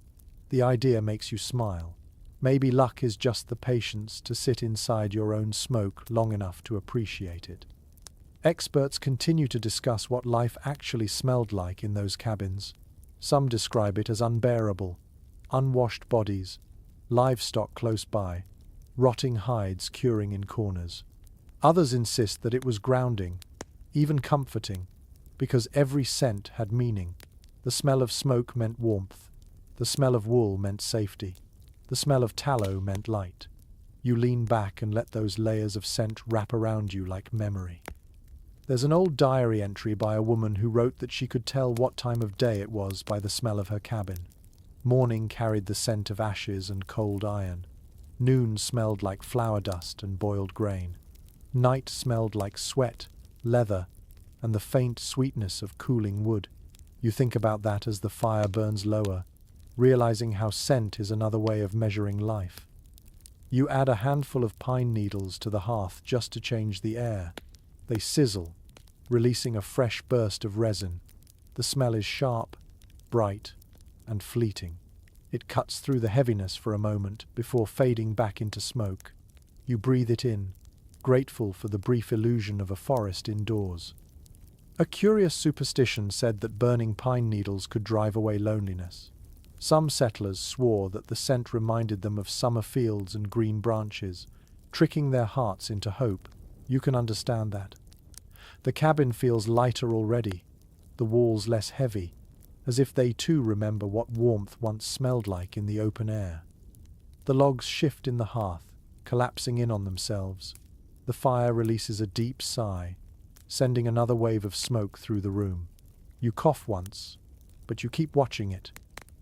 The idea makes you smile. Maybe luck is just the patience to sit inside your own smoke long enough to appreciate it. Experts continue to discuss what life actually smelled like in those cabins. Some describe it as unbearable, unwashed bodies, livestock close by, rotting hides curing in corners. Others insist that it was grounding, even comforting, because every scent had meaning. The smell of smoke meant warmth. The smell of wool meant safety. The smell of tallow meant light. You lean back and let those layers of scent wrap around you like memory. There's an old diary entry by a woman who wrote that she could tell what time of day it was by the smell of her cabin. Morning carried the scent of ashes and cold iron. Noon smelled like flour dust and boiled grain. Night smelled like sweat, leather, and the faint sweetness of cooling wood. You think about that as the fire burns lower, realizing how scent is another way of measuring life. You add a handful of pine needles to the hearth just to change the air. They sizzle, releasing a fresh burst of resin. The smell is sharp, bright, and fleeting. It cuts through the heaviness for a moment before fading back into smoke. You breathe it in, grateful for the brief illusion of a forest indoors. A curious superstition said that burning pine needles could drive away loneliness. Some settlers swore that the scent reminded them of summer fields and green branches, tricking their hearts into hope. You can understand that. The cabin feels lighter already, the walls less heavy, as if they too remember what warmth once smelled like in the open air. The logs shift in the hearth, collapsing in on themselves. The fire releases a deep sigh, sending another wave of smoke through the room. You cough once, but you keep watching it,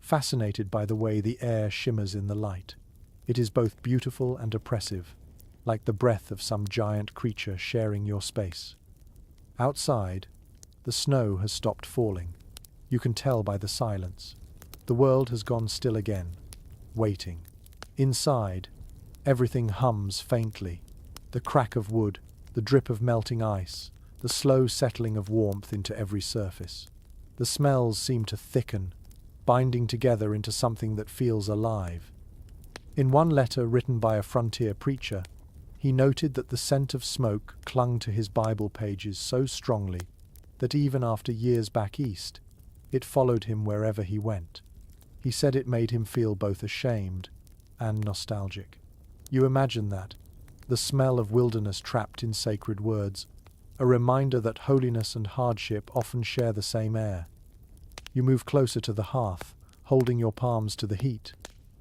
fascinated by the way the air shimmers in the light. It is both beautiful and oppressive, like the breath of some giant creature sharing your space. Outside, the snow has stopped falling. You can tell by the silence. The world has gone still again, waiting. Inside, everything hums faintly. The crack of wood, the drip of melting ice, the slow settling of warmth into every surface. The smells seem to thicken, binding together into something that feels alive. In one letter written by a frontier preacher, he noted that the scent of smoke clung to his Bible pages so strongly that even after years back east, it followed him wherever he went. He said it made him feel both ashamed and nostalgic. You imagine that, the smell of wilderness trapped in sacred words, a reminder that holiness and hardship often share the same air. You move closer to the hearth, holding your palms to the heat.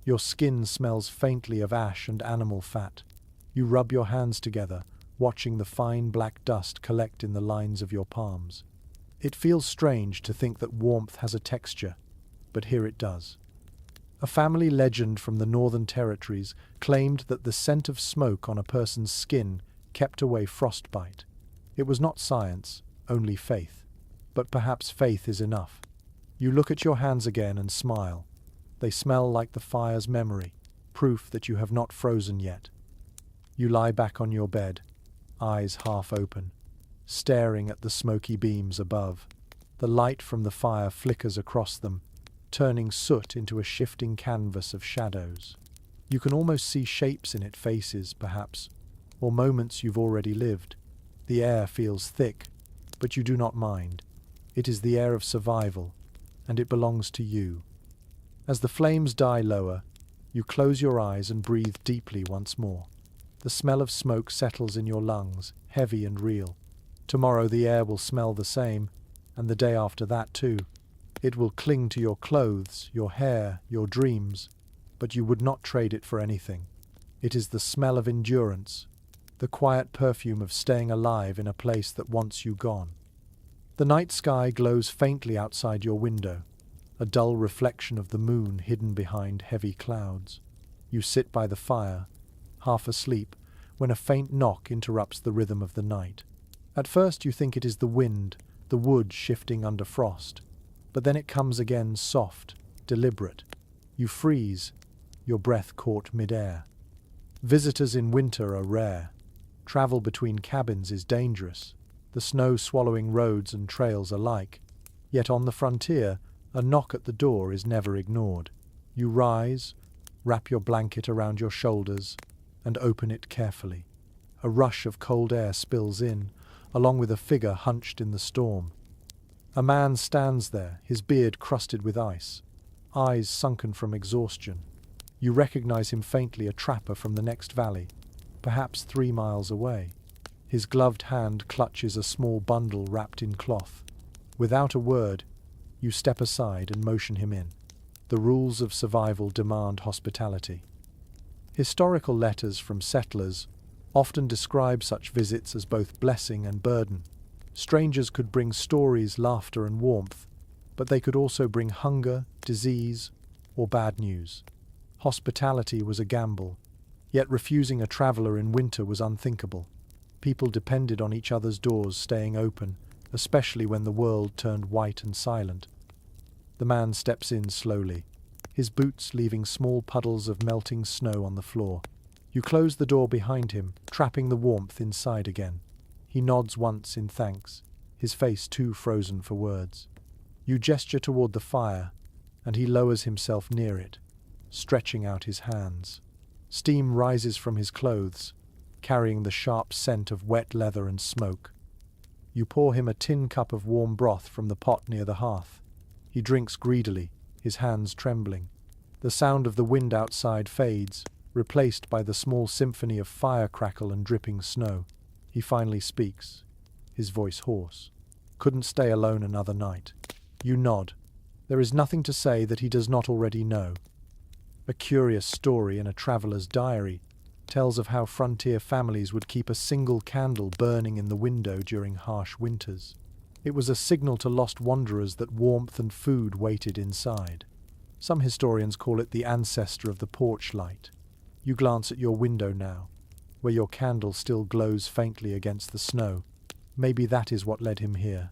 Your skin smells faintly of ash and animal fat. You rub your hands together, watching the fine black dust collect in the lines of your palms. It feels strange to think that warmth has a texture, but here it does. A family legend from the Northern Territories claimed that the scent of smoke on a person's skin kept away frostbite. It was not science, only faith. But perhaps faith is enough. You look at your hands again and smile. They smell like the fire's memory, proof that you have not frozen yet. You lie back on your bed, eyes half open, staring at the smoky beams above. The light from the fire flickers across them, turning soot into a shifting canvas of shadows. You can almost see shapes in it, faces, perhaps, or moments you've already lived. The air feels thick, but you do not mind. It is the air of survival, and it belongs to you. As the flames die lower, you close your eyes and breathe deeply once more. The smell of smoke settles in your lungs, heavy and real. Tomorrow the air will smell the same, and the day after that too. It will cling to your clothes, your hair, your dreams, but you would not trade it for anything. It is the smell of endurance, the quiet perfume of staying alive in a place that wants you gone. The night sky glows faintly outside your window, a dull reflection of the moon hidden behind heavy clouds. You sit by the fire, half asleep, when a faint knock interrupts the rhythm of the night. At first you think it is the wind, the wood shifting under frost, but then it comes again, soft, deliberate. You freeze, your breath caught mid-air. Visitors in winter are rare. Travel between cabins is dangerous, the snow swallowing roads and trails alike. Yet on the frontier, a knock at the door is never ignored. You rise, wrap your blanket around your shoulders, and open it carefully. A rush of cold air spills in, along with a figure hunched in the storm. A man stands there, his beard crusted with ice, eyes sunken from exhaustion. You recognize him faintly, a trapper from the next valley, perhaps 3 miles away. His gloved hand clutches a small bundle wrapped in cloth. Without a word, you step aside and motion him in. The rules of survival demand hospitality. Historical letters from settlers often describe such visits as both blessing and burden. Strangers could bring stories, laughter, and warmth, but they could also bring hunger, disease, or bad news. Hospitality was a gamble, yet refusing a traveler in winter was unthinkable. People depended on each other's doors staying open, especially when the world turned white and silent. The man steps in slowly, his boots leaving small puddles of melting snow on the floor. You close the door behind him, trapping the warmth inside again. He nods once in thanks, his face too frozen for words. You gesture toward the fire, and he lowers himself near it, stretching out his hands. Steam rises from his clothes, carrying the sharp scent of wet leather and smoke. You pour him a tin cup of warm broth from the pot near the hearth. He drinks greedily, his hands trembling. The sound of the wind outside fades, replaced by the small symphony of fire crackle and dripping snow. He finally speaks, his voice hoarse. Couldn't stay alone another night. You nod. There is nothing to say that he does not already know. A curious story in a traveler's diary tells of how frontier families would keep a single candle burning in the window during harsh winters. It was a signal to lost wanderers that warmth and food waited inside. Some historians call it the ancestor of the porch light. You glance at your window now, where your candle still glows faintly against the snow. Maybe that is what led him here.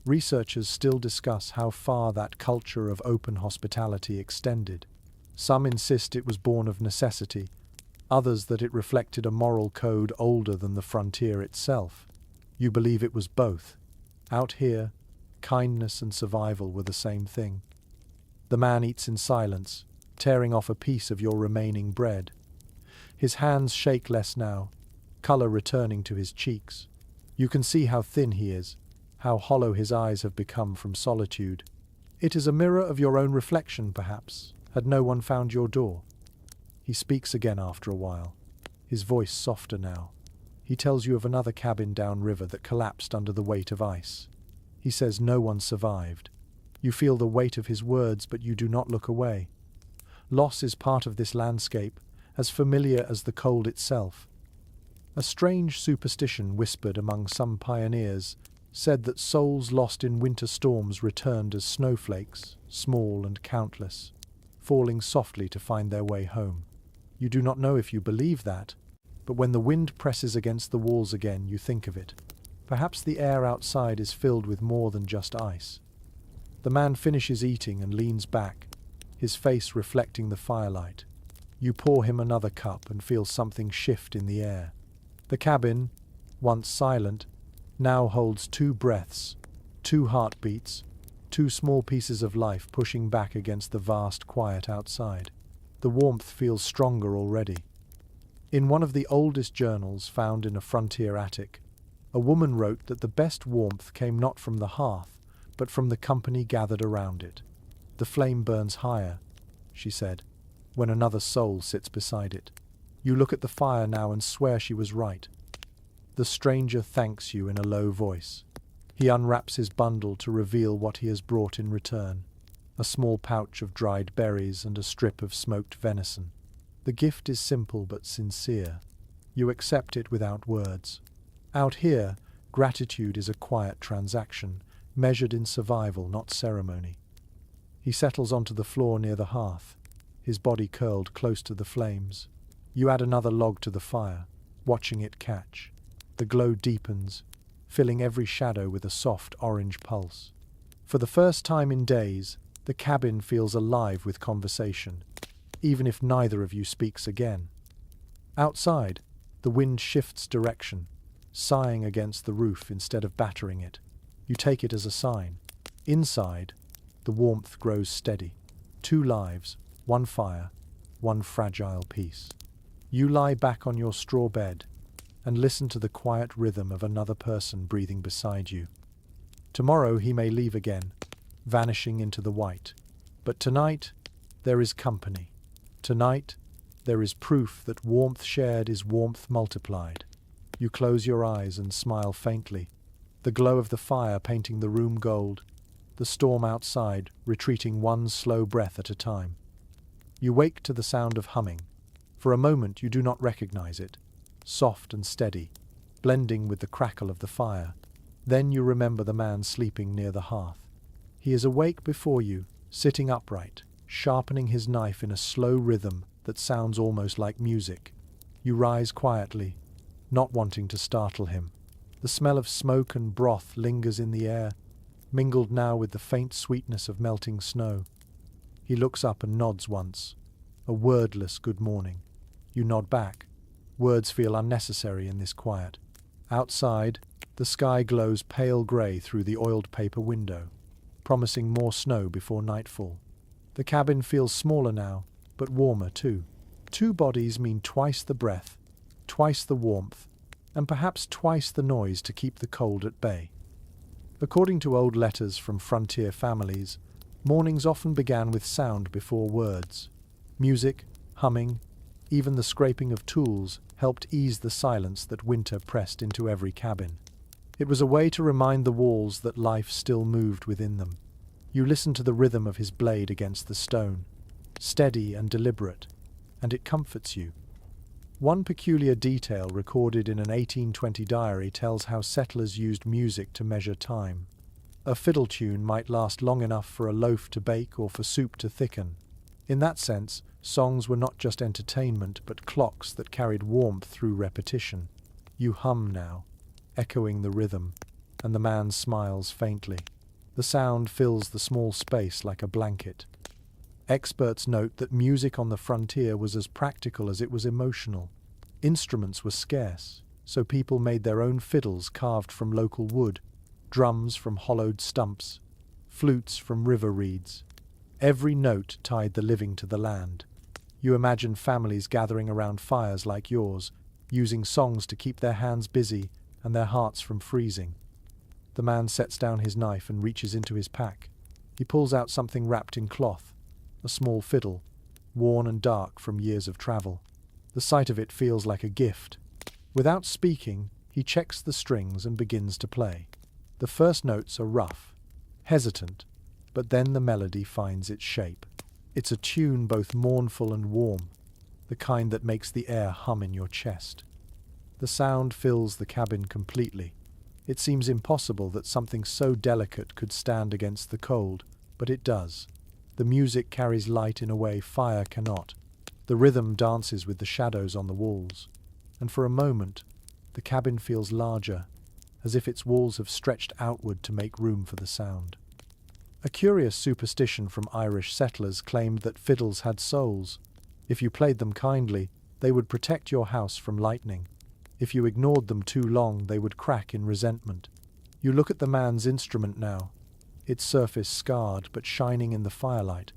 Researchers still discuss how far that culture of open hospitality extended. Some insist it was born of necessity, others that it reflected a moral code older than the frontier itself. You believe it was both. Out here, kindness and survival were the same thing. The man eats in silence, tearing off a piece of your remaining bread. His hands shake less now, color returning to his cheeks. You can see how thin he is, how hollow his eyes have become from solitude. It is a mirror of your own reflection, perhaps, had no one found your door. He speaks again after a while, his voice softer now. He tells you of another cabin downriver that collapsed under the weight of ice. He says no one survived. You feel the weight of his words, but you do not look away. Loss is part of this landscape, as familiar as the cold itself. A strange superstition whispered among some pioneers said that souls lost in winter storms returned as snowflakes, small and countless, falling softly to find their way home. You do not know if you believe that, but when the wind presses against the walls again, you think of it. Perhaps the air outside is filled with more than just ice. The man finishes eating and leans back, his face reflecting the firelight. You pour him another cup and feel something shift in the air. The cabin, once silent, now holds 2 breaths, 2 heartbeats, 2 small pieces of life pushing back against the vast quiet outside. The warmth feels stronger already. In one of the oldest journals found in a frontier attic, a woman wrote that the best warmth came not from the hearth, but from the company gathered around it. The flame burns higher, she said, when another soul sits beside it. You look at the fire now and swear she was right. The stranger thanks you in a low voice. He unwraps his bundle to reveal what he has brought in return: a small pouch of dried berries and a strip of smoked venison. The gift is simple but sincere. You accept it without words. Out here, gratitude is a quiet transaction, measured in survival, not ceremony. He settles onto the floor near the hearth, his body curled close to the flames. You add another log to the fire, watching it catch. The glow deepens, filling every shadow with a soft orange pulse. For the first time in days, the cabin feels alive with conversation, even if neither of you speaks again. Outside, the wind shifts direction, sighing against the roof instead of battering it. You take it as a sign. Inside, the warmth grows steady. 2 lives, 1 fire, 1 fragile peace. You lie back on your straw bed and listen to the quiet rhythm of another person breathing beside you. Tomorrow he may leave again, vanishing into the white. But tonight, there is company. Tonight, there is proof that warmth shared is warmth multiplied. You close your eyes and smile faintly, the glow of the fire painting the room gold, the storm outside retreating 1 slow breath at a time. You wake to the sound of humming. For a moment you do not recognize it, soft and steady, blending with the crackle of the fire. Then you remember the man sleeping near the hearth. He is awake before you, sitting upright, sharpening his knife in a slow rhythm that sounds almost like music. You rise quietly, not wanting to startle him. The smell of smoke and broth lingers in the air, mingled now with the faint sweetness of melting snow. He looks up and nods once, a wordless good morning. You nod back. Words feel unnecessary in this quiet. Outside, the sky glows pale grey through the oiled paper window, promising more snow before nightfall. The cabin feels smaller now, but warmer too. 2 bodies mean twice the breath, twice the warmth, and perhaps twice the noise to keep the cold at bay. According to old letters from frontier families, mornings often began with sound before words. Music, humming, even the scraping of tools helped ease the silence that winter pressed into every cabin. It was a way to remind the walls that life still moved within them. You listen to the rhythm of his blade against the stone, steady and deliberate, and it comforts you. One peculiar detail recorded in an 1820 diary tells how settlers used music to measure time. A fiddle tune might last long enough for a loaf to bake or for soup to thicken. In that sense, songs were not just entertainment but clocks that carried warmth through repetition. You hum now, echoing the rhythm, and the man smiles faintly. The sound fills the small space like a blanket. Experts note that music on the frontier was as practical as it was emotional. Instruments were scarce, so people made their own fiddles carved from local wood, drums from hollowed stumps, flutes from river reeds. Every note tied the living to the land. You imagine families gathering around fires like yours, using songs to keep their hands busy and their hearts from freezing. The man sets down his knife and reaches into his pack. He pulls out something wrapped in cloth, a small fiddle, worn and dark from years of travel. The sight of it feels like a gift. Without speaking, he checks the strings and begins to play. The first notes are rough, hesitant, but then the melody finds its shape. It's a tune both mournful and warm, the kind that makes the air hum in your chest. The sound fills the cabin completely. It seems impossible that something so delicate could stand against the cold, but it does. The music carries light in a way fire cannot. The rhythm dances with the shadows on the walls, and for a moment, the cabin feels larger, as if its walls have stretched outward to make room for the sound. A curious superstition from Irish settlers claimed that fiddles had souls. If you played them kindly, they would protect your house from lightning. If you ignored them too long, they would crack in resentment. You look at the man's instrument now, its surface scarred but shining in the firelight,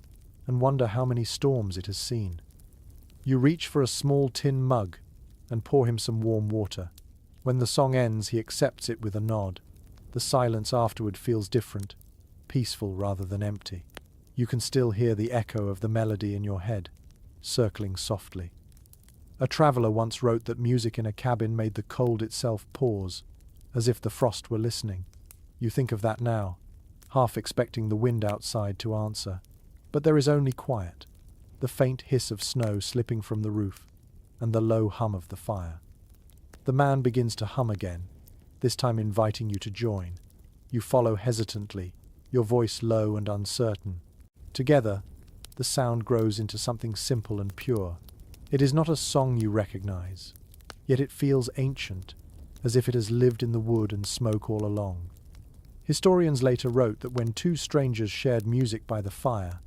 and wonder how many storms it has seen. You reach for a small tin mug and pour him some warm water. When the song ends, he accepts it with a nod. The silence afterward feels different, peaceful rather than empty. You can still hear the echo of the melody in your head, circling softly. A traveller once wrote that music in a cabin made the cold itself pause, as if the frost were listening. You think of that now, half expecting the wind outside to answer. But there is only quiet, the faint hiss of snow slipping from the roof, and the low hum of the fire. The man begins to hum again, this time inviting you to join. You follow hesitantly, your voice low and uncertain. Together, the sound grows into something simple and pure. It is not a song you recognize, yet it feels ancient, as if it has lived in the wood and smoke all along. Historians later wrote that when two strangers shared music by the fire,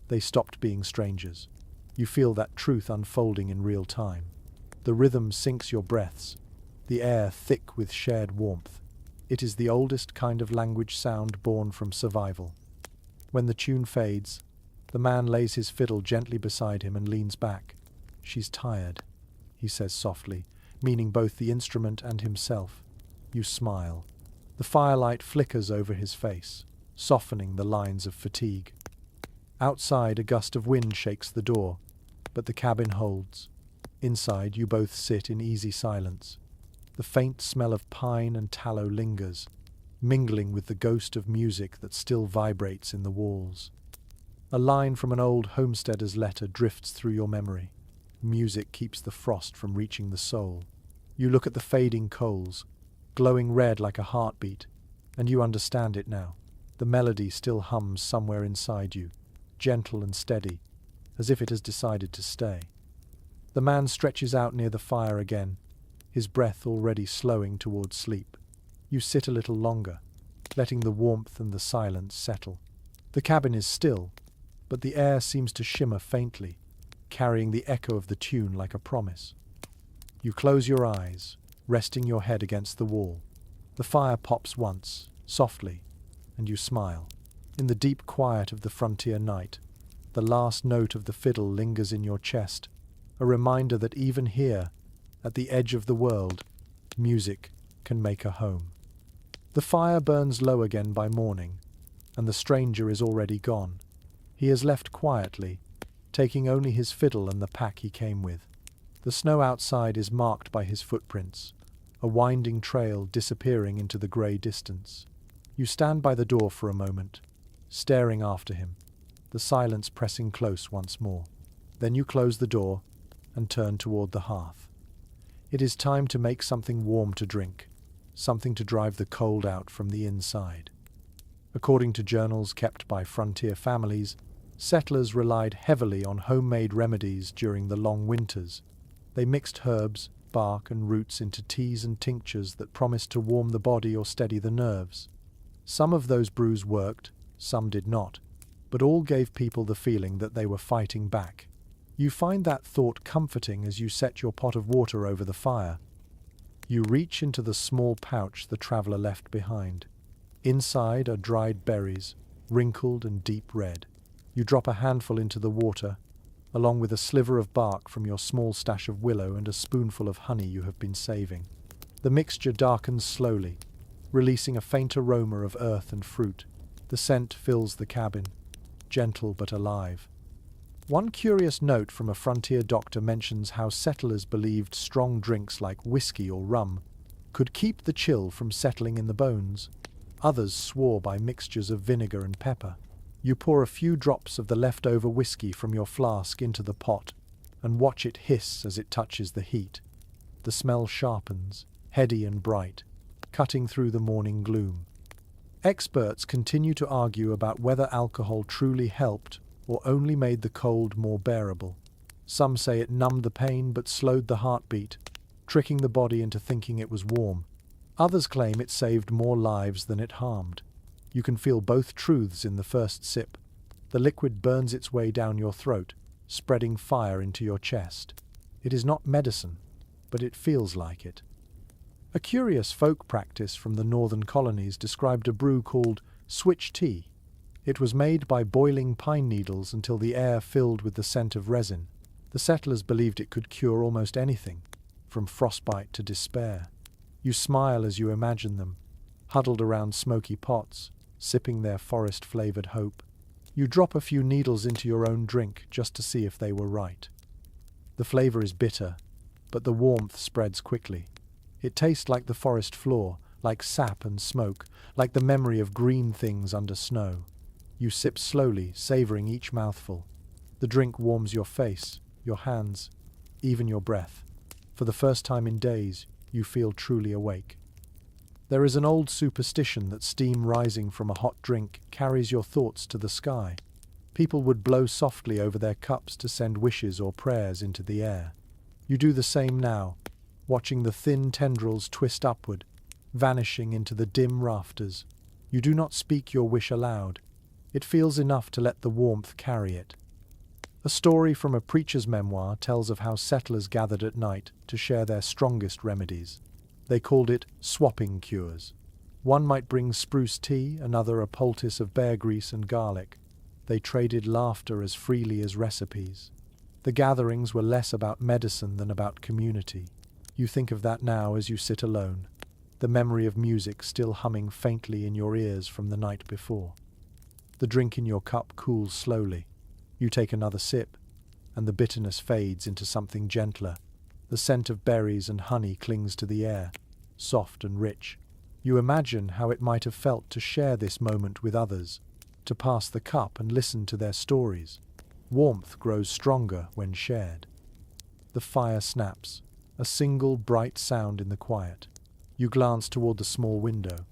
they stopped being strangers. You feel that truth unfolding in real time. The rhythm sinks your breaths, the air thick with shared warmth. It is the oldest kind of language sound born from survival. When the tune fades, the man lays his fiddle gently beside him and leans back. "She's tired," he says softly, meaning both the instrument and himself. You smile. The firelight flickers over his face, softening the lines of fatigue. Outside, a gust of wind shakes the door, but the cabin holds. Inside, you both sit in easy silence. The faint smell of pine and tallow lingers, mingling with the ghost of music that still vibrates in the walls. A line from an old homesteader's letter drifts through your memory. Music keeps the frost from reaching the soul. You look at the fading coals, glowing red like a heartbeat, and you understand it now. The melody still hums somewhere inside you, gentle and steady, as if it has decided to stay. The man stretches out near the fire again, his breath already slowing towards sleep. You sit a little longer, letting the warmth and the silence settle. The cabin is still, but the air seems to shimmer faintly, carrying the echo of the tune like a promise. You close your eyes, resting your head against the wall. The fire pops once, softly, and you smile. In the deep quiet of the frontier night, the last note of the fiddle lingers in your chest, a reminder that even here, at the edge of the world, music can make a home. The fire burns low again by morning, and the stranger is already gone. He has left quietly, taking only his fiddle and the pack he came with. The snow outside is marked by his footprints, a winding trail disappearing into the grey distance. You stand by the door for a moment, staring after him, the silence pressing close once more. Then you close the door and turn toward the hearth. It is time to make something warm to drink, something to drive the cold out from the inside. According to journals kept by frontier families, settlers relied heavily on homemade remedies during the long winters. They mixed herbs, bark, and roots into teas and tinctures that promised to warm the body or steady the nerves. Some of those brews worked, some did not, but all gave people the feeling that they were fighting back. You find that thought comforting as you set your pot of water over the fire. You reach into the small pouch the traveller left behind. Inside are dried berries, wrinkled and deep red. You drop a handful into the water, along with a sliver of bark from your small stash of willow and a spoonful of honey you have been saving. The mixture darkens slowly, releasing a faint aroma of earth and fruit. The scent fills the cabin, gentle but alive. One curious note from a frontier doctor mentions how settlers believed strong drinks like whiskey or rum could keep the chill from settling in the bones. Others swore by mixtures of vinegar and pepper. You pour a few drops of the leftover whiskey from your flask into the pot and watch it hiss as it touches the heat. The smell sharpens, heady and bright, cutting through the morning gloom. Experts continue to argue about whether alcohol truly helped or only made the cold more bearable. Some say it numbed the pain but slowed the heartbeat, tricking the body into thinking it was warm. Others claim it saved more lives than it harmed. You can feel both truths in the first sip. The liquid burns its way down your throat, spreading fire into your chest. It is not medicine, but it feels like it. A curious folk practice from the northern colonies described a brew called switch tea. It was made by boiling pine needles until the air filled with the scent of resin. The settlers believed it could cure almost anything, from frostbite to despair. You smile as you imagine them, huddled around smoky pots, sipping their forest-flavored hope. You drop a few needles into your own drink just to see if they were right. The flavor is bitter, but the warmth spreads quickly. It tastes like the forest floor, like sap and smoke, like the memory of green things under snow. You sip slowly, savoring each mouthful. The drink warms your face, your hands, even your breath. For the first time in days, you feel truly awake. There is an old superstition that steam rising from a hot drink carries your thoughts to the sky. People would blow softly over their cups to send wishes or prayers into the air. You do the same now, watching the thin tendrils twist upward, vanishing into the dim rafters. You do not speak your wish aloud. It feels enough to let the warmth carry it. A story from a preacher's memoir tells of how settlers gathered at night to share their strongest remedies. They called it swapping cures. One might bring spruce tea, another a poultice of bear grease and garlic. They traded laughter as freely as recipes. The gatherings were less about medicine than about community. You think of that now as you sit alone, the memory of music still humming faintly in your ears from the night before. The drink in your cup cools slowly. You take another sip, and the bitterness fades into something gentler. The scent of berries and honey clings to the air, soft and rich. You imagine how it might have felt to share this moment with others, to pass the cup and listen to their stories. Warmth grows stronger when shared. The fire snaps, a single bright sound in the quiet. You glance toward the small window.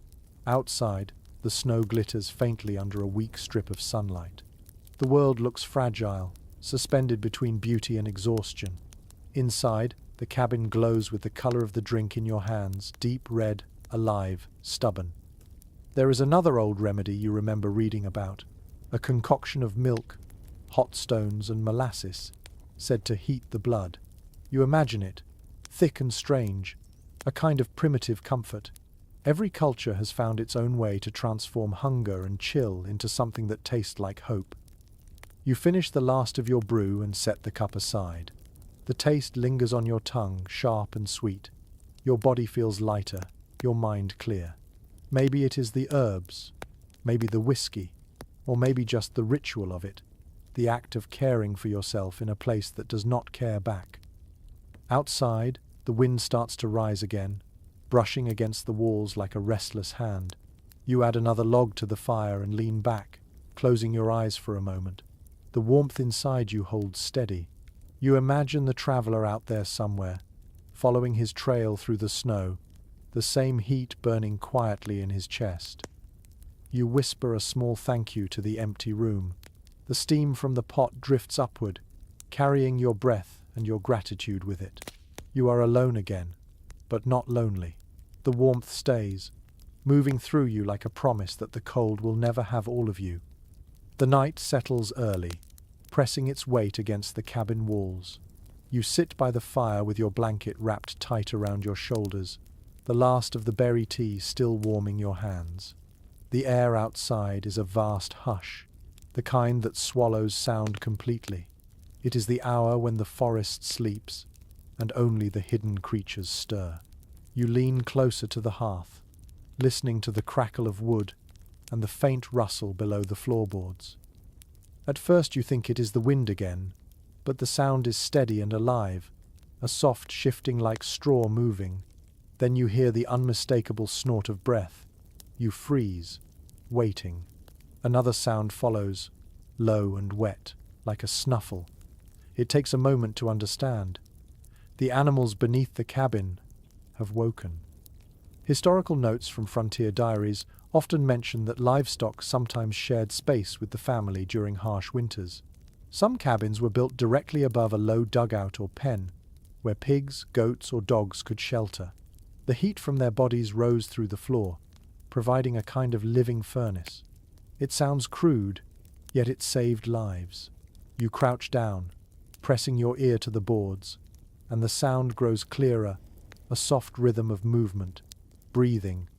Outside, the snow glitters faintly under a weak strip of sunlight. The world looks fragile, suspended between beauty and exhaustion. Inside, the cabin glows with the color of the drink in your hands, deep red, alive, stubborn. There is another old remedy you remember reading about, a concoction of milk, hot stones and molasses, said to heat the blood. You imagine it, thick and strange, a kind of primitive comfort. Every culture has found its own way to transform hunger and chill into something that tastes like hope. You finish the last of your brew and set the cup aside. The taste lingers on your tongue, sharp and sweet. Your body feels lighter, your mind clear. Maybe it is the herbs, maybe the whiskey, or maybe just the ritual of it, the act of caring for yourself in a place that does not care back. Outside, the wind starts to rise again, brushing against the walls like a restless hand. You add another log to the fire and lean back, closing your eyes for a moment. The warmth inside you holds steady. You imagine the traveler out there somewhere, following his trail through the snow, the same heat burning quietly in his chest. You whisper a small thank you to the empty room. The steam from the pot drifts upward, carrying your breath and your gratitude with it. You are alone again, but not lonely. The warmth stays, moving through you like a promise that the cold will never have all of you. The night settles early, pressing its weight against the cabin walls. You sit by the fire with your blanket wrapped tight around your shoulders, the last of the berry tea still warming your hands. The air outside is a vast hush, the kind that swallows sound completely. It is the hour when the forest sleeps, and only the hidden creatures stir. You lean closer to the hearth, listening to the crackle of wood and the faint rustle below the floorboards. At first you think it is the wind again, but the sound is steady and alive, a soft shifting like straw moving. Then you hear the unmistakable snort of breath. You freeze, waiting. Another sound follows, low and wet, like a snuffle. It takes a moment to understand. The animals beneath the cabin have woken. Historical notes from frontier diaries often mention that livestock sometimes shared space with the family during harsh winters. Some cabins were built directly above a low dugout or pen, where pigs, goats, or dogs could shelter. The heat from their bodies rose through the floor, providing a kind of living furnace. It sounds crude, yet it saved lives. You crouch down, pressing your ear to the boards, and the sound grows clearer, a soft rhythm of movement, breathing,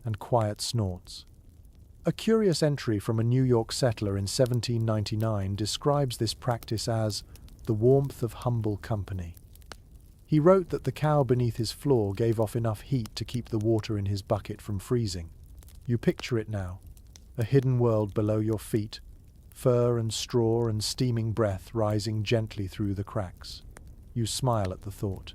and quiet snorts. A curious entry from a New York settler in 1799 describes this practice as the warmth of humble company. He wrote that the cow beneath his floor gave off enough heat to keep the water in his bucket from freezing. You picture it now, a hidden world below your feet, fur and straw and steaming breath rising gently through the cracks. You smile at the thought.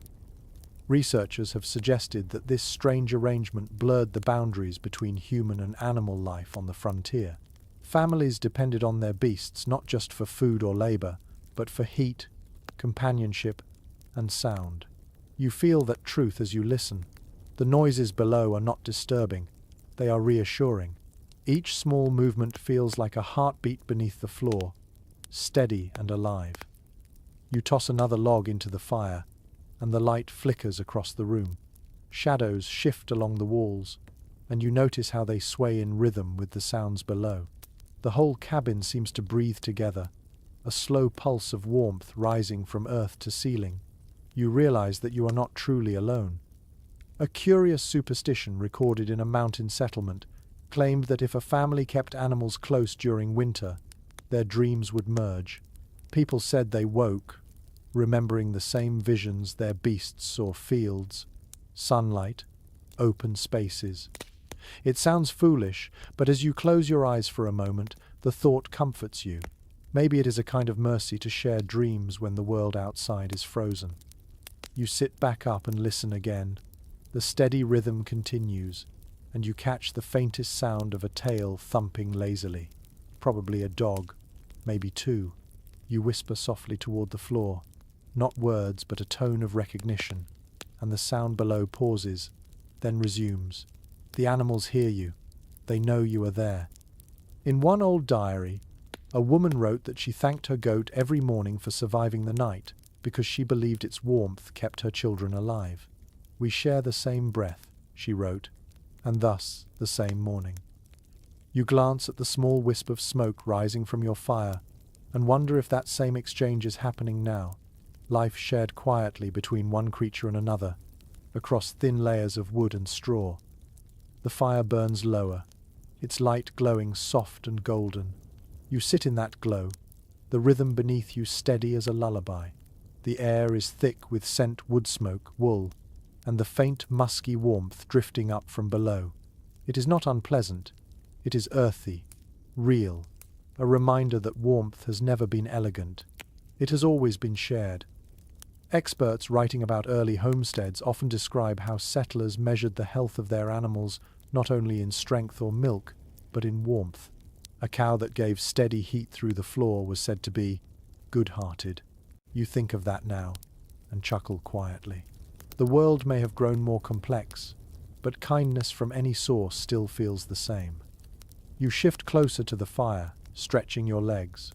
Researchers have suggested that this strange arrangement blurred the boundaries between human and animal life on the frontier. Families depended on their beasts not just for food or labor, but for heat, companionship, and sound. You feel that truth as you listen. The noises below are not disturbing, they are reassuring. Each small movement feels like a heartbeat beneath the floor, steady and alive. You toss another log into the fire, and the light flickers across the room. Shadows shift along the walls, and you notice how they sway in rhythm with the sounds below. The whole cabin seems to breathe together, a slow pulse of warmth rising from earth to ceiling. You realize that you are not truly alone. A curious superstition recorded in a mountain settlement claimed that if a family kept animals close during winter, their dreams would merge. People said they woke, remembering the same visions their beasts saw: fields, sunlight, open spaces. It sounds foolish, but as you close your eyes for a moment, the thought comforts you. Maybe it is a kind of mercy to share dreams when the world outside is frozen. You sit back up and listen again. The steady rhythm continues, and you catch the faintest sound of a tail thumping lazily. Probably a dog, maybe two. You whisper softly toward the floor, not words but a tone of recognition, and the sound below pauses, then resumes. The animals hear you. They know you are there. In one old diary, a woman wrote that she thanked her goat every morning for surviving the night because she believed its warmth kept her children alive. We share the same breath, she wrote, and thus the same morning. You glance at the small wisp of smoke rising from your fire and wonder if that same exchange is happening now. Life shared quietly between one creature and another, across thin layers of wood and straw. The fire burns lower, its light glowing soft and golden. You sit in that glow, the rhythm beneath you steady as a lullaby. The air is thick with scent wood smoke, wool, and the faint musky warmth drifting up from below. It is not unpleasant. It is earthy, real, a reminder that warmth has never been elegant. It has always been shared. Experts writing about early homesteads often describe how settlers measured the health of their animals not only in strength or milk, but in warmth. A cow that gave steady heat through the floor was said to be good-hearted. You think of that now and chuckle quietly. The world may have grown more complex, but kindness from any source still feels the same. You shift closer to the fire, stretching your legs.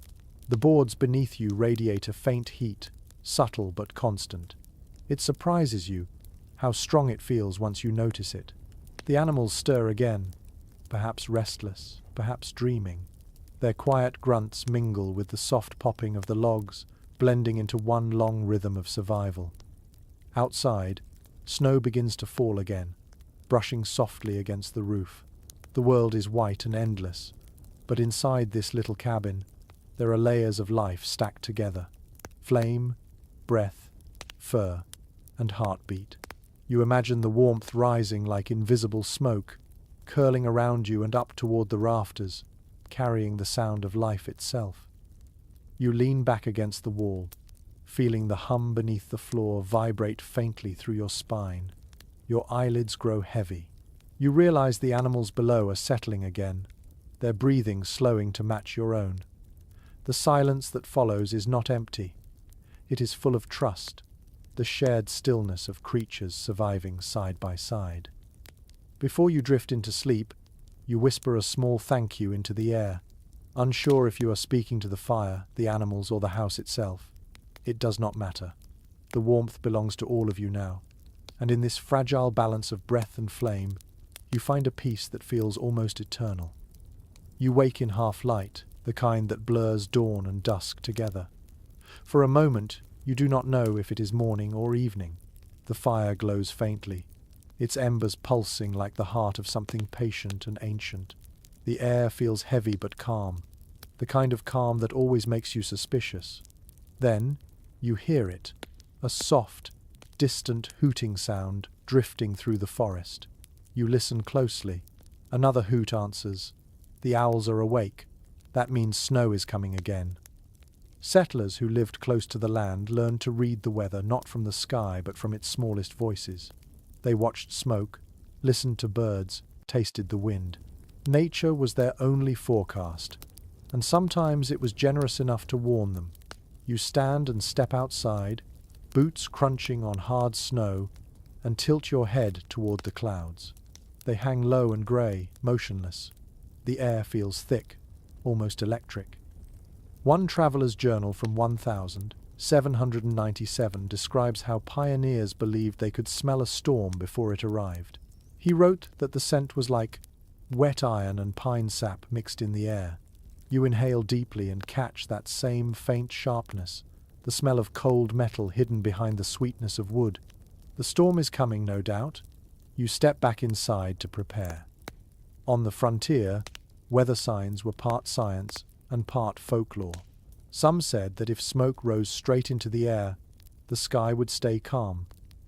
The boards beneath you radiate a faint heat, subtle but constant. It surprises you how strong it feels once you notice it. The animals stir again, perhaps restless, perhaps dreaming. Their quiet grunts mingle with the soft popping of the logs, blending into one long rhythm of survival. Outside, snow begins to fall again, brushing softly against the roof. The world is white and endless, but inside this little cabin, there are layers of life stacked together. Flame, breath, fur, and heartbeat. You imagine the warmth rising like invisible smoke, curling around you and up toward the rafters, carrying the sound of life itself. You lean back against the wall, feeling the hum beneath the floor vibrate faintly through your spine. Your eyelids grow heavy. You realize the animals below are settling again, their breathing slowing to match your own. The silence that follows is not empty. It is full of trust, the shared stillness of creatures surviving side by side. Before you drift into sleep, you whisper a small thank you into the air, unsure if you are speaking to the fire, the animals, or the house itself. It does not matter. The warmth belongs to all of you now, and in this fragile balance of breath and flame, you find a peace that feels almost eternal. You wake in half light, the kind that blurs dawn and dusk together. For a moment, you do not know if it is morning or evening. The fire glows faintly, its embers pulsing like the heart of something patient and ancient. The air feels heavy but calm, the kind of calm that always makes you suspicious. Then, you hear it, a soft, distant hooting sound drifting through the forest. You listen closely. Another hoot answers. The owls are awake. That means snow is coming again. Settlers who lived close to the land learned to read the weather not from the sky but from its smallest voices. They watched smoke, listened to birds, tasted the wind. Nature was their only forecast, and sometimes it was generous enough to warn them. You stand and step outside, boots crunching on hard snow, and tilt your head toward the clouds. They hang low and grey, motionless. The air feels thick, almost electric. One traveller's journal from 1797 describes how pioneers believed they could smell a storm before it arrived. He wrote that the scent was like wet iron and pine sap mixed in the air. You inhale deeply and catch that same faint sharpness, the smell of cold metal hidden behind the sweetness of wood. The storm is coming, no doubt. You step back inside to prepare. On the frontier, weather signs were part science and part folklore. Some said that if smoke rose straight into the air, the sky would stay calm,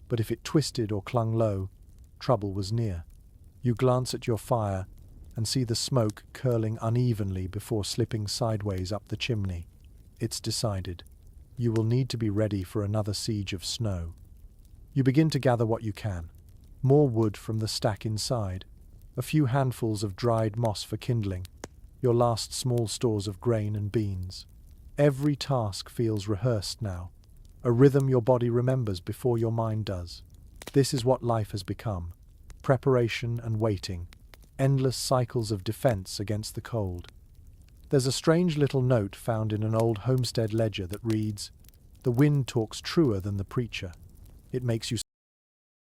but if it twisted or clung low, trouble was near. You glance at your fire and see the smoke curling unevenly before slipping sideways up the chimney. It's decided. You will need to be ready for another siege of snow. You begin to gather what you can. More wood from the stack inside, a few handfuls of dried moss for kindling, your last small stores of grain and beans. Every task feels rehearsed now, a rhythm your body remembers before your mind does. This is what life has become: preparation and waiting, endless cycles of defense against the cold. There's a strange little note found in an old homestead ledger that reads, "The wind talks truer than the preacher." It makes you